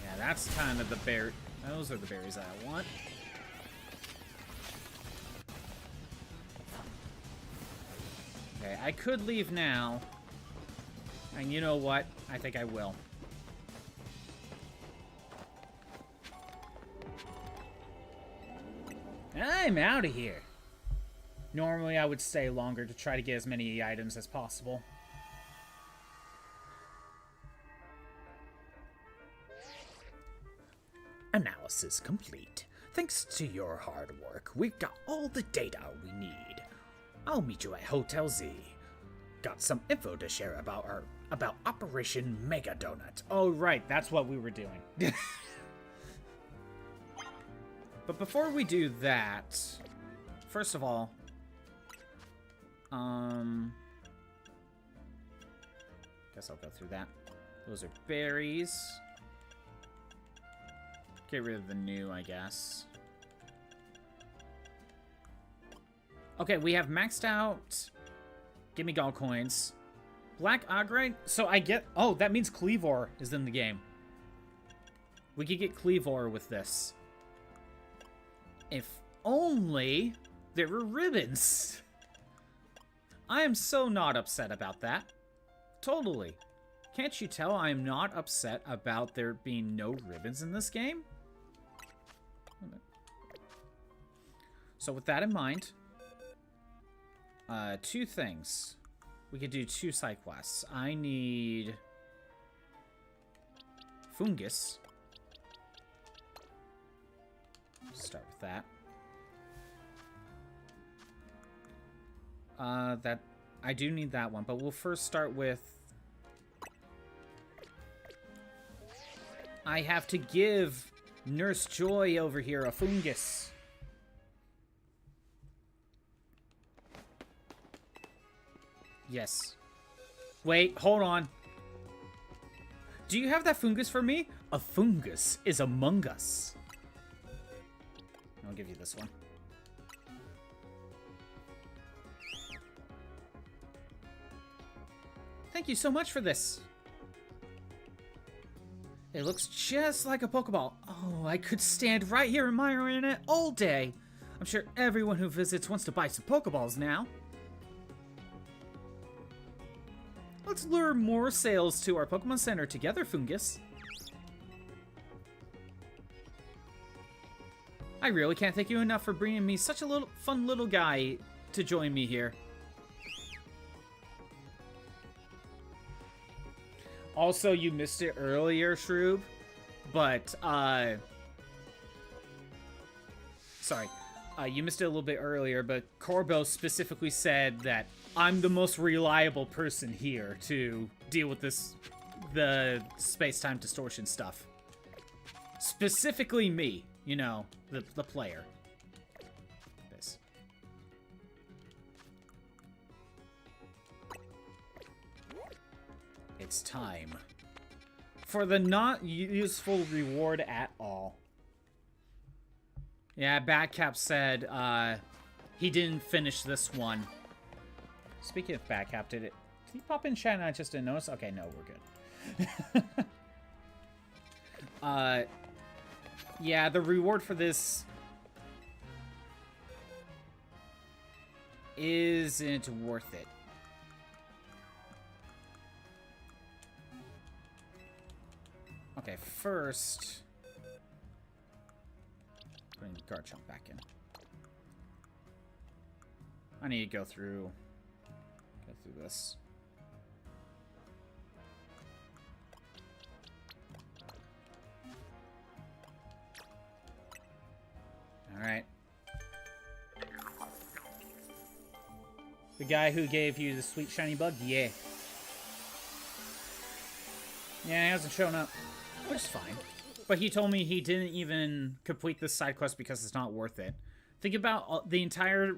Yeah, that's kind of the bear. Those are the berries that I want. Okay, I could leave now. And you know what? I think I will. I'm out of here. Normally, I would stay longer to try to get as many items as possible. Analysis complete. Thanks to your hard work, we've got all the data we need. I'll meet you at Hotel Z. Got some info to share about Operation Mega Donut. Oh, right. That's what we were doing. But before we do that, first of all, Guess I'll go through that. Those are berries. Get rid of the new, I guess. Okay, we have maxed out Gimme Gall coins. Black Ogrite. So I get... Oh, that means Cleavor is in the game. We could get Cleavor with this. If only there were ribbons. I am so not upset about that. Totally. Can't you tell I am not upset about there being no ribbons in this game? So with that in mind, two things. We could do 2 side quests. I need Fungus. Start with that. That I do need that one, but we'll first start with... I have to give Nurse Joy over here a Fungus. Yes. Wait, hold on. Do you have that Fungus for me? A Fungus is among us. I'll give you this one. Thank you so much for this. It looks just like a Pokeball. Oh, I could stand right here admiring it all day. I'm sure everyone who visits wants to buy some Pokeballs now. Let's lure more sales to our Pokemon Center together, Fungus. I really can't thank you enough for bringing me such a fun little guy to join me here. Also, you missed it earlier, Shroob, but, sorry. You missed it a little bit earlier, but Corbo specifically said that I'm the most reliable person here to deal with the space-time distortion stuff. Specifically me, you know, the player. This. It's time for the not useful reward at all. Yeah, Badcap said he didn't finish this one. Speaking of Badcap, did he pop in chat and I just didn't notice? Okay, no, we're good. Yeah, the reward for this isn't worth it. Okay, first, putting Garchomp back in. I need to go through this. All right. The guy who gave you the sweet shiny bug, yeah. Yeah, he hasn't shown up. Which is fine. But he told me he didn't even complete this side quest because it's not worth it. Think about the entire...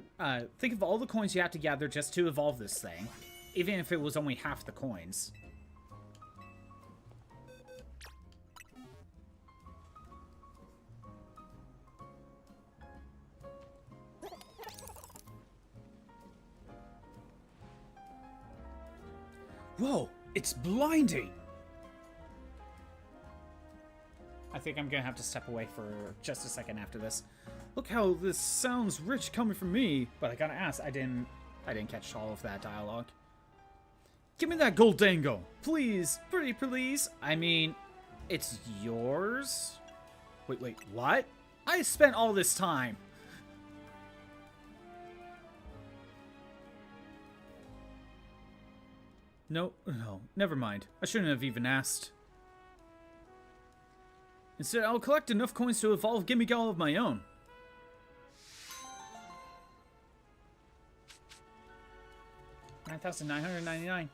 think of all the coins you have to gather just to evolve this thing. Even if it was only half the coins. Whoa, it's blinding! I think I'm gonna have to step away for just a second after this. Look how this sounds rich coming from me, but I gotta ask, I didn't catch all of that dialogue. Give me that Goldango, please, Pretty please. I mean, it's yours? Wait, what? I spent all this time. No, never mind. I shouldn't have even asked. Instead, I'll collect enough coins to evolve Gimmigall of my own. $9,999.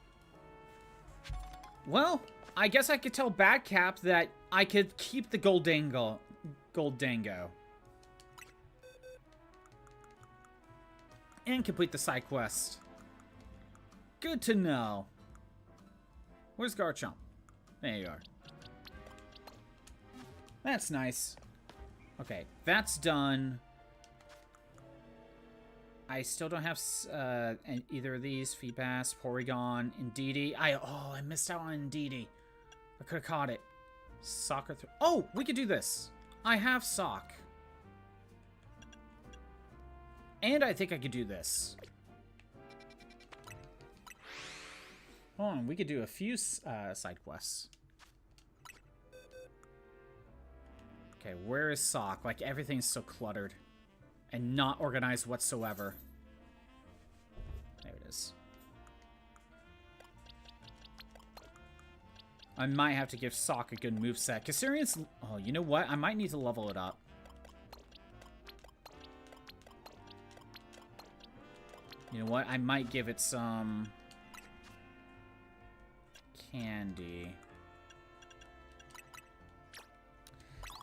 Well, I guess I could tell Badcap that I could keep the Goldango. And complete the side quest. Good to know. Where's Garchomp? There you are. That's nice. Okay, that's done. I still don't have either of these. Feebas, Porygon, Indeedee. I missed out on Indeedee. I could have caught it. Soccer. Oh, we could do this. I have Sock. And I think I could do this. Hold on, we could do a few side quests. Okay, where is Sock? Like, everything's so cluttered. And not organized whatsoever. There it is. I might have to give Sock a good moveset. Cassirion's... Oh, you know what? I might need to level it up. You know what? I might give it some... candy.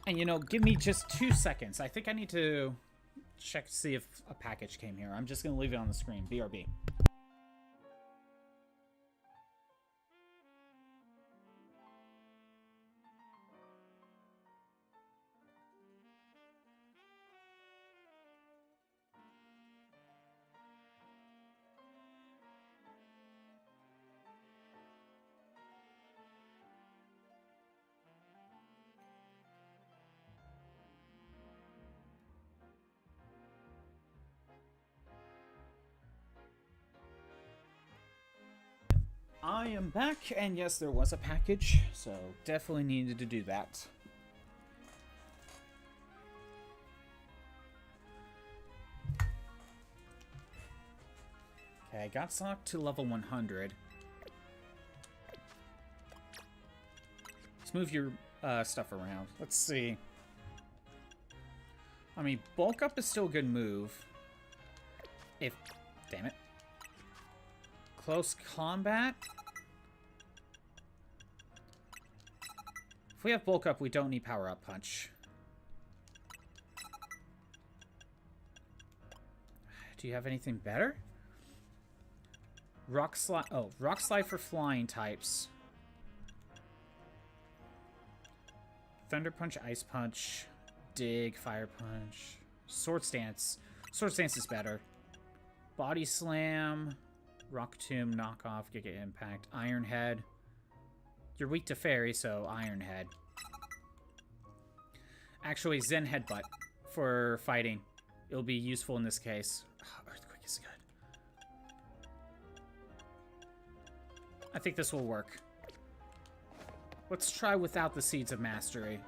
And, you know, give me just 2 seconds. I think I need to... check to see if a package came here. I'm just going to leave it on the screen. BRB. I am back, and yes, there was a package, so definitely needed to do that. Okay, I got Sock to level 100. Let's move your stuff around. Let's see. I mean, Bulk Up is still a good move. If... Damn it. Close combat? If we have Bulk Up, we don't need Power Up Punch. Do you have anything better? Rock Slide... Oh, Rock Slide for flying types. Thunder Punch, Ice Punch, Dig, Fire Punch, Sword Stance. Sword Stance is better. Body Slam... Rock Tomb, Knockoff, Giga Impact, Iron Head. You're weak to Fairy, so Iron Head. Actually, Zen Headbutt for fighting. It'll be useful in this case. Oh, Earthquake is good. I think this will work. Let's try without the Seeds of Mastery.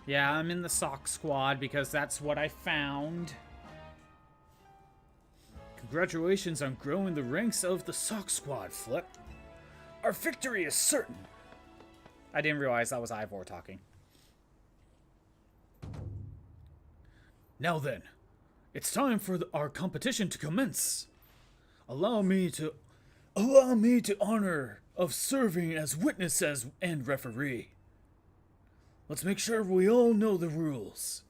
Yeah, I'm in the Sock Squad because that's what I found. Congratulations on growing the ranks of the Sock Squad, Flip. Our victory is certain. I didn't realize that was Ivor talking. Now then, it's time for our competition to commence. Allow me to honor of serving as witness and referee. Let's make sure we all know the rules.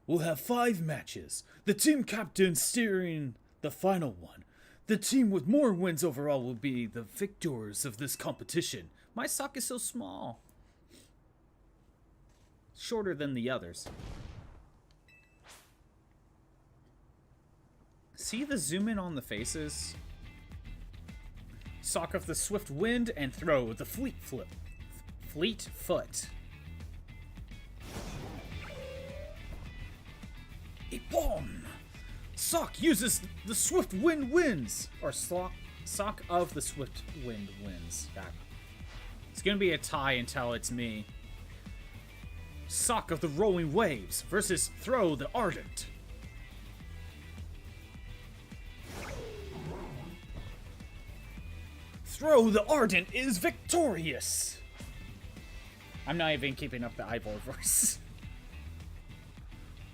We'll have 5 matches. The team captain steering the final one. The team with more wins overall will be the victors of this competition. My sock is so small. Shorter than the others. See the zoom in on the faces? Sock of the Swift Wind and throw the Fleet Foot. Ippon! Sock uses the Swift Wind wins! Or Sock of the Swift Wind wins. God. It's gonna be a tie until it's me. Sock of the Rolling Waves versus Throw the Ardent. Throw the Ardent is victorious! I'm not even keeping up the Ivor voice.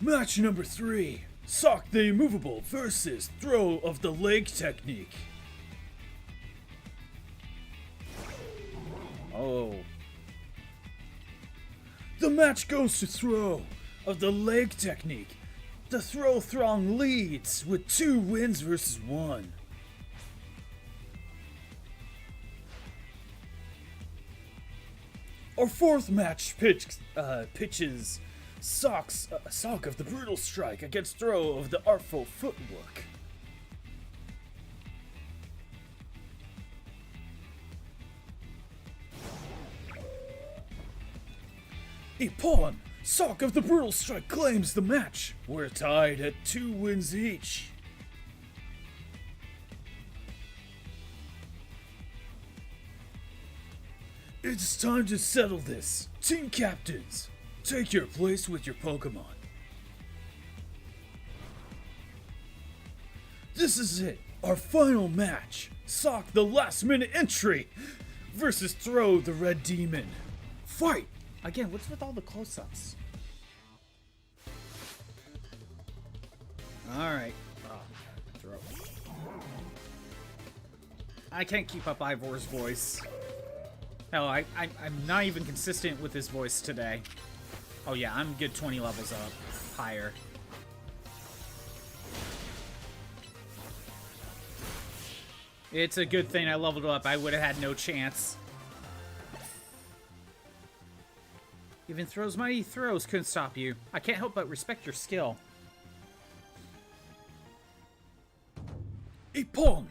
Match number 3. Sock the Immovable versus Throw of the Leg Technique. Oh. The match goes to Throw of the Leg Technique. The Throw Throng leads with 2 wins versus 1. Our fourth match pitches Sock of the Brutal Strike against Throw of the Artful Footwork. A pawn! Sock of the Brutal Strike claims the match. We're tied at 2 wins each. It's time to settle this. Team captains, take your place with your Pokémon. This is it, our final match. Sock the last minute entry versus Throw the Red Demon. Fight! Again, what's with all the close-ups? Alright. Throw. I can't keep up Ivor's voice. Hell, I'm not even consistent with his voice today. Oh yeah, I'm good 20 levels up. Higher. It's a good thing I leveled up. I would have had no chance. Even Throw's mighty throws couldn't stop you. I can't help but respect your skill. A pawn!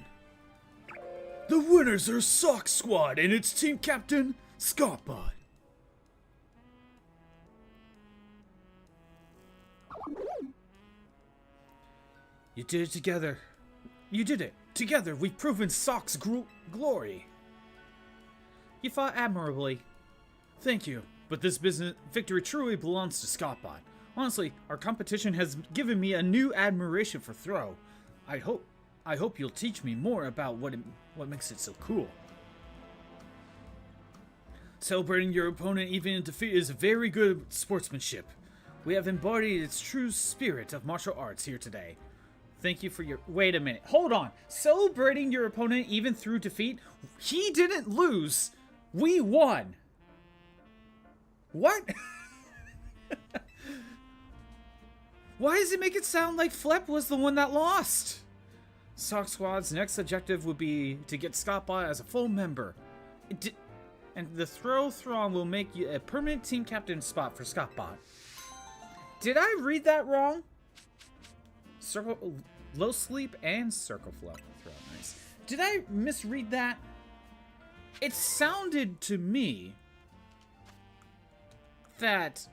The winners are Sock Squad and its team captain, Scottbot. You did it together. You did it. Together, we've proven Sock's glory. You fought admirably. Thank you, but this victory truly belongs to Scottbot. Honestly, our competition has given me a new admiration for Throw. I hope you'll teach me more about what makes it so cool. Celebrating your opponent even in defeat is very good sportsmanship. We have embodied its true spirit of martial arts here today. Thank you for your... Wait a minute. Hold on. Celebrating your opponent even through defeat? He didn't lose. We won. What? Why does it make it sound like Flep was the one that lost? Sock Squad's next objective would be to get Scottbot as a full member. And the Throw Throng will make you a permanent team captain spot for Scottbot. Did I read that wrong? Circle, low sleep and circle flow. Throw, nice. Did I misread that? It sounded to me that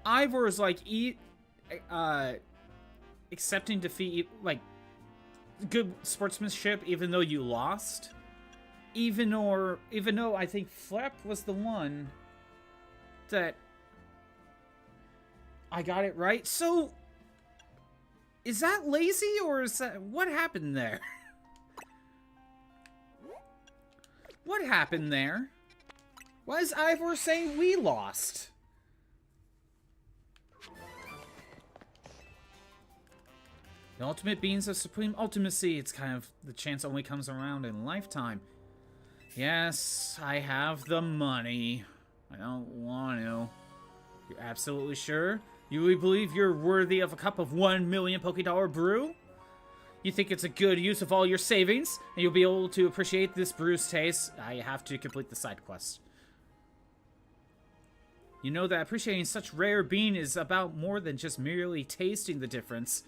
Ivor is like accepting defeat, like good sportsmanship, even though you lost. Even though I think Flap was the one that I got it right. So is that lazy or is that what happened there? What happened there? Why is Ivor saying we lost? The ultimate beings of supreme ultimacy. It's kind of the chance only comes around in a lifetime. Yes, I have the money. I don't want to. You're absolutely sure? You really believe you're worthy of a cup of 1 million Pokédollar brew? You think it's a good use of all your savings, and you'll be able to appreciate this brew's taste? I have to complete the side quest. You know that appreciating such rare bean is about more than just merely tasting the difference.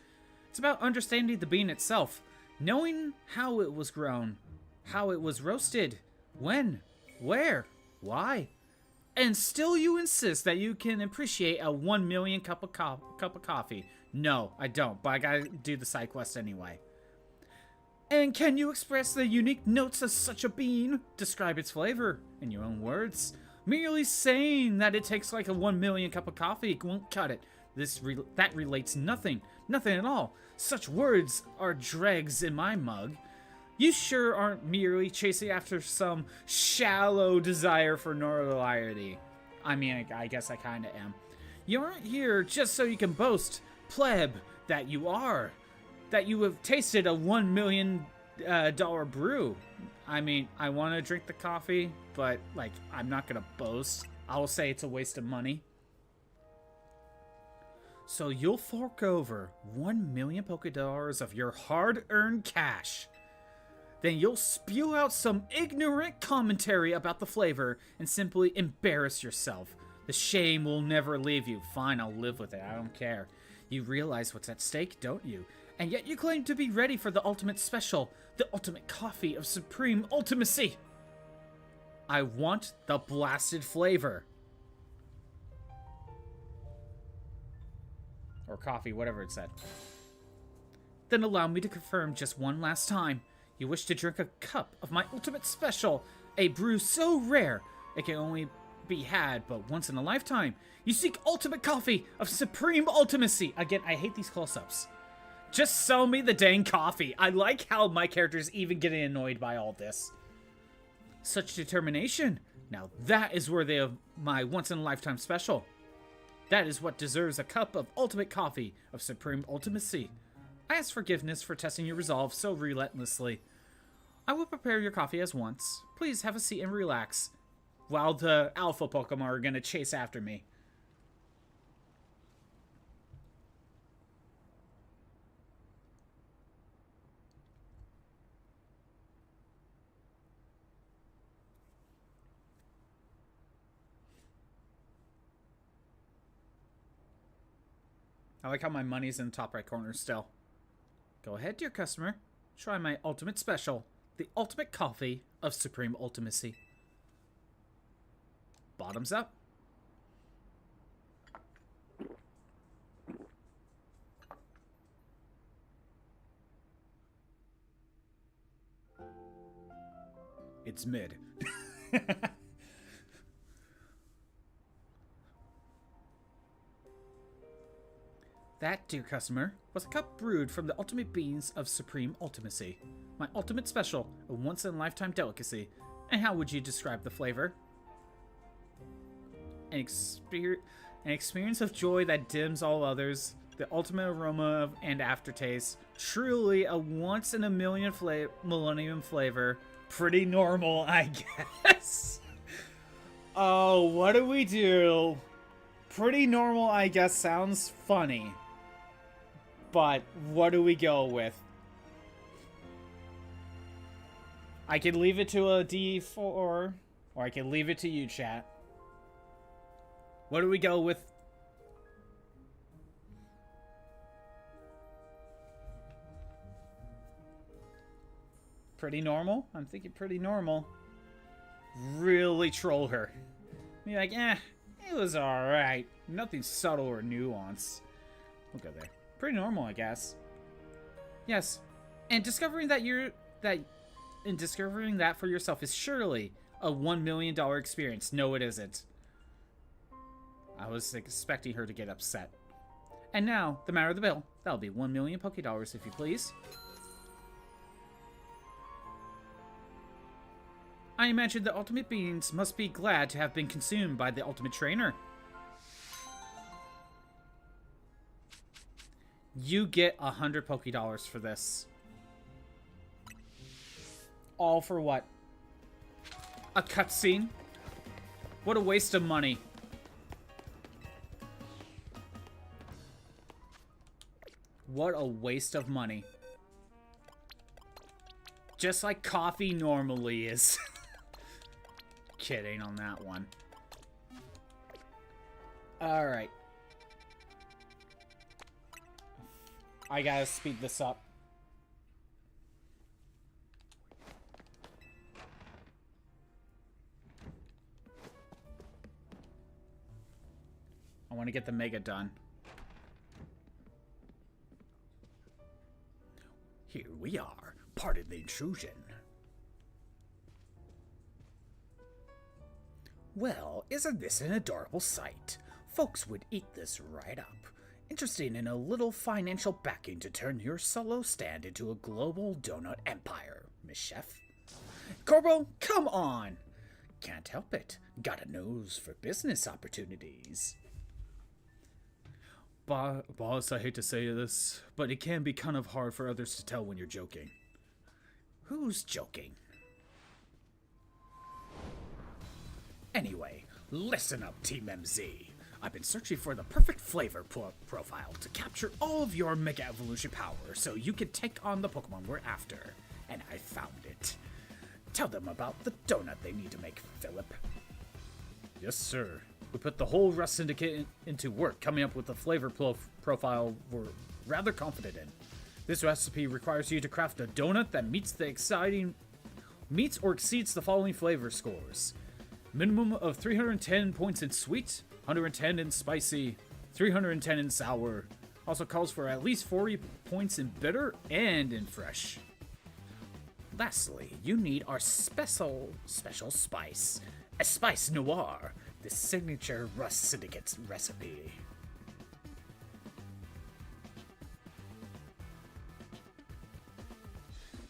It's about understanding the bean itself, knowing how it was grown, how it was roasted, when, where, why. And still you insist that you can appreciate a 1 million cup of coffee. No, I don't, but I gotta do the side quest anyway. And can you express the unique notes of such a bean? Describe its flavor in your own words. Merely saying that it tastes like a 1 million cup of coffee won't cut it. That relates nothing at all. Such words are dregs in my mug. You sure aren't merely chasing after some shallow desire for notoriety. I mean, I guess I kinda am. You aren't here just so you can boast, pleb, that you are. That you have tasted a $1 million brew. I mean, I want to drink the coffee, but, like, I'm not gonna boast. I'll say it's a waste of money. So you'll fork over 1 million Pokédollars of your hard-earned cash. then you'll spew out some ignorant commentary about the flavor and simply embarrass yourself. The shame will never leave you. Fine, I'll live with it. I don't care. You realize what's at stake, don't you? And yet you claim to be ready for the ultimate special, the ultimate coffee of supreme ultimacy. I want the blasted flavor. Or coffee, whatever it said. Then allow me to confirm just one last time. You wish to drink a cup of my ultimate special, a brew so rare it can only be had but once in a lifetime. You seek ultimate coffee of supreme ultimacy. Again, I hate these close-ups. Just sell me the dang coffee. I like how my character's even getting annoyed by all this. Such determination. Now that is worthy of my once-in-a-lifetime special. That is what deserves a cup of ultimate coffee of supreme ultimacy. I ask forgiveness for testing your resolve so relentlessly. I will prepare your coffee as once. Please have a seat and relax, while the alpha Pokemon are going to chase after me. I like how my money's in the top right corner still. Go ahead, dear customer. Try my ultimate special, the ultimate coffee of supreme ultimacy. Bottoms up. It's mid. That, dear customer, was a cup brewed from the ultimate beans of supreme ultimacy. My ultimate special, a once-in-a-lifetime delicacy. And how would you describe the flavor? An experience of joy that dims all others. The ultimate aroma and aftertaste. Truly a once-in-a-million millennium flavor. Pretty normal, I guess. Oh, what do we do? Pretty normal, I guess, sounds funny. But what do we go with? I can leave it to a D4, or I can leave it to you, chat. What do we go with? Pretty normal? I'm thinking pretty normal. Really troll her. Be like, it was alright. Nothing subtle or nuanced. We'll go there. Pretty normal, I guess. Yes. And discovering that discovering that for yourself is surely a $1 million experience. No, it isn't. I was expecting her to get upset. And now, the matter of the bill. That'll be 1 million Pokédollars, if you please. I imagine the ultimate beings must be glad to have been consumed by the ultimate trainer. You get 100 Pokédollars for this. All for what? A cutscene? What a waste of money. What a waste of money. Just like coffee normally is. Kidding on that one. Alright. I gotta speed this up. I want to get the mega done. Here we are. Pardon the intrusion. Well, isn't this an adorable sight? Folks would eat this right up. Interested in a little financial backing to turn your solo stand into a global donut empire, Miss Chef? Corbo, come on! Can't help it. Got a nose for business opportunities. Boss, I hate to say this, but it can be kind of hard for others to tell when you're joking. Who's joking? Anyway, listen up, Team MZ. I've been searching for the perfect flavor profile to capture all of your Mega Evolution power so you can take on the Pokemon we're after. and I found it. Tell them about the donut they need to make, Philip. Yes, sir. We put the whole Rust Syndicate into work, coming up with a flavor profile we're rather confident in. This recipe requires you to craft a donut that meets or exceeds the following flavor scores. Minimum of 310 points in sweet, 110 in spicy, 310 in sour. Also calls for at least 40 points in bitter and in fresh. Lastly, you need our special spice, a spice noir, the signature Rust Syndicate's recipe.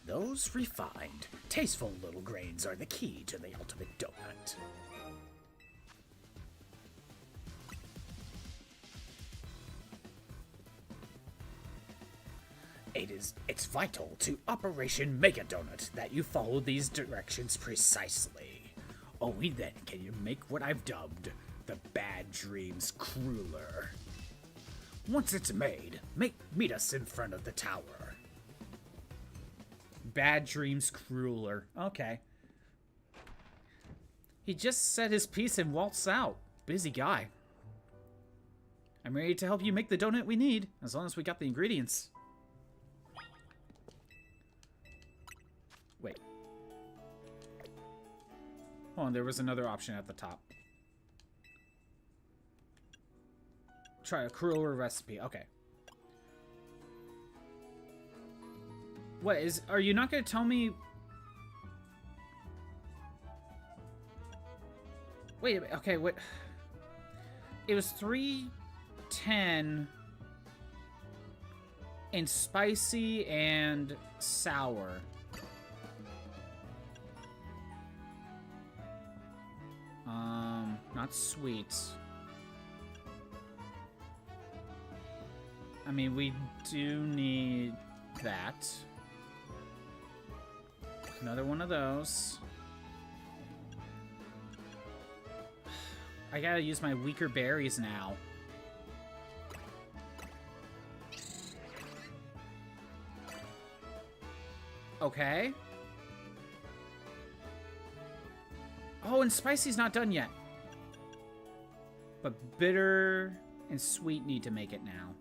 Those refined, tasteful little grains are the key to the ultimate donut. It's vital to Operation Mega Donut that you follow these directions precisely. Only then can you make what I've dubbed the Bad Dreams Crueler. Once it's made, meet us in front of the tower. Bad Dreams Crueler. Okay. He just said his piece and waltzed out. Busy guy. I'm ready to help you make the donut we need, as long as we got the ingredients. Wait. Hold on, there was another option at the top. Try a crueler recipe. Okay. Are you not going to tell me? Wait, okay, what? It was 310 in spicy and sour. Not sweet. I mean, we do need that. Another one of those. I gotta use my weaker berries now. Okay. Oh, and spicy's not done yet. But bitter and sweet need to make it now.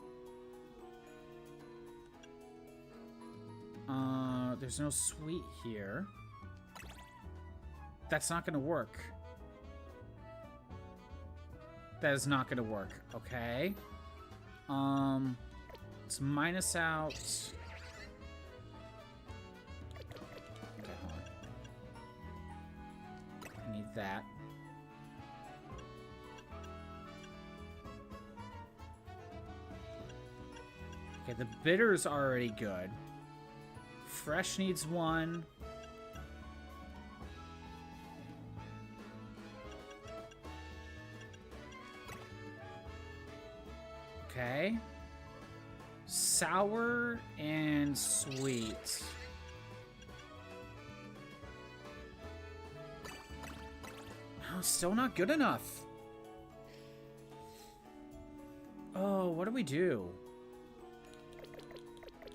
There's no sweet here. That's not gonna work. That is not gonna work. Okay. Let's minus out. Okay, hold on. I need that. Okay, the bitter's already good. Fresh needs one. Okay. Sour and sweet. No, still not good enough. Oh, what do we do?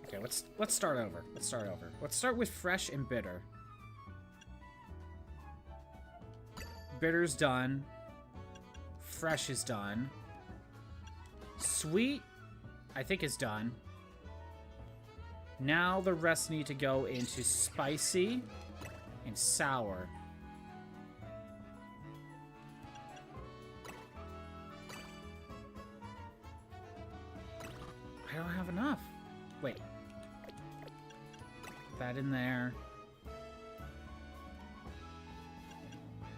Okay, let's start over. Let's start with fresh and bitter. Bitter's done. Fresh is done. Sweet, I think, is done. Now the rest need to go into spicy and sour. I don't have enough. Wait. That in there.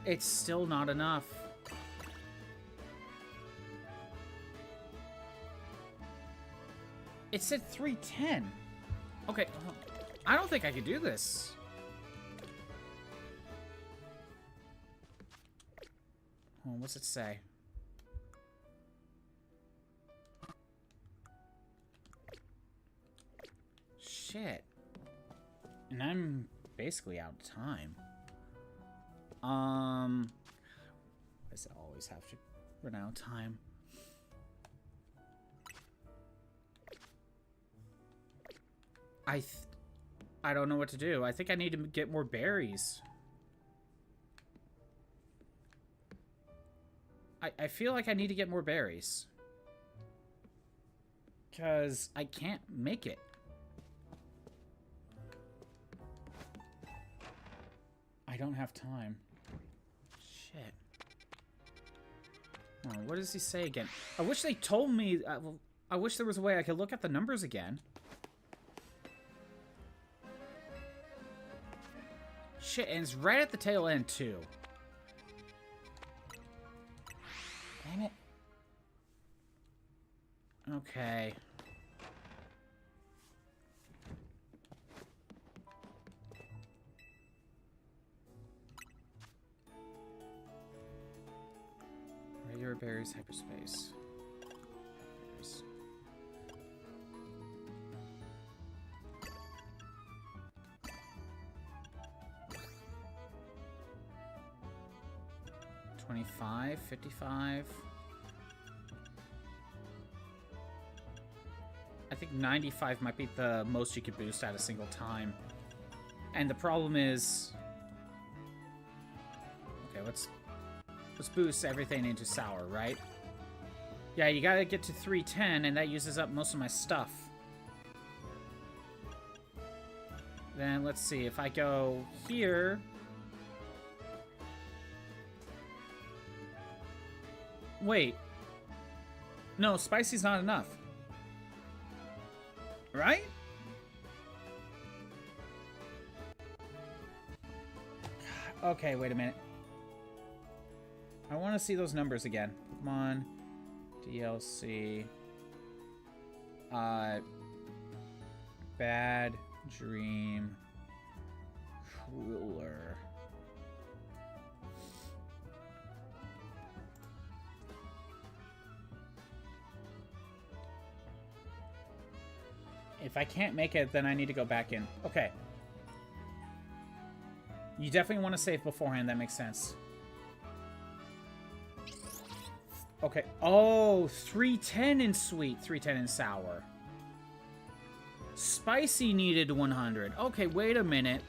It's still not enough. It said 310. Okay, I don't think I could do this. Oh, what's it say? Shit. And I'm basically out of time. Why does it always have to run out of time? I don't know what to do. I think I need to get more berries. I feel like I need to get more berries. Because I can't make it. I don't have time. Shit. Oh, what does he say again? I wish they told me... I wish there was a way I could look at the numbers again. Shit, and it's right at the tail end, too. Damn it. Okay. Regular berries, hyperspace. Berries. $25, $55. I think 95 might be the most you could boost at a single time. And the problem is... Okay, let's boost everything into sour, right? Yeah, you gotta get to 310, and that uses up most of my stuff. Then, let's see, if I go here... Wait. No, spicy's not enough. Right? Okay, wait a minute. I want to see those numbers again. Come on. DLC. Bad Dream Cooler. If I can't make it, then I need to go back in. Okay. You definitely want to save beforehand. That makes sense. Okay. Oh, 310 in sweet, 310 in sour. Spicy needed 100. Okay, wait a minute.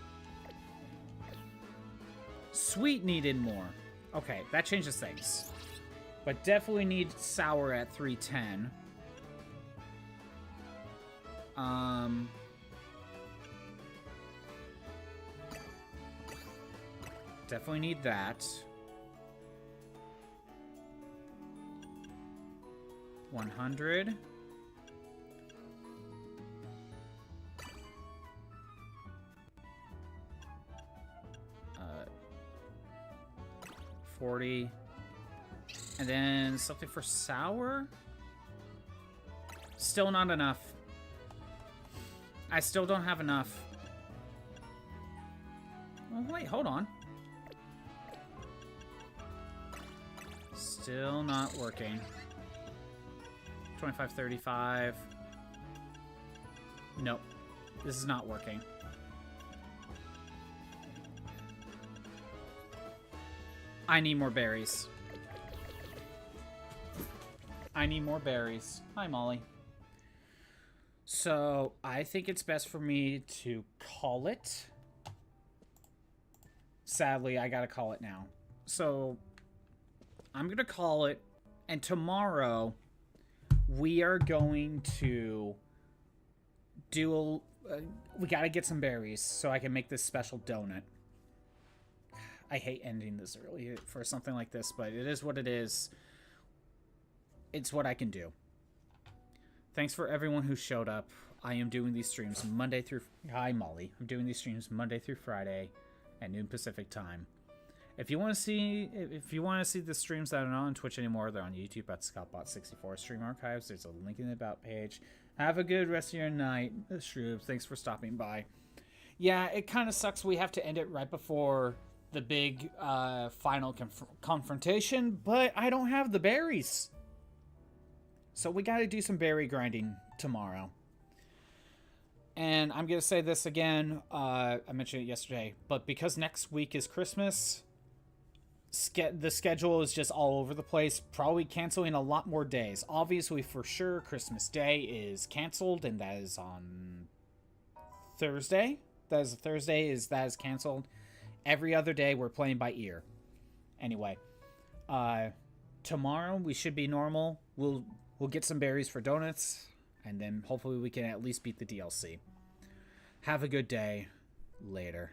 Sweet needed more. Okay, that changes things. But definitely need sour at 310. Definitely need that. 100. Uh, 40. And then something for sour? Still not enough. I still don't have enough. Oh, wait, hold on. Still not working. 25, 35. Nope. This is not working. I need more berries. I need more berries. Hi, Molly. So, I think it's best for me to call it. Sadly, I gotta call it now. So, I'm gonna call it, and tomorrow, we are going to do we gotta get some berries so I can make this special donut. I hate ending this early for something like this, but it is what it is. It's what I can do. Thanks for everyone who showed up. I am doing these streams Monday through... Hi, Molly. I'm doing these streams Monday through Friday at noon Pacific time. If you want to see the streams that are not on Twitch anymore, they're on YouTube at ScottBot64 Stream Archives. There's a link in the About page. Have a good rest of your night, Shroob. Thanks for stopping by. Yeah, it kind of sucks we have to end it right before the big final confrontation, but I don't have the berries. So we got to do some berry grinding tomorrow. And I'm going to say this again. I mentioned it yesterday. But because next week is Christmas, the schedule is just all over the place. Probably canceling a lot more days. Obviously, for sure, Christmas Day is canceled. And that is on Thursday. that is a Thursday that is canceled. Every other day we're playing by ear. Anyway, tomorrow we should be normal. We'll get some berries for donuts, and then hopefully we can at least beat the DLC. Have a good day. Later.